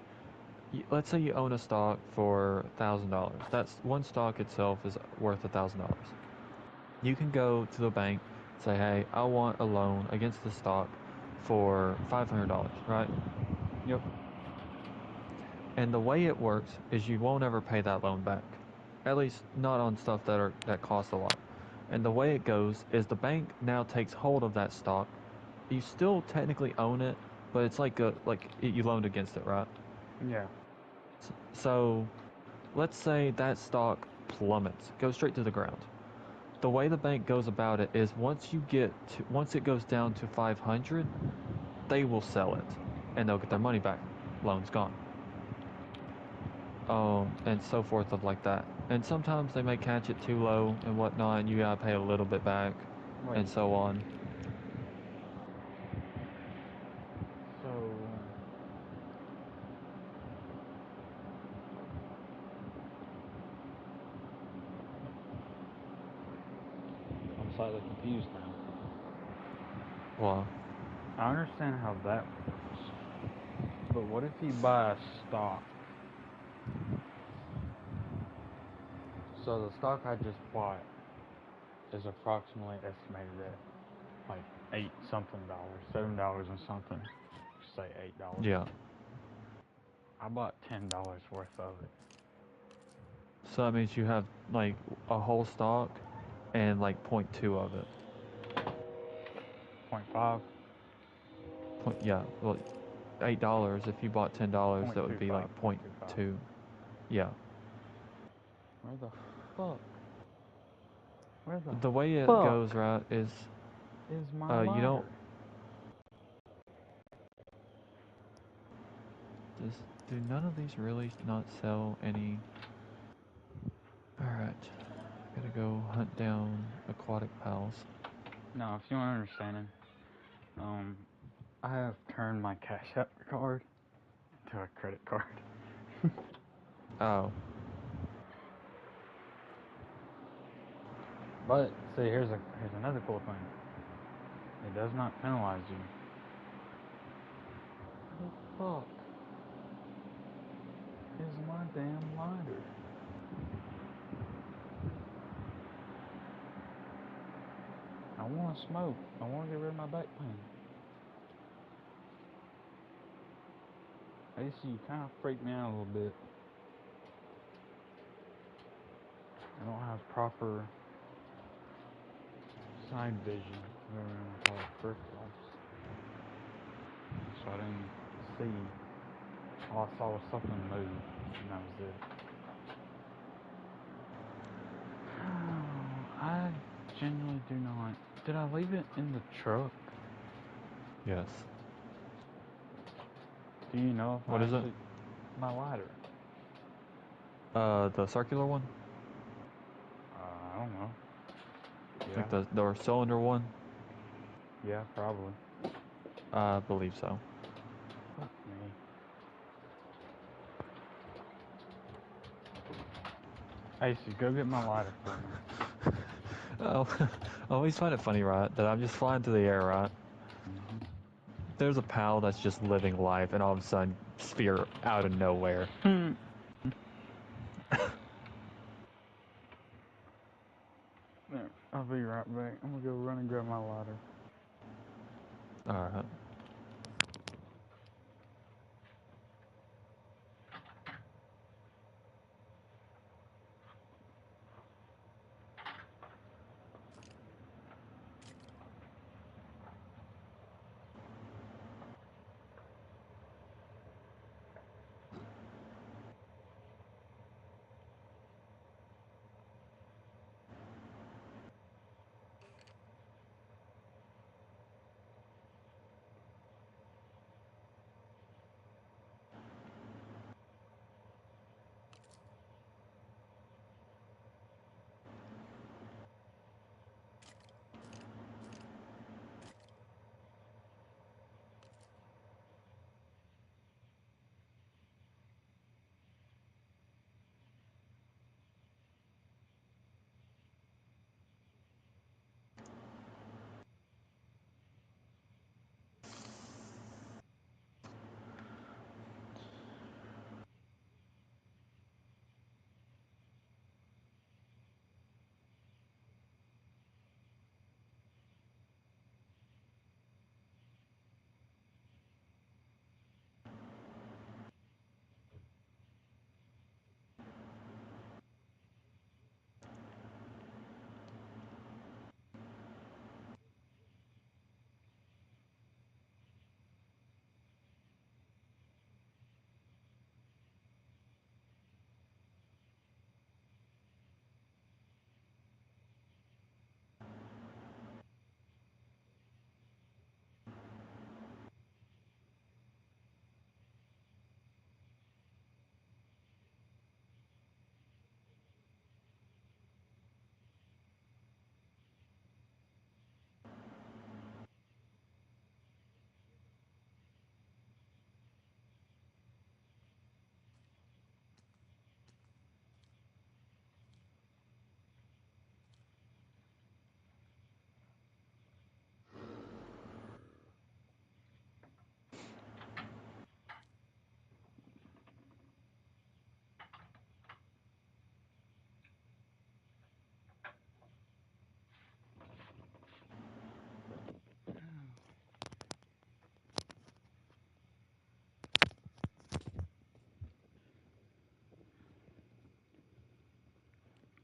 let's say you own a stock for $1,000. That's one stock itself is worth $1,000. You can go to the bank, say, hey, I want a loan against the stock for $500, right? Yep. And the way it works is you won't ever pay that loan back. At least not on stuff that costs a lot. And the way it goes is the bank now takes hold of that stock. You still technically own it, but it's you loaned against it, right? Yeah. So, let's say that stock plummets, goes straight to the ground. The way the bank goes about it is once it goes down to 500, they will sell it, and they'll get their money back. Loan's gone. And so forth of like that. And sometimes they may catch it too low and whatnot, and you gotta pay a little bit back, and so on. So, slightly confused now. Well, I understand how that works, but what if you buy a stock? So the stock I just bought is approximately estimated at like $8 something, $7 and something. Say $8. yeah. I bought $10 worth of it. So that means you have like a whole stock and like 0.2 of it. 0.5, Yeah, well, $8. If you bought $10, that would be like 0.2. Yeah. Where the fuck? Where the The way it fuck goes, right, is is my you don't. ladder? Do none of these really not sell any? Alright. Gotta go hunt down aquatic pals. No, if you want understanding, I have turned my Cash App card into a credit card. Oh. But see, here's another cool thing. It does not penalize you. What the fuck is my damn lighter? I want to smoke. I want to get rid of my back pain. AC, you kind of freaked me out a little bit. I don't have proper side vision, whatever you want to call it, peripherals. So I didn't see. All I saw was something move, and that was it. I genuinely do not. Did I leave it in the truck? Yes. Do you know if What I is it? actually... My lighter. The circular one? I don't know. Yeah. Like the cylinder one? Yeah, probably. I believe so. Fuck me. Ace, go get my lighter for me. Oh, I always find it funny, right? That I'm just flying through the air, right? There's a pal that's just living life, and all of a sudden, spear out of nowhere. There. I'll be right back. I'm gonna go run and grab my lighter. Alright.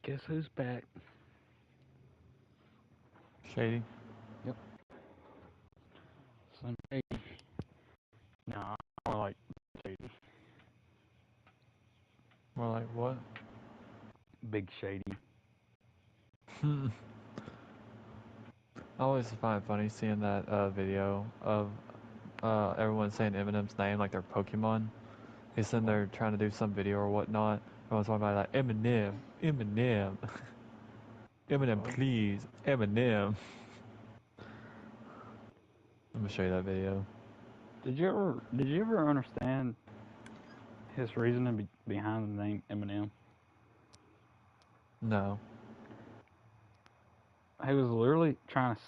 Guess who's back? Shady. Slim Shady. Nah, more like Shady. More like what? Big Shady. I always find it funny seeing that video of everyone saying Eminem's name like they're Pokemon. He's sitting there trying to do some video or whatnot. Everyone's talking about like Eminem, Eminem, Eminem, please, Eminem. I'm gonna show you that video. Did you ever understand his reasoning behind the name Eminem? No. He was literally trying to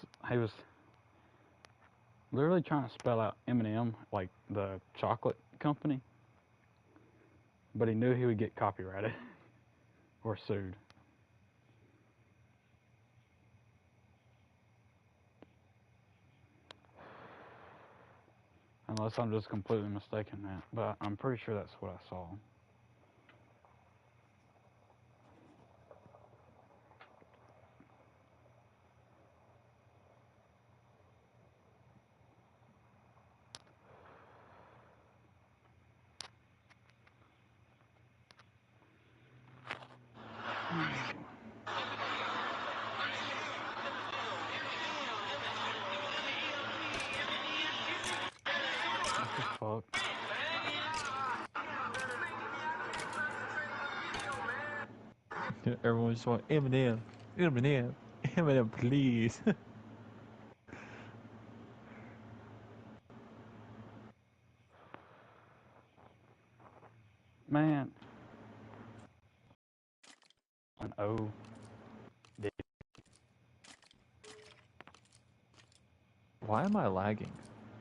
spell out Eminem like the chocolate company, but he knew he would get copyrighted or sued. Unless I'm just completely mistaken that, but I'm pretty sure that's what I saw. What the fuck? Everyone just want Eminem, Eminem, Eminem, please. Man. An O. Why am I lagging?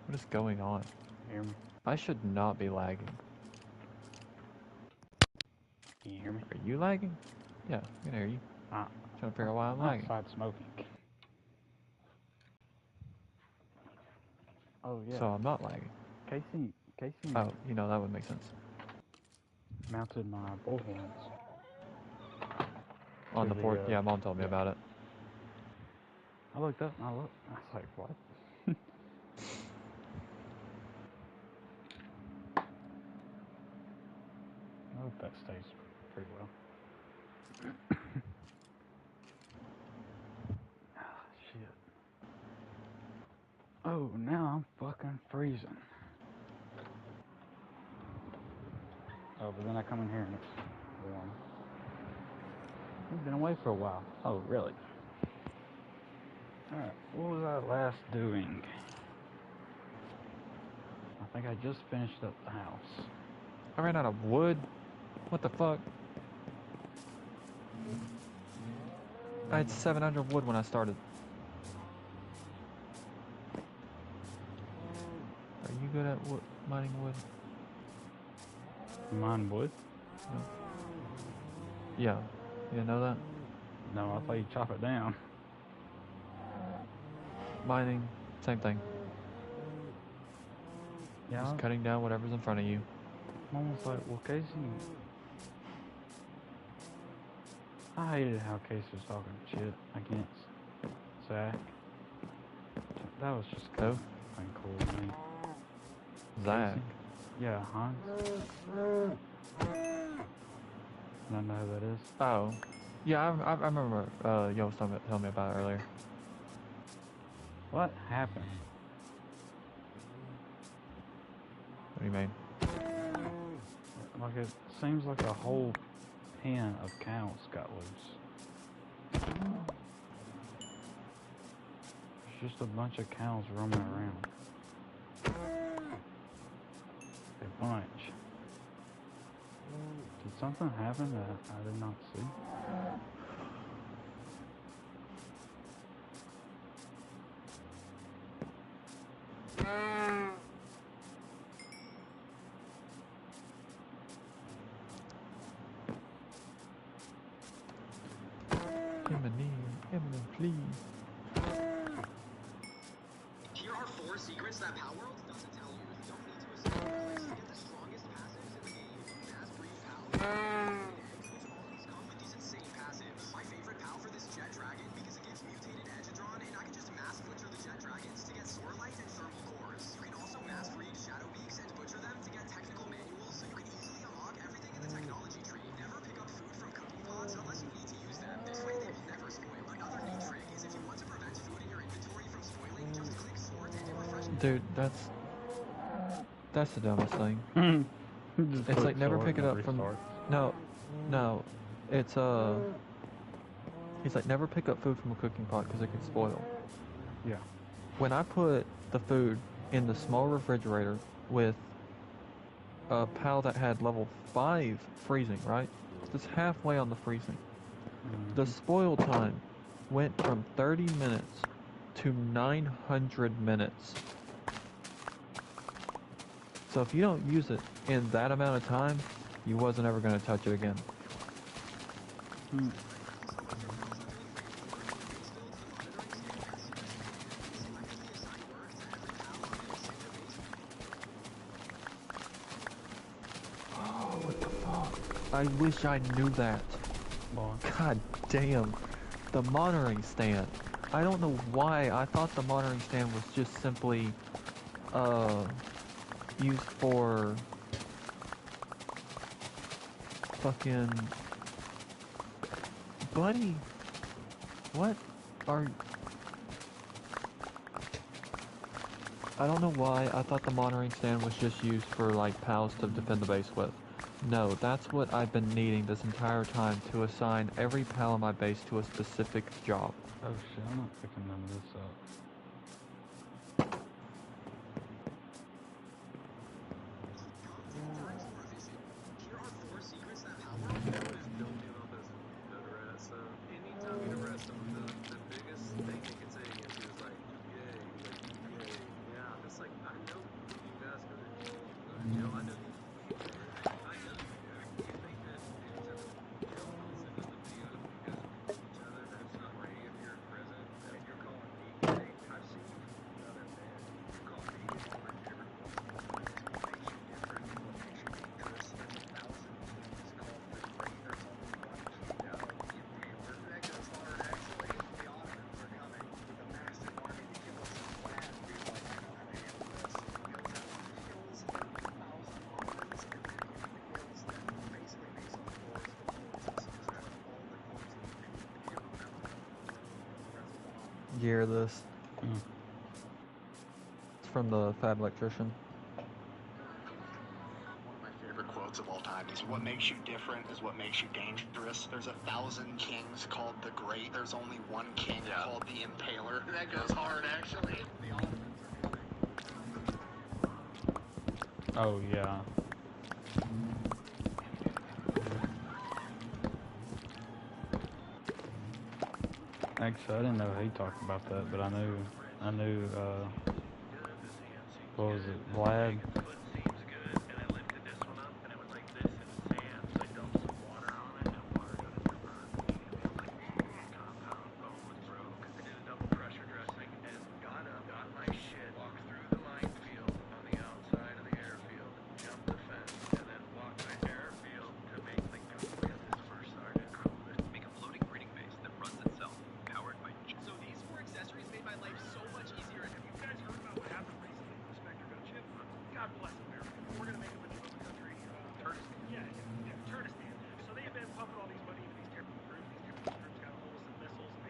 What is going on? Hear me? I should not be lagging. Can you hear me? Are you lagging? Yeah, I can hear you. Ah, Trying to figure out why I'm lagging. outside smoking. Oh yeah. So I'm not lagging. Casey Oh, you know, that would make sense. mounted my bullhorns. On To the the, port, yeah, Mom told me about it. I looked up and I was like, what? I hope that stays pretty well. Ah, shit. Oh, now I'm fucking freezing. Oh, but then I come in here and it's warm. We've been away for a while. Oh, really? Alright, what was I last doing? I think I just finished up the house. I ran out of wood. What the fuck? I had 700 wood when I started. Are you good at wood, mining wood? Mine wood? No. Yeah. You didn't know that? No, I thought you chop it down. Mining, same thing. Yeah. Just cutting down whatever's in front of you. Mom was like, well, Casey. I hated how Casey was talking shit against Zach. That was just Who? cool to me. Zach. Casey? Yeah, Hans. I don't know who that is. Oh. Yeah, I remember Yo was telling me about it earlier. What happened? What do you mean? Like, it seems like a whole pen of cows got loose. There's just a bunch of cows roaming around. A bunch. Did something happen that I did not see? Eminem, please. Here are 4 secrets that Palworld doesn't tell you. You don't need to assume place to get the strongest passives in the game. Mass breed pals, eggs, which all of these come with these insane passives. Dude, that's the dumbest thing. Just It's click like never start pick it and up from. restarts. No, no. It's He's like never pick up food from a cooking pot because it can spoil. Yeah. When I put the food in the small refrigerator with a PAL that had level 5 freezing, right? Just halfway on the freezing. The spoil time went from 30 minutes to 900 minutes. So if you don't use it in that amount of time, you wasn't ever going to touch it again. Oh, what the fuck? I wish I knew that. Boy. God damn. The monitoring stand. I don't know why I thought the monitoring stand was just simply used for fucking buddy. What are I don't know why I thought the monitoring stand was just used for like pals to defend the base with. No, that's what I've been needing this entire time, to assign every pal in my base to a specific job. Oh shit, I'm not picking none of this up. Here are 4 secrets that Power World Don't get on this nut rat stuff. Anytime you arrest them, the biggest thing they can say against you is like, yay, yeah. It's like, I know you guys go to jail. I know you. I know you. You think that anytime you go to jail, all of a sudden the video of you guys beating each other, that's not right if you're in prison, and you're calling me gay. I've seen you with another man. You call me all my favorite woman. What makes you different? What makes you dangerous? There's 1,000 kings called the Great. There's only one king now. You damn that goes hard, actually. The Ottomans are coming with a massive army to kill us. Glad dude, like, I know how to handle this. He goes out and kills 1,000 Ottomans, and then he reveals that basically makes all the doors the coins. So just put all the coins in the pit. You give them out. You hear this? Mm. It's from the Fab Electrician. One of my favorite quotes of all time is, what makes you different is what makes you dangerous. There's 1,000 kings called the Great. There's only one king called the Impaler. That goes hard, actually. The Ottomans are coming. Oh yeah. Actually, I didn't know he talked about that, but I knew, what was it, Vlad? So these 4 accessories made my life so much easier. And have you guys heard about what happened recently with Inspector Gunship? God bless America. We're gonna make him a new country. Kurdistan. Yeah, Kurdistan. So they have been pumping all these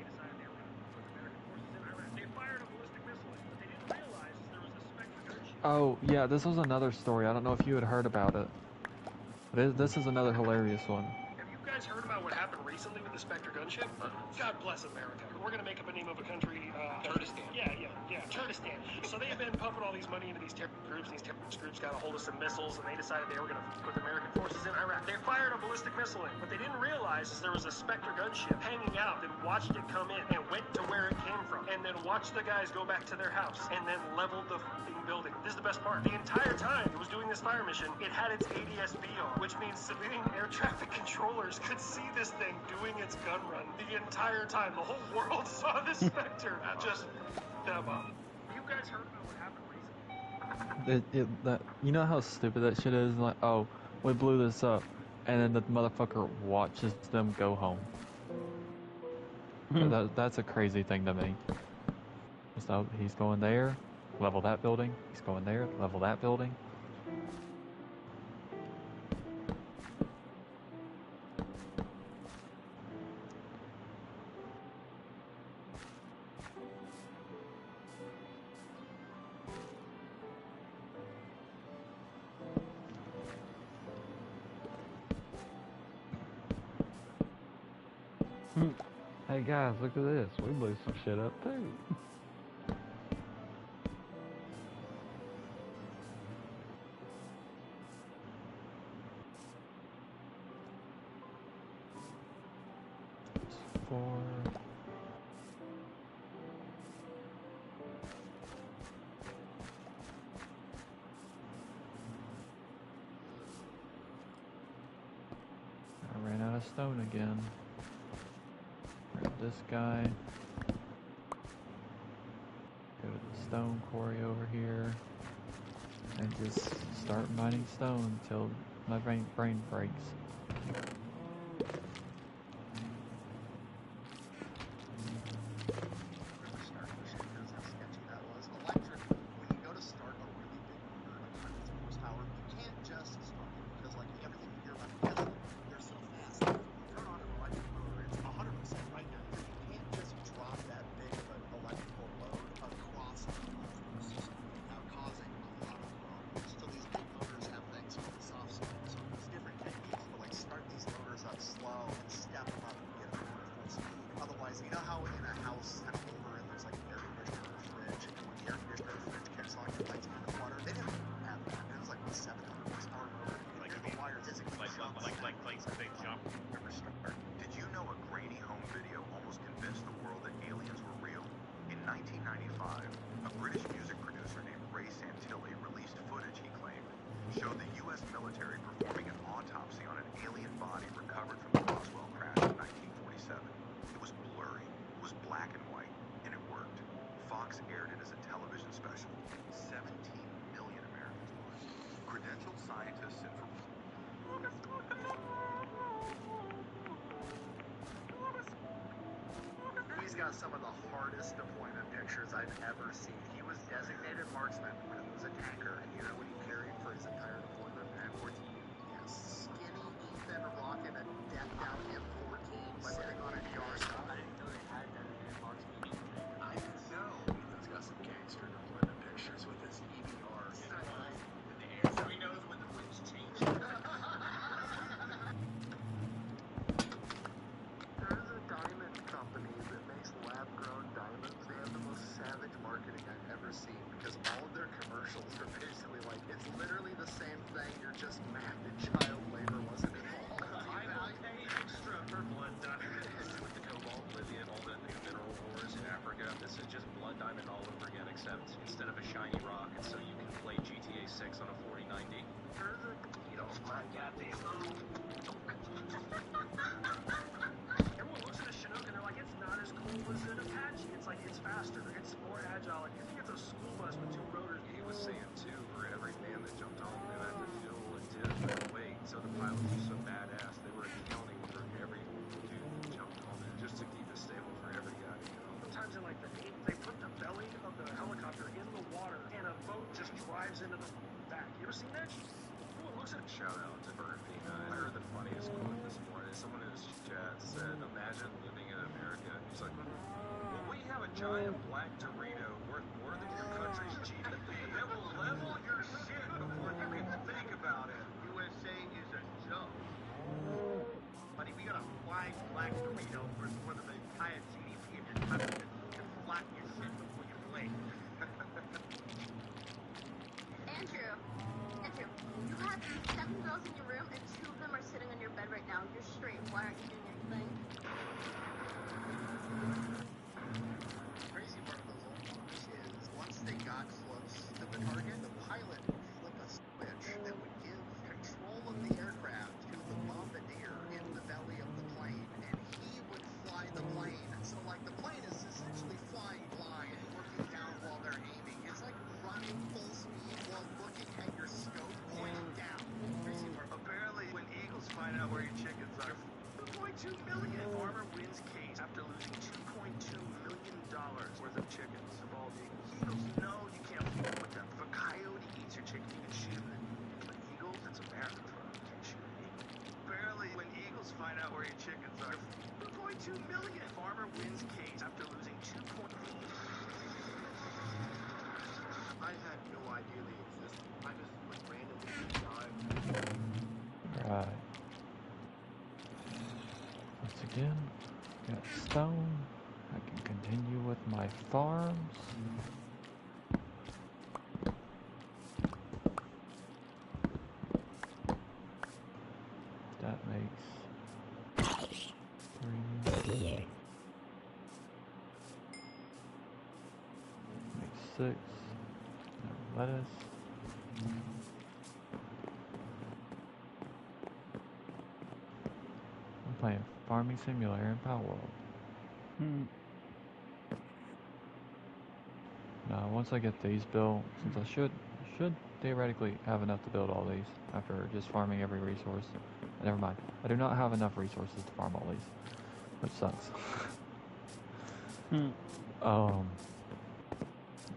money into these terrorist groups. These terrorist groups got a hold of some missiles, and they decided they were gonna put American forces in Iraq. They fired a ballistic missile, but they didn't realize there was a Spectre gunship. Oh, yeah, this was another story. I don't know if you had heard about it. This is another hilarious one. Have you guys heard about what happened recently with the Spectre gunship? God bless America. We're gonna make up a name of a country. Kurdistan. Yeah, Kurdistan. So they've been pumping all these money into these terrorist groups. These terrorist groups got a hold of some missiles, and they decided they were gonna put American forces in Iraq. They fired a ballistic missile in. What they didn't realize is there was a Spectre gunship hanging out, and watched it come in, and went to where it came from, and then watched the guys go back to their house, and then leveled the f***ing building. This is the best part. The entire time it was doing this fire mission, it had its ADS-B on, which means civilian air traffic controllers could see this thing doing its gun run the entire time. The whole world saw this Spectre just them up. You guys heard about what happened recently? That you know how stupid that shit is? Like, oh, we blew this up, and then the motherfucker watches them go home. That's a crazy thing to me. So he's going there, level that building. He's going there, level that building. Hey guys, look at this. We blew some shit up too. Four. I ran out of stone again. Grab this guy. Go to the stone quarry over here. And just start mining stone until my brain breaks. Start pushing because how sketchy that was. Electric, when you go to start a really big motor, like hundreds of horsepower, you can't just start it because like everything you hear about Tesla, they're so fast. If you turn on an electric motor, it's 100% right now. You can't just drop that big of an electrical load across the system without causing a lot of problems. So these big motors have things called the soft start. So there's different techniques to like start these motors up slow and step them up and get them to full speed. Otherwise, you know how in a house kind of over and there's like an air conditioner or a fridge, and when the air conditioner or fridge kicks on, your lights kind of flutter? They didn't have that. It was like a 700 horsepower motor. You could hear the wires physically jump. Like a big jump. Ever start? Did you know a grainy home video almost convinced the world that aliens were real? In 1995, a British music producer named Ray Santilli released footage he claimed showed the U.S. military performing an autopsy on an alien body recovered from the Roswell crash in 1947. It was blurry, it was black and white, and it worked. Fox aired it as a television special. 17 million Americans watched. Credentialed scientists and He's got some of the hardest deployment pictures I've ever seen. He was designated marksman when it was a tanker. And you know what he carried for his entire deployment? M14. Yes. Skinny Ethan rocking a decked out M14 sitting on a jar stop. I didn't know they had designated marksman. I didn't know. Ethan's got some gangster deployment pictures with his EBR. In the air, so he knows when the wind's changing. There's a diamond company that makes lab-grown diamonds. They have the most savage marketing I've ever seen because all of their commercials are basically like, it's literally the same thing, you're just mad that child labor wasn't involved. I will pay extra for blood diamonds. With the cobalt, lithium, all the mineral ores in Africa, this is just blood diamond all over again, except instead of a shiny rock, it's so you can play GTA 6 on a 4090. You don't like that, Everyone looks at a Chinook and they're like, it's not as cool as an Apache. It's like, it's faster, it's more agile. And you think it's a school bus with two rotors. He was saying, too, for every man that jumped on, they had to fuel and tip and weight. So the pilots were so badass, they were accounting for every dude who jumped on it just to keep it stable for every guy. Sometimes in like the Navy, they put the belly of the helicopter in the water and a boat just drives into the back. You ever seen that? Everyone looks at it. Shout out to Bird P9. I heard the funniest quote this morning. Someone in his chat said, imagine living in America. He's like, well, we have a giant black Dorito worth more than your country's GDP. That will level your shit before you can think about it. USA is a joke. Buddy, we got a flying black Dorito worth more than the entire GDP of your country. You can flatten your shit before you blink. Andrew, you have 7 girls in your room and 2 of them are sitting on your bed right now. You're straight. Why aren't you doing anything? Crazy part of those old bombers is once they got close to the target, the pilot would flip a switch that would give control of the aircraft to the bombardier in the belly of the plane, and he would fly the plane. So like the plane is essentially flying blind, looking down while they're aiming. It's like running full speed while looking at your scope pointing down. Crazy part. Apparently, when eagles find out where your chickens are, 2.2 million. Farmer wins case after losing $2.2 million worth of chickens to bald eagles. Eagles, no, you can't fool with them. If a coyote eats your chicken, you can shoot it. But eagles, it's American fur. You can't shoot an eagle. Apparently, when eagles find out where your chickens are, 2.2 million. Farmer wins case after losing 2. I had no idea they existed. I just was randomly dived. Right. Once again, Got stone. I can continue with my farms. That makes 3. Makes 6. Now lettuce. I'm playing Farming Simulator in Power World. Hmm. Now, once I get these built, since I should theoretically have enough to build all these after just farming every resource. Never mind. I do not have enough resources to farm all these, which sucks. Hmm. I'm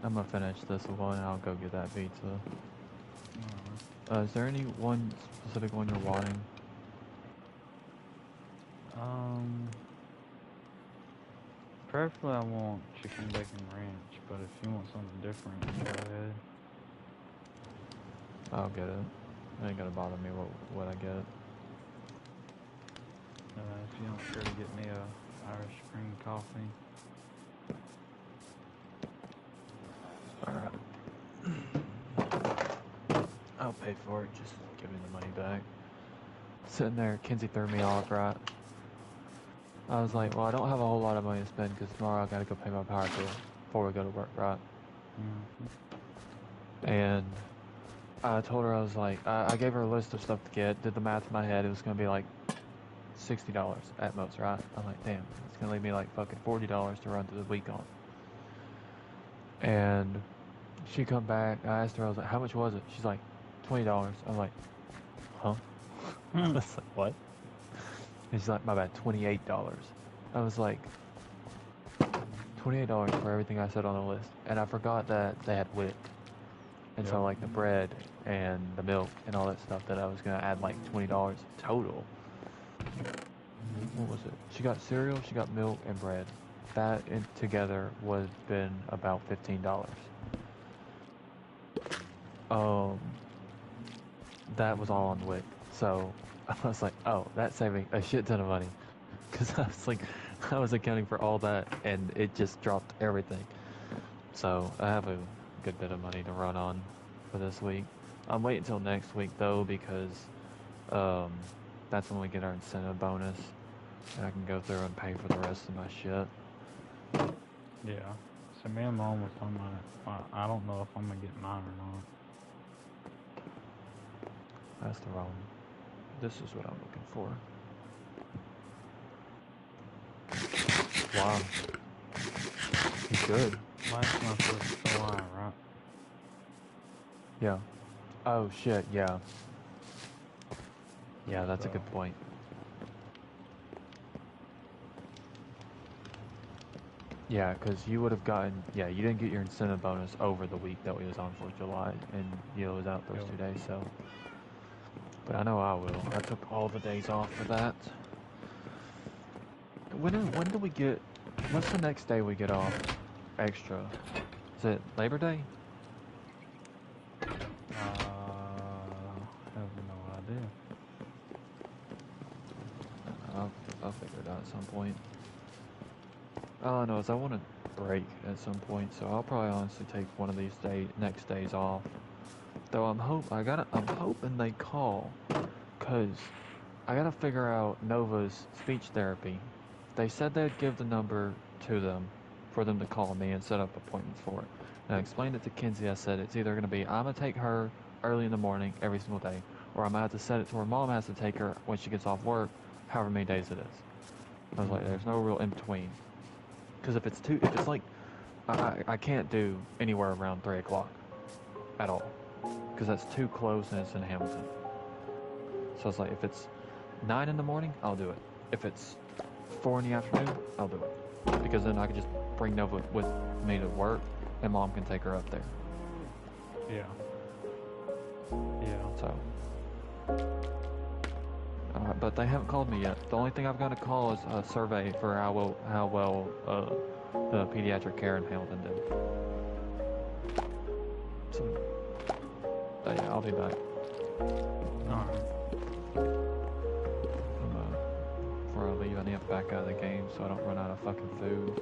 gonna finish this one and I'll go get that pizza. Is there any one specific one you're wanting? Preferably I want chicken bacon ranch, but if you want something different, go ahead. I'll get it. It ain't gonna bother me what I get. If you don't care to get me a Irish cream coffee. Alright. I'll pay for it, just give me the money back. Sitting there, Kenzie threw me off, right? I was like, well, I don't have a whole lot of money to spend because tomorrow I gotta go pay my power bill before we go to work, right? And I told her, I was like, I gave her a list of stuff to get, did the math in my head, it was gonna be like $60 at most, right? I'm like, damn, it's gonna leave me like fucking $40 to run through the week on. And she come back, I asked her, I was like, how much was it? She's like, $20. I'm like, huh? I was like, what? And she's like, my bad, $28. I was like, $28 for everything I said on the list. And I forgot that they had WIC. And so like the bread and the milk and all that stuff that I was gonna add like $20 total. What was it? She got cereal, she got milk and bread. That together would have been about $15. That was all on WIC. So I was like, oh, that's saving a shit ton of money. Because I was like, I was accounting for all that and it just dropped everything. So I have a good bit of money to run on for this week. I'm waiting until next week though because that's when we get our incentive bonus. And I can go through and pay for the rest of my shit. Yeah. So me and Mom was talking about it. I don't know if I'm gonna get mine or not. That's the wrong. This is what I'm looking for. Wow. He's good. Last month was July, right? Yeah. Oh shit, yeah. Yeah, that's a good point. Yeah, because you would have gotten, yeah, you didn't get your incentive bonus over the week that we was on for July, and you was out those 2 days, so. But I know I will. I took all the days off for that. When do we get, what's the next day we get off extra? Is it Labor Day? I have no idea. I'll figure it out at some point. All I know is I want to break at some point, so I'll probably honestly take one of these next days off. Though I'm hoping they call, cause I gotta figure out Nova's speech therapy. They said they'd give the number to them for them to call me and set up appointments for it. And I explained it to Kenzie. I said it's either gonna be I'm gonna take her early in the morning every single day, or I'm gonna have to set it to her mom has to take her when she gets off work, however many days it is. I was like, there's no real in between. Because if it's like, I can't do anywhere around 3 o'clock at all. Because that's too close and it's in Hamilton. So it's like, if it's 9 in the morning, I'll do it. If it's 4 in the afternoon, I'll do it. Because then I can just bring Nova with me to work and Mom can take her up there. Yeah. Yeah. So. But they haven't called me yet. The only thing I've got to call is a survey for how well the pediatric care in Hamilton did. So, yeah, I'll be back. Alright. Before I leave, I need to back out of the game so I don't run out of fucking food.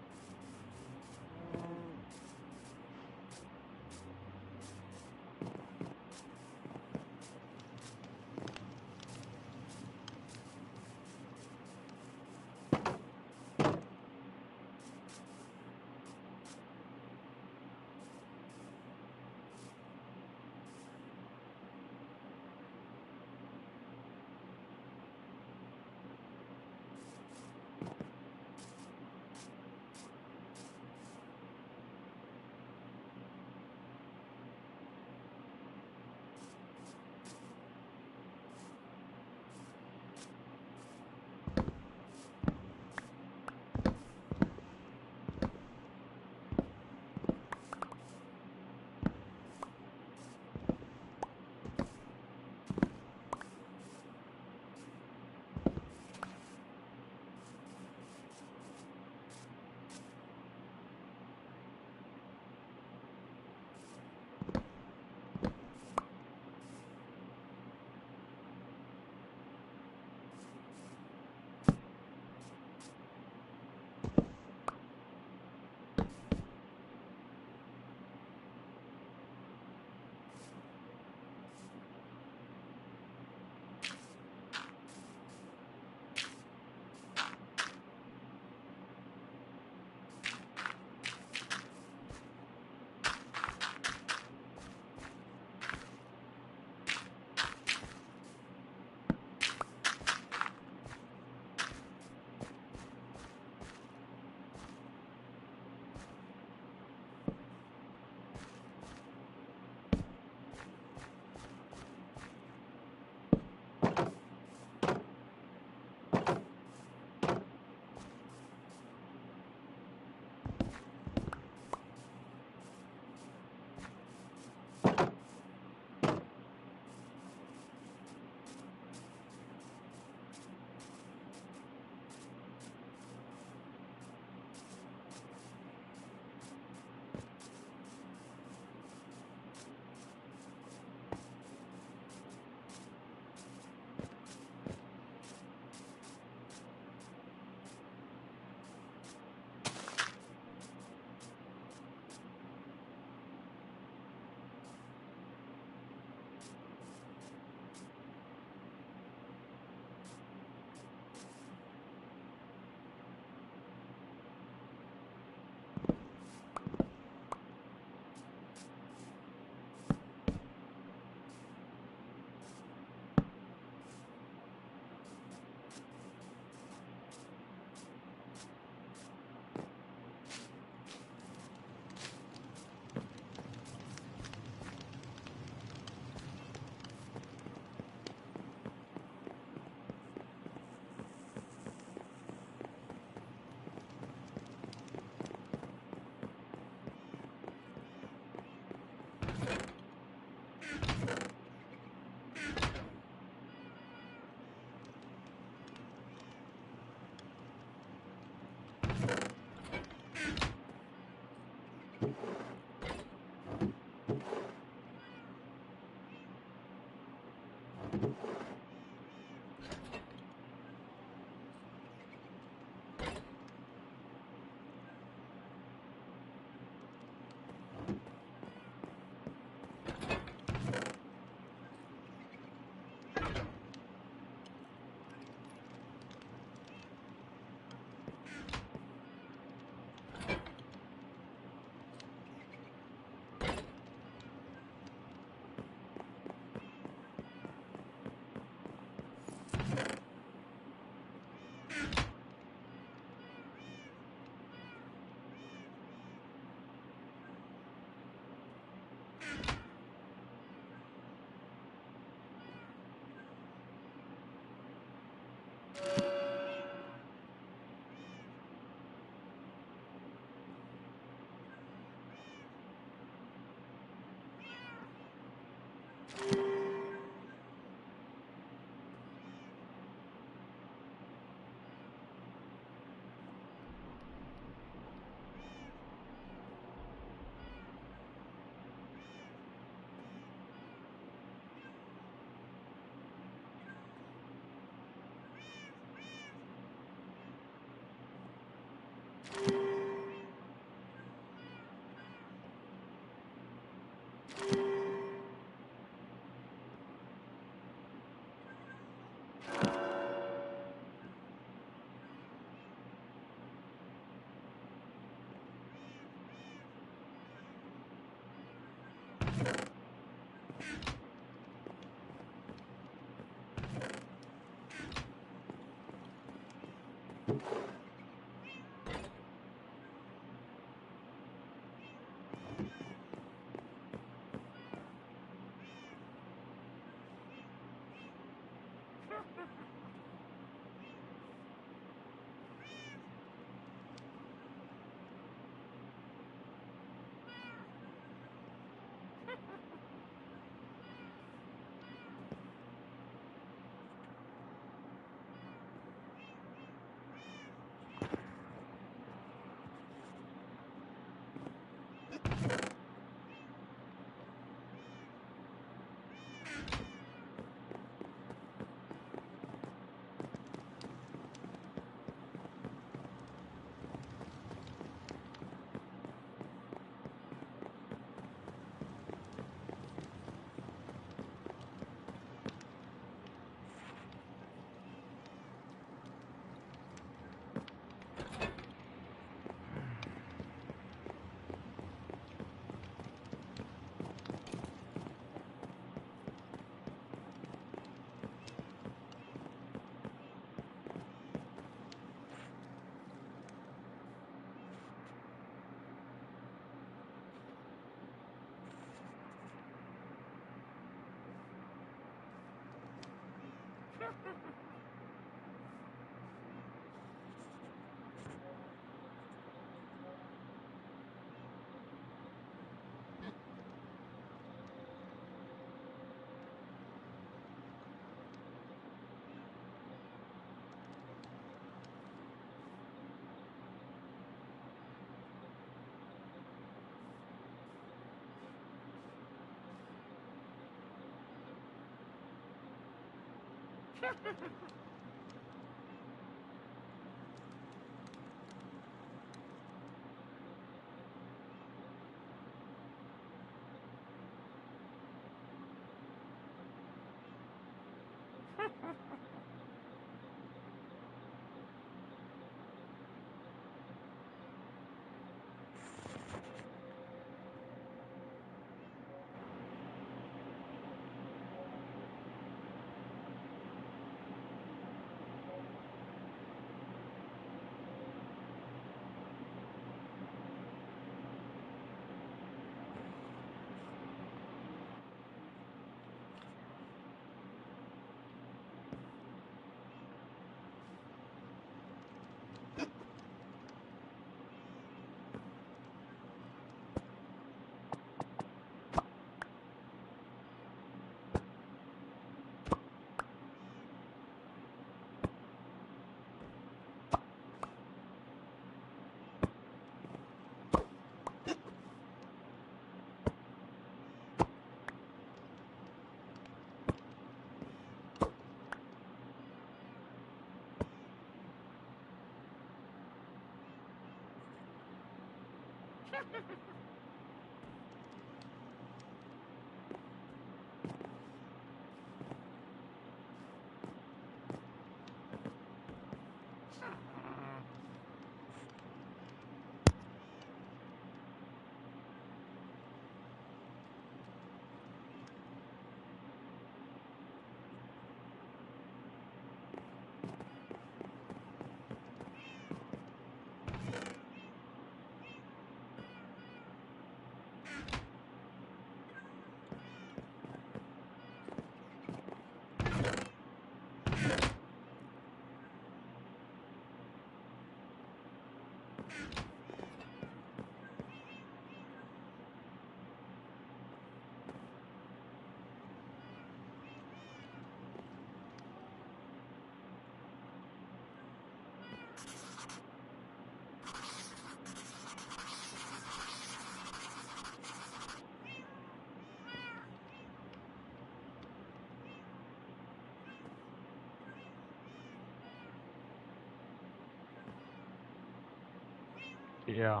Yeah.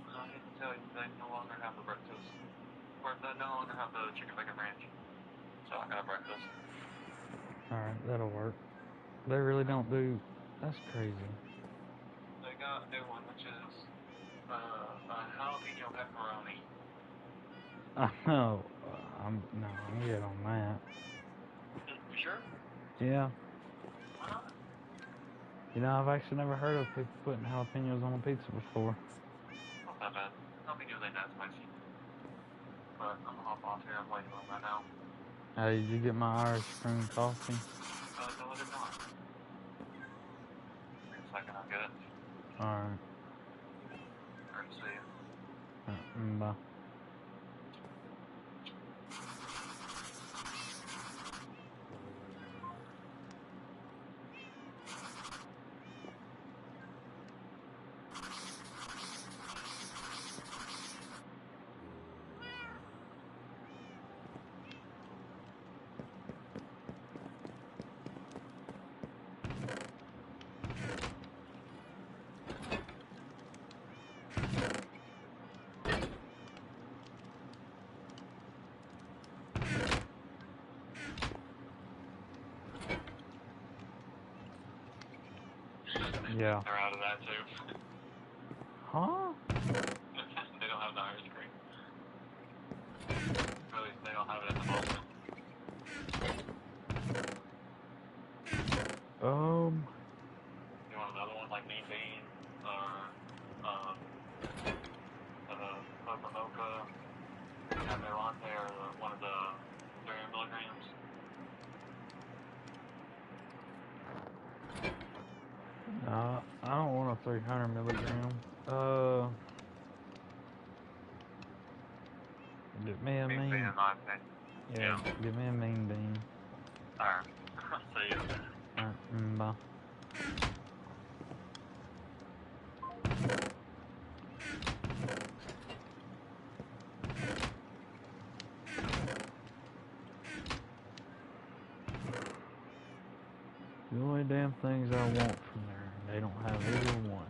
I can tell you they no longer have the breakfast. Or they no longer have the chicken bacon ranch. So I got a breakfast. Alright, that'll work. They really don't do... That's crazy. They got a new one, which is a jalapeno pepperoni. I know. I'm good on that. You sure? Yeah. Why not? You know, I've actually never heard of people putting jalapenos on a pizza before. Not that bad. Jalapenos ain't that spicy. But I'm gonna hop off here. I'm waiting on right now. Hey, did you get my Irish cream coffee? No, I did not. Wait a second, I'll get it. Alright. Alright, see ya. Bye. Yeah. They're out of that too. Huh? They don't have the Irish cream. Or at least they don't have it at the moment. You want another one like Mean Bean or Mocha Mocha, Cafe Latte, or one of the 300 milligrams? I don't want a 300 milligram. Get me a Mean mean. Bean in my opinion. Yeah, give me a mean bean. Alright. See you. Alright, bye. The only damn things I want from there, they don't have either one.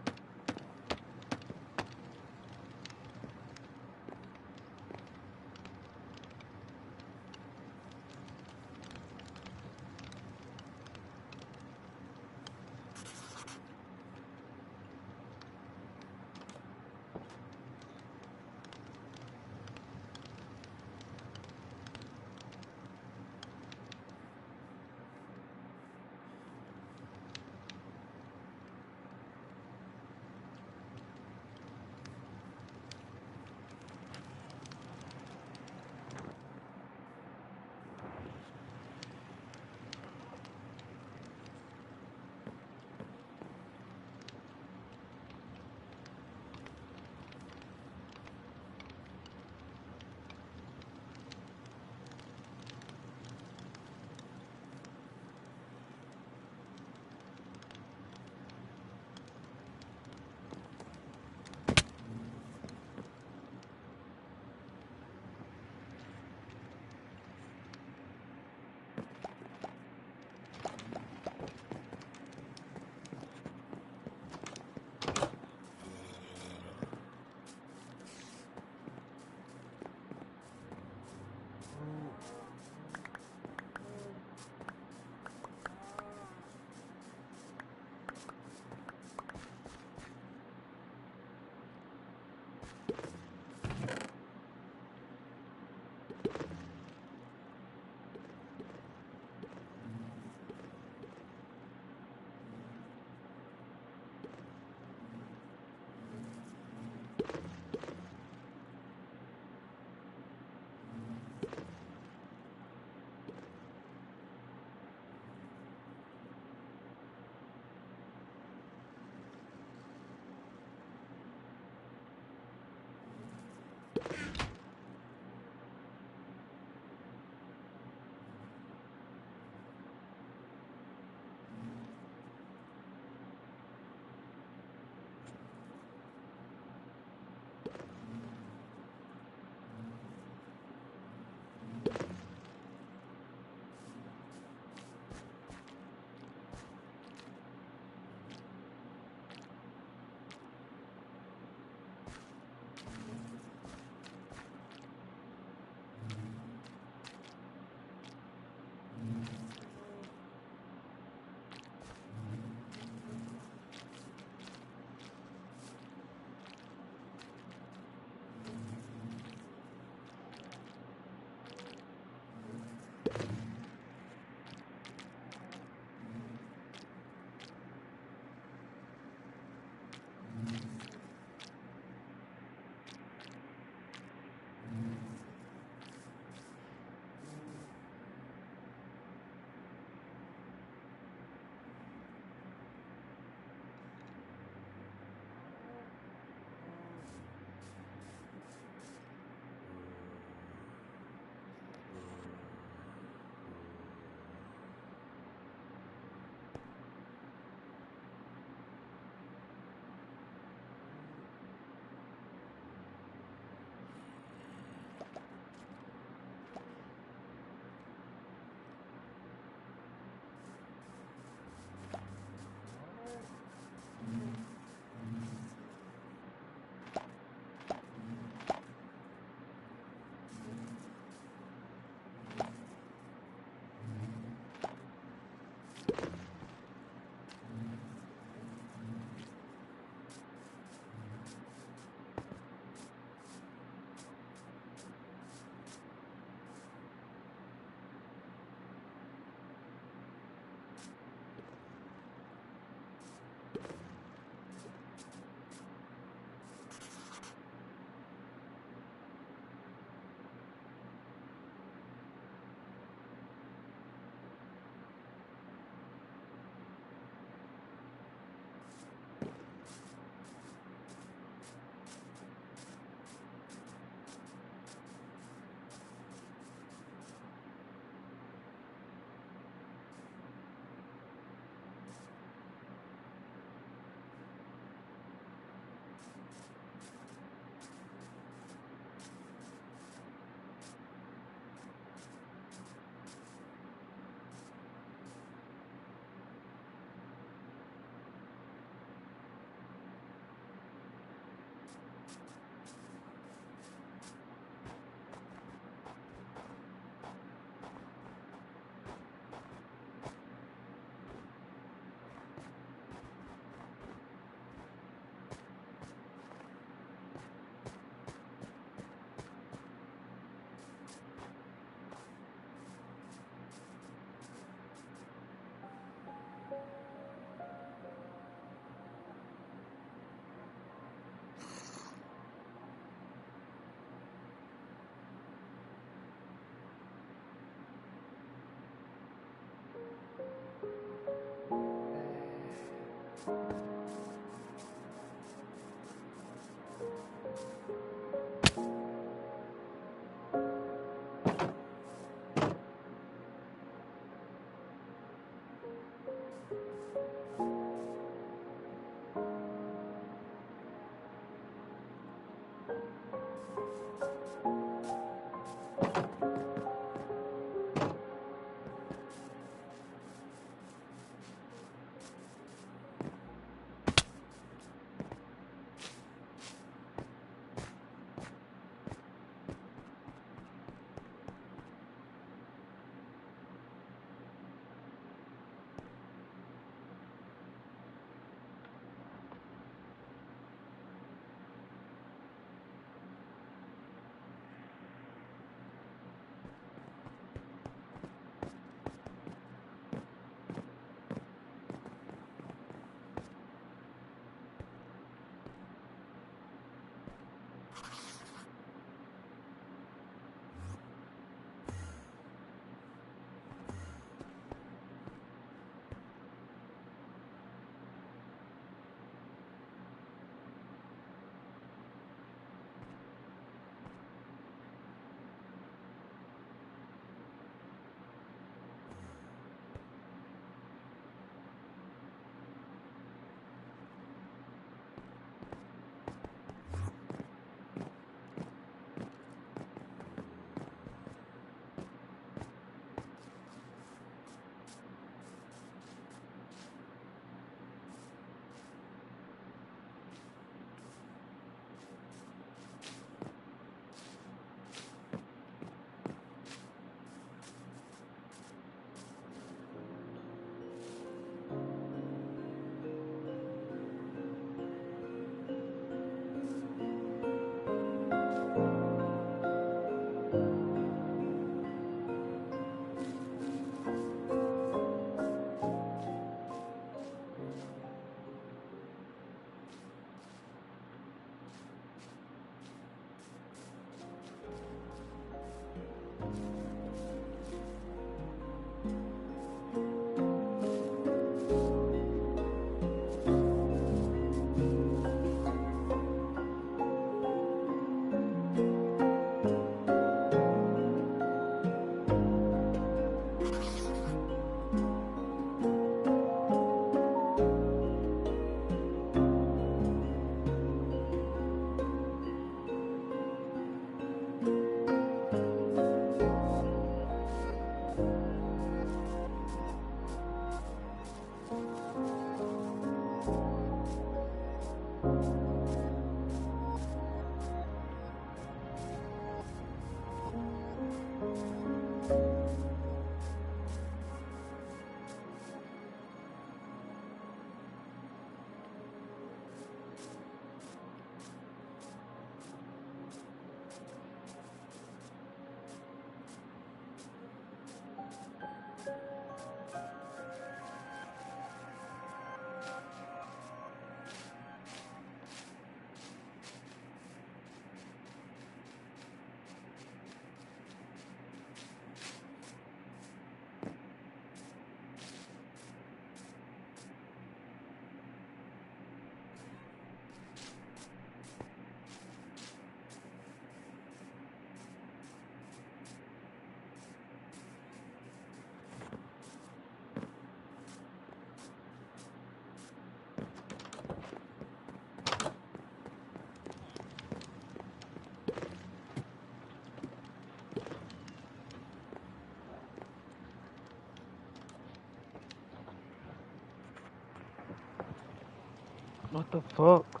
What the fuck?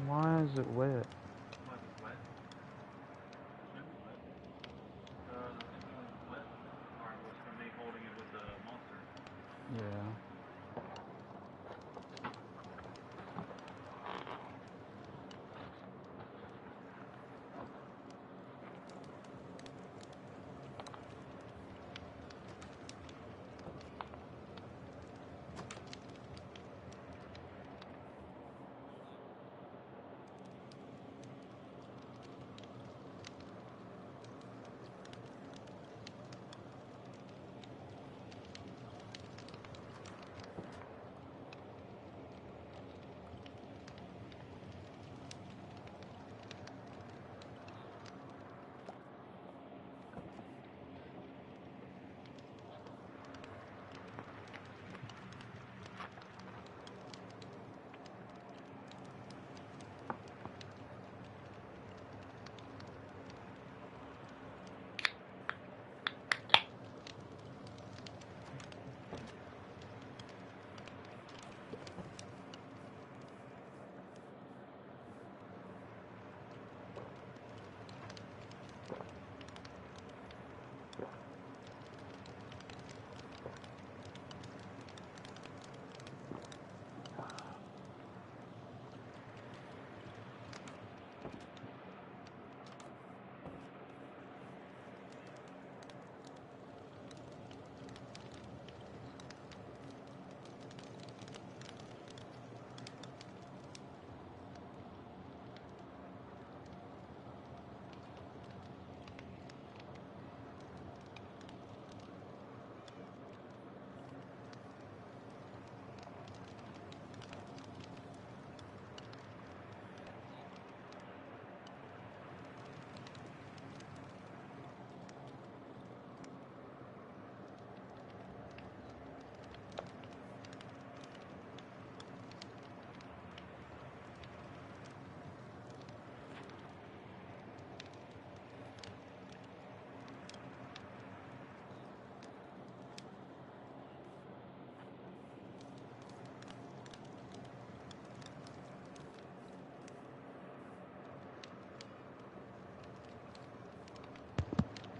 Why is it wet? Yeah.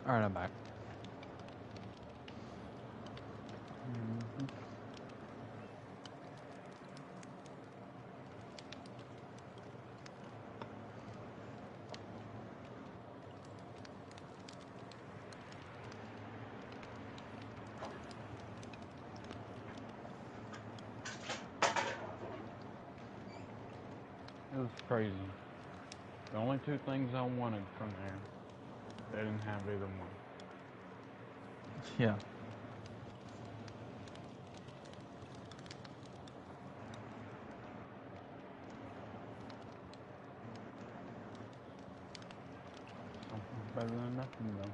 Alright, I'm back. It was crazy. The only two things I wanted from there, they didn't have either one. Yeah. Something's better than nothing, though.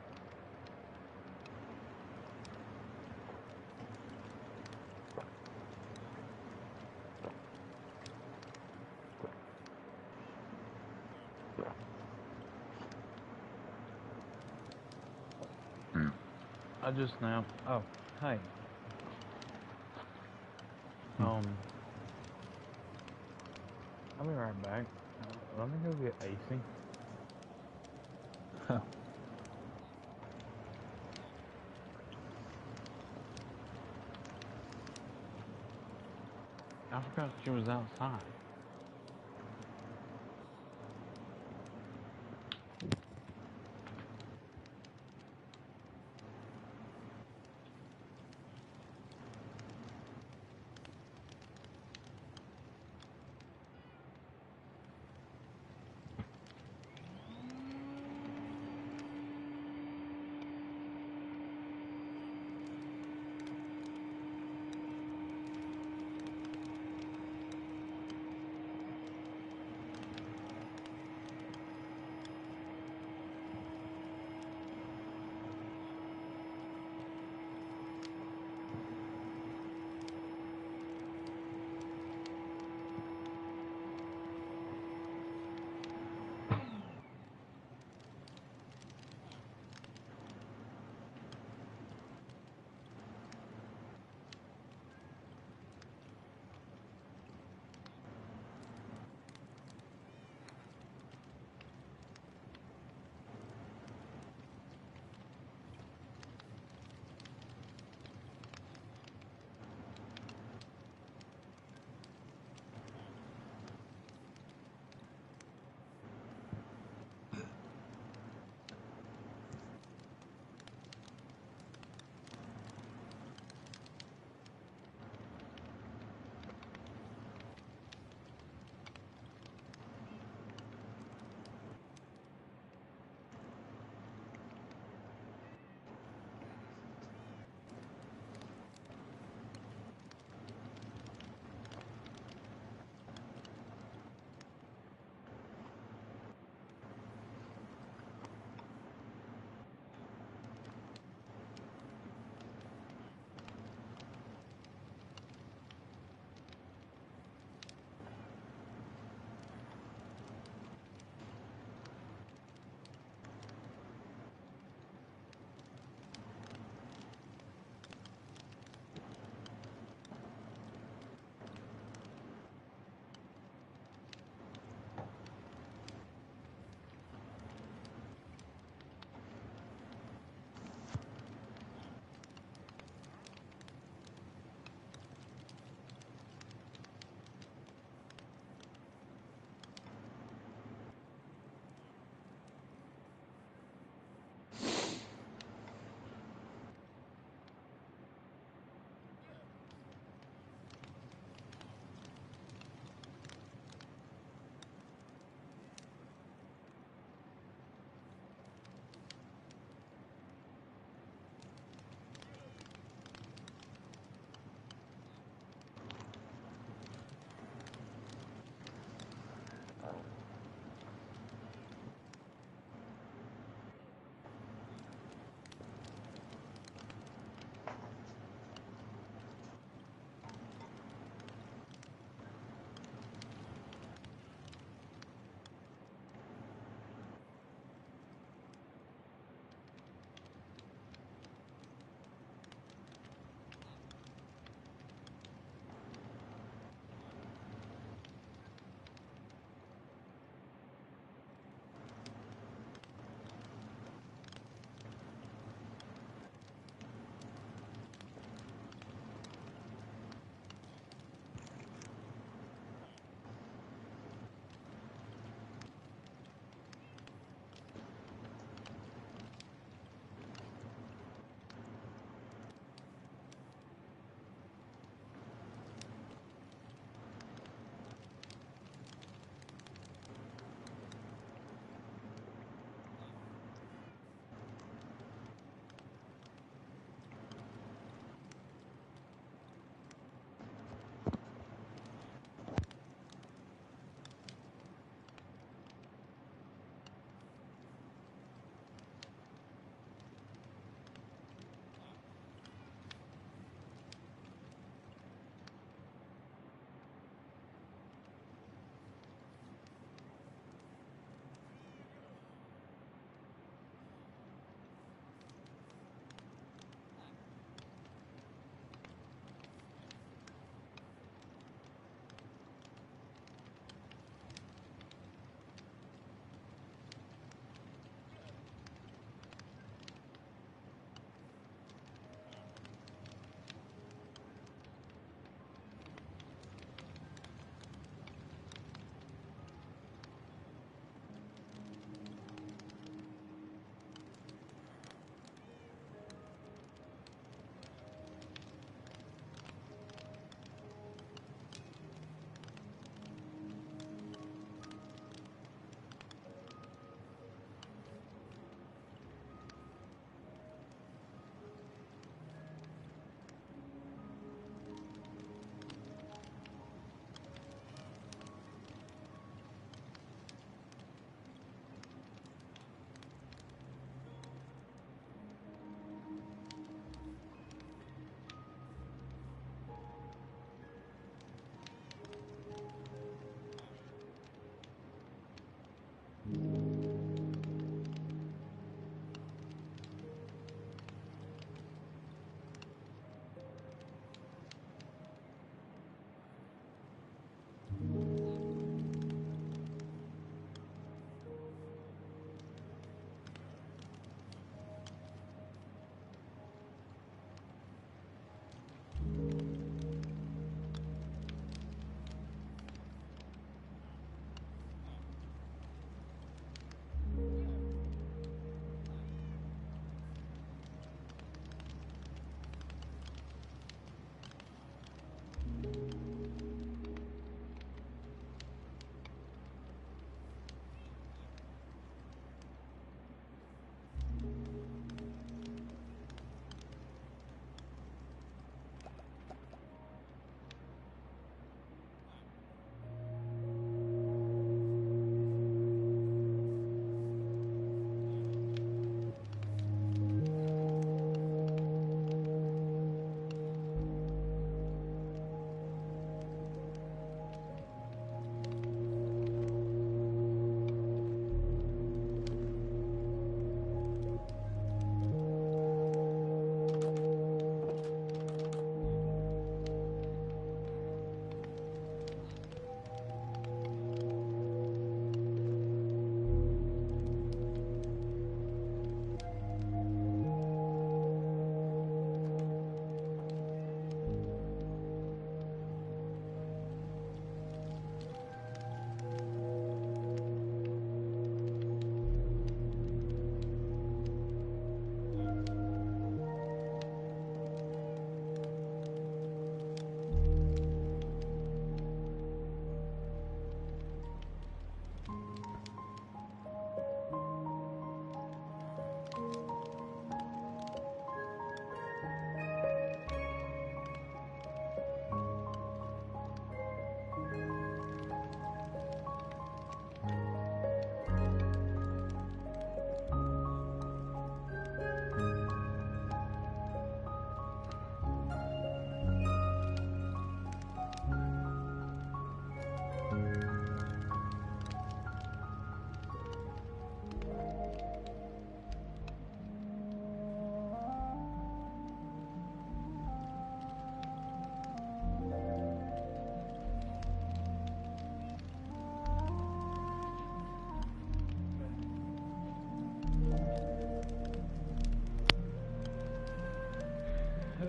I just now. Oh, hey. I'll be right back. Let me go get AC. I forgot she was outside.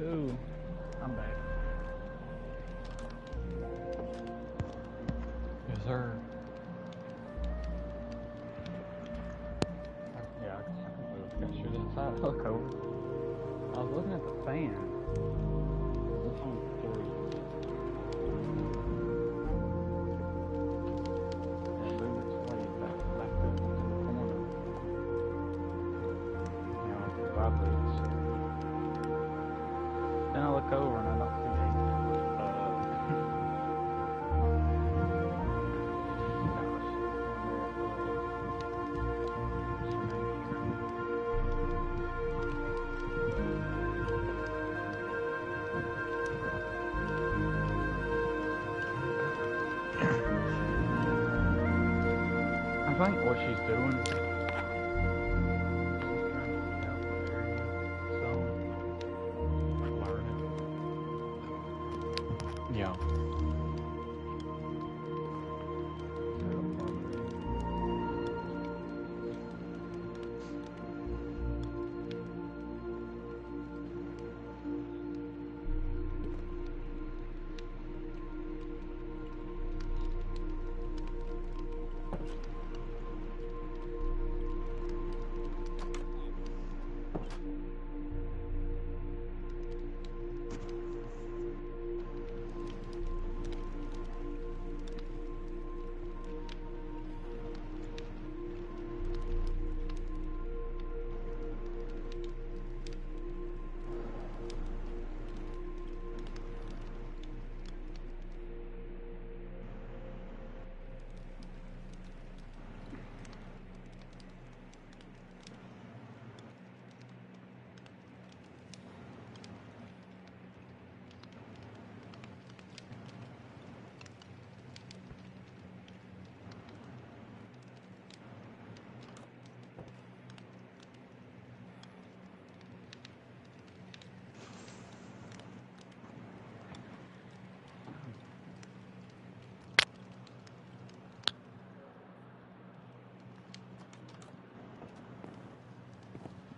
Ooh, I'm back. Yes, sir. Yeah, I can move. Got shit inside. Look over. I was looking at the fan. It's on 3. And move its blade back to the corner. You know, it vibrates. Then I look over and I don't see anything. I think what she's doing is she's trying to scout the area, so learn it. Yeah.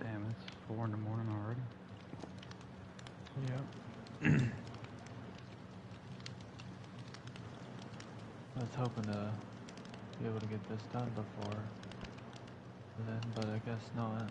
Damn, it's 4 in the morning already. Yep. I was hoping to be able to get this done before then, but I guess not.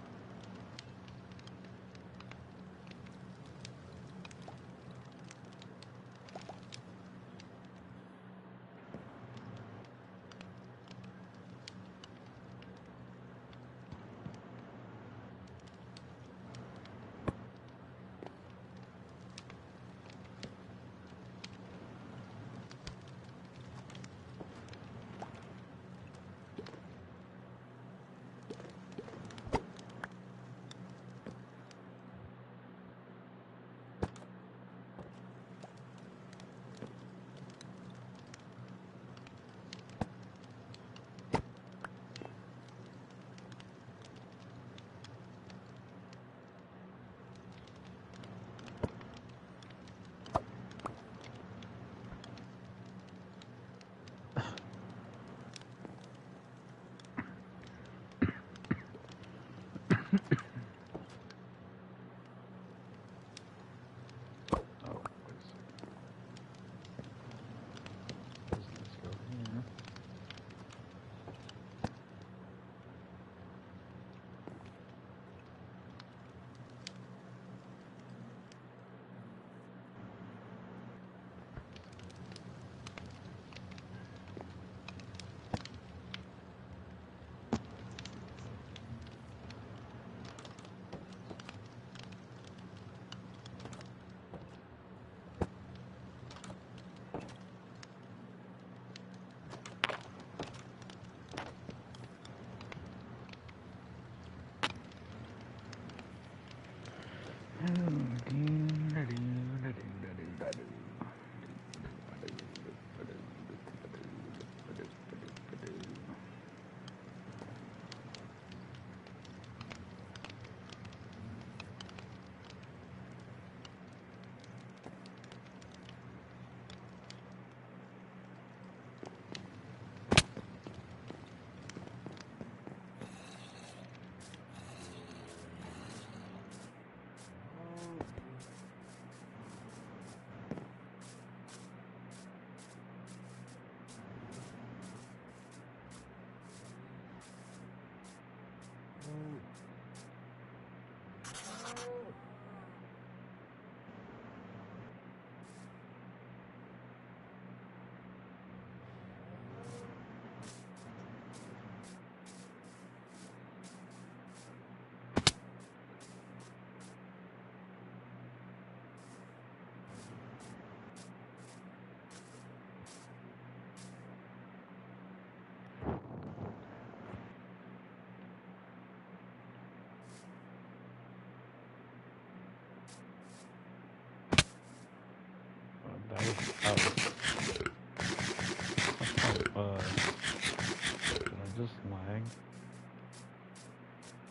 just lag?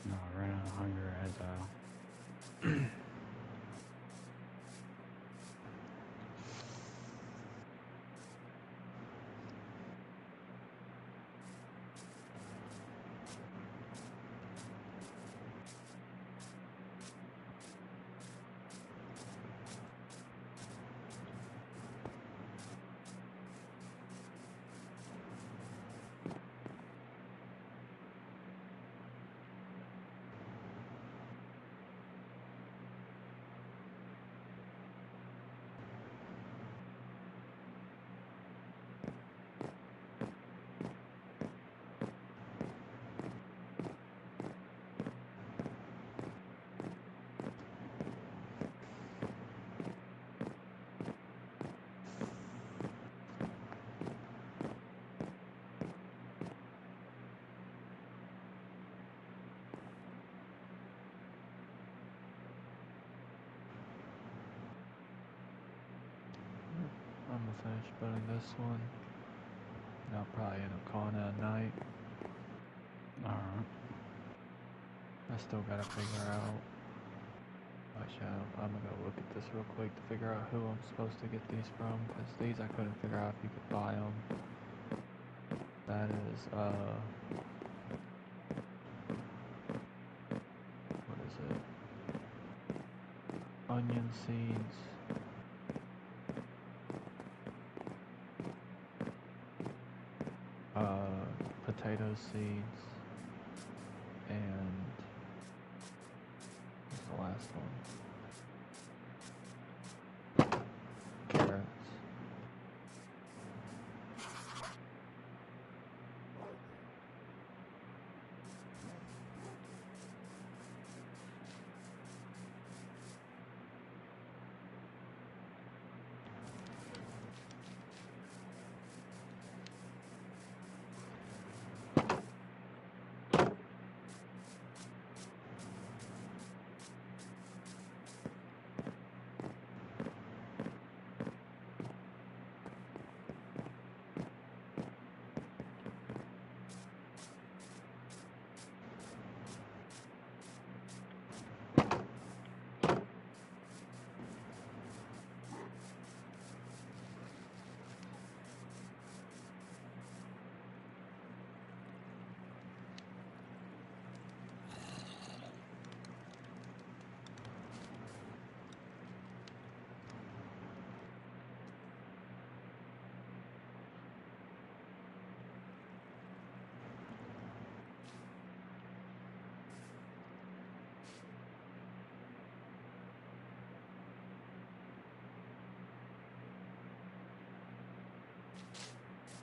No, I ran out of hunger as I. I'm gonna finish building this one. And I'll probably end up calling it a night. Alright. I still gotta figure out. Actually, I'm gonna go look at this real quick to figure out who I'm supposed to get these from. Because these I couldn't figure out if you could buy them. That is, what is it? Onion seeds. Potato seeds. And what's the last one? Carrots.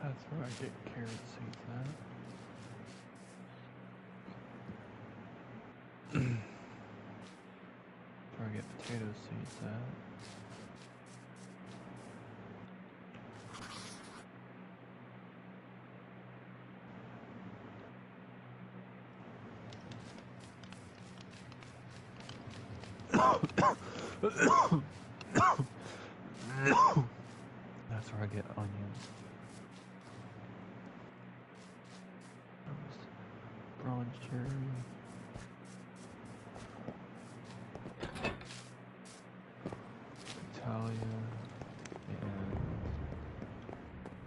That's where I get carrot seeds at. That's where I get potato seeds at. That's where I get onions. Bronze cherry. Italia. And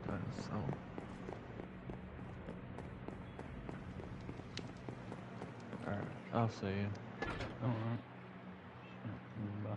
dinosaur. Alright, I'll see you. Alright. Bye.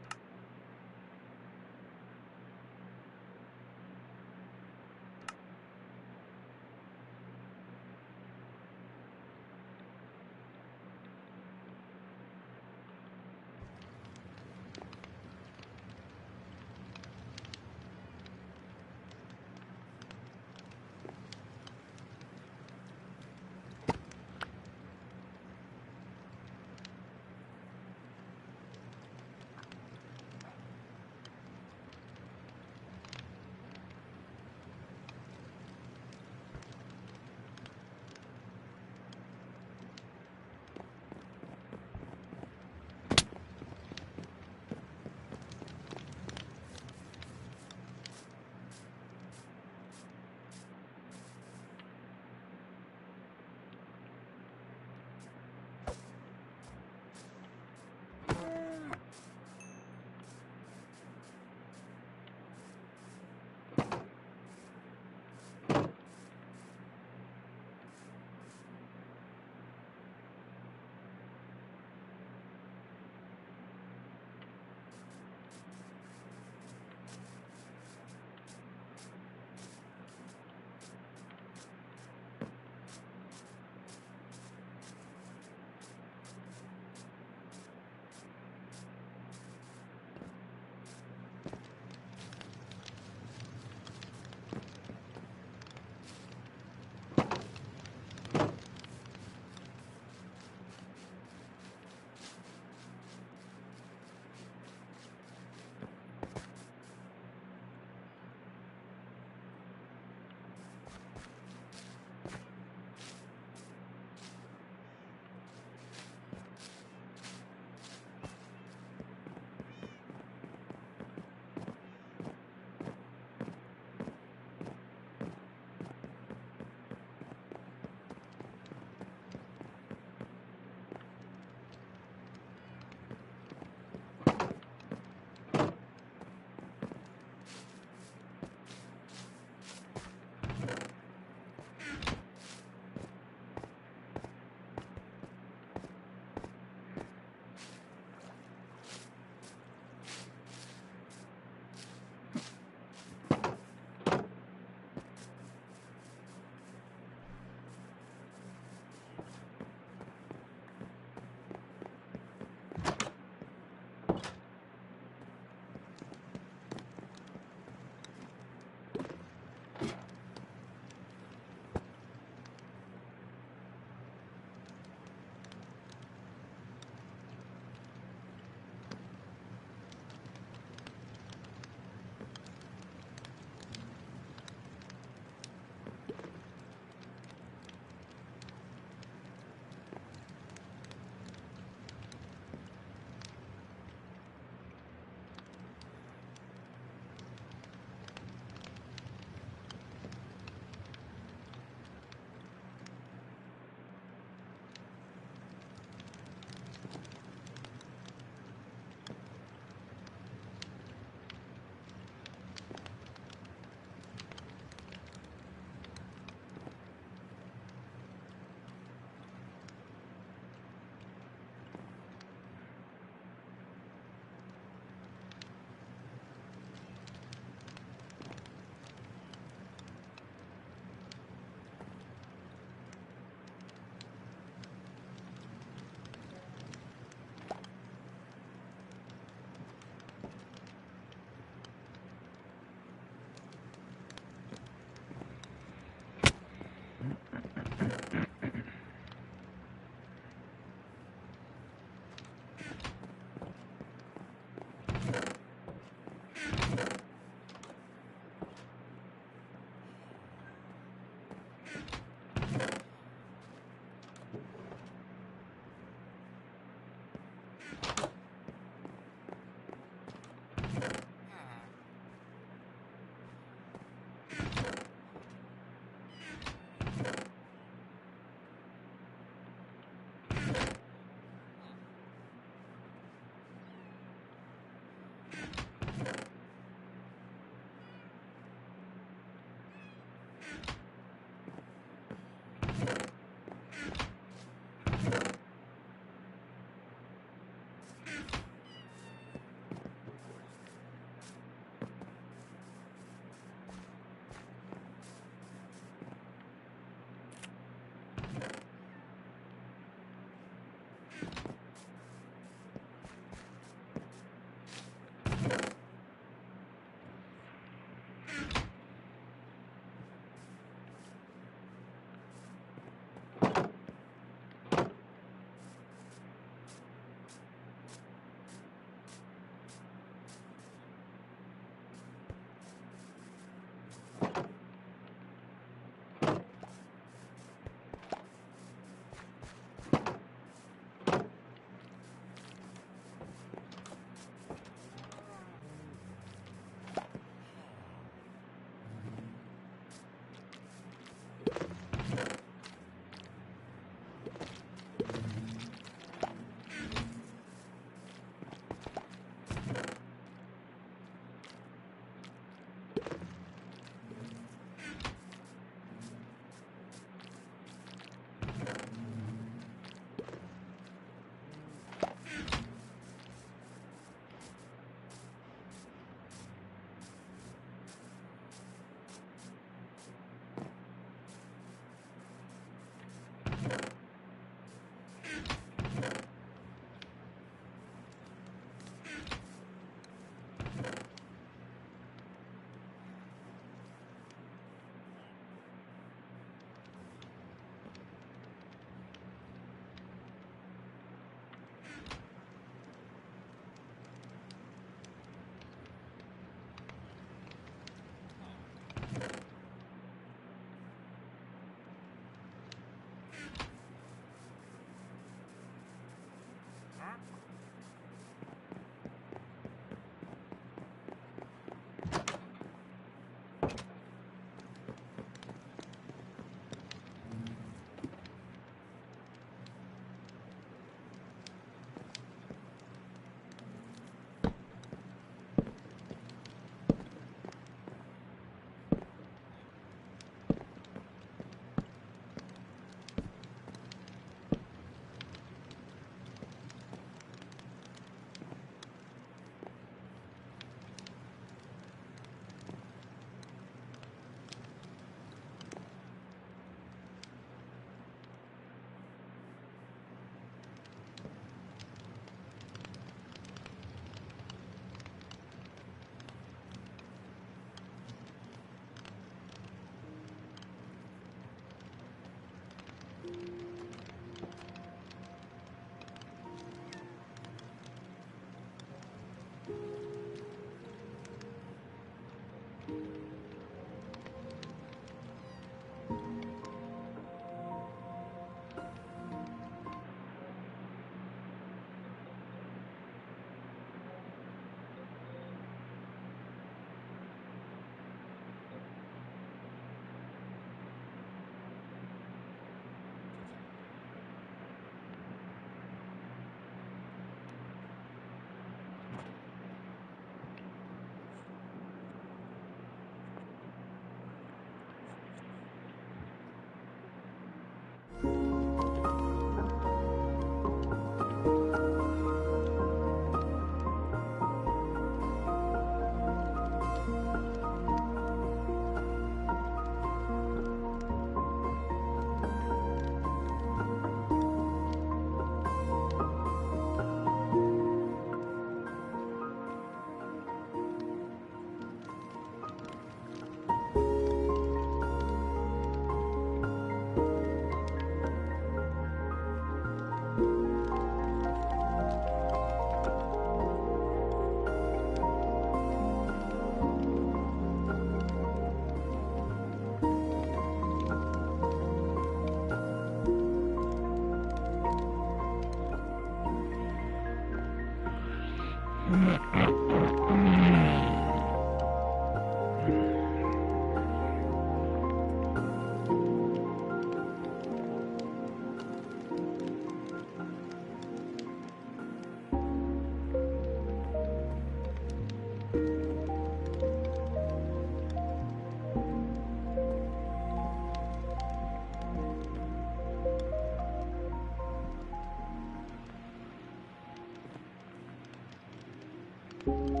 you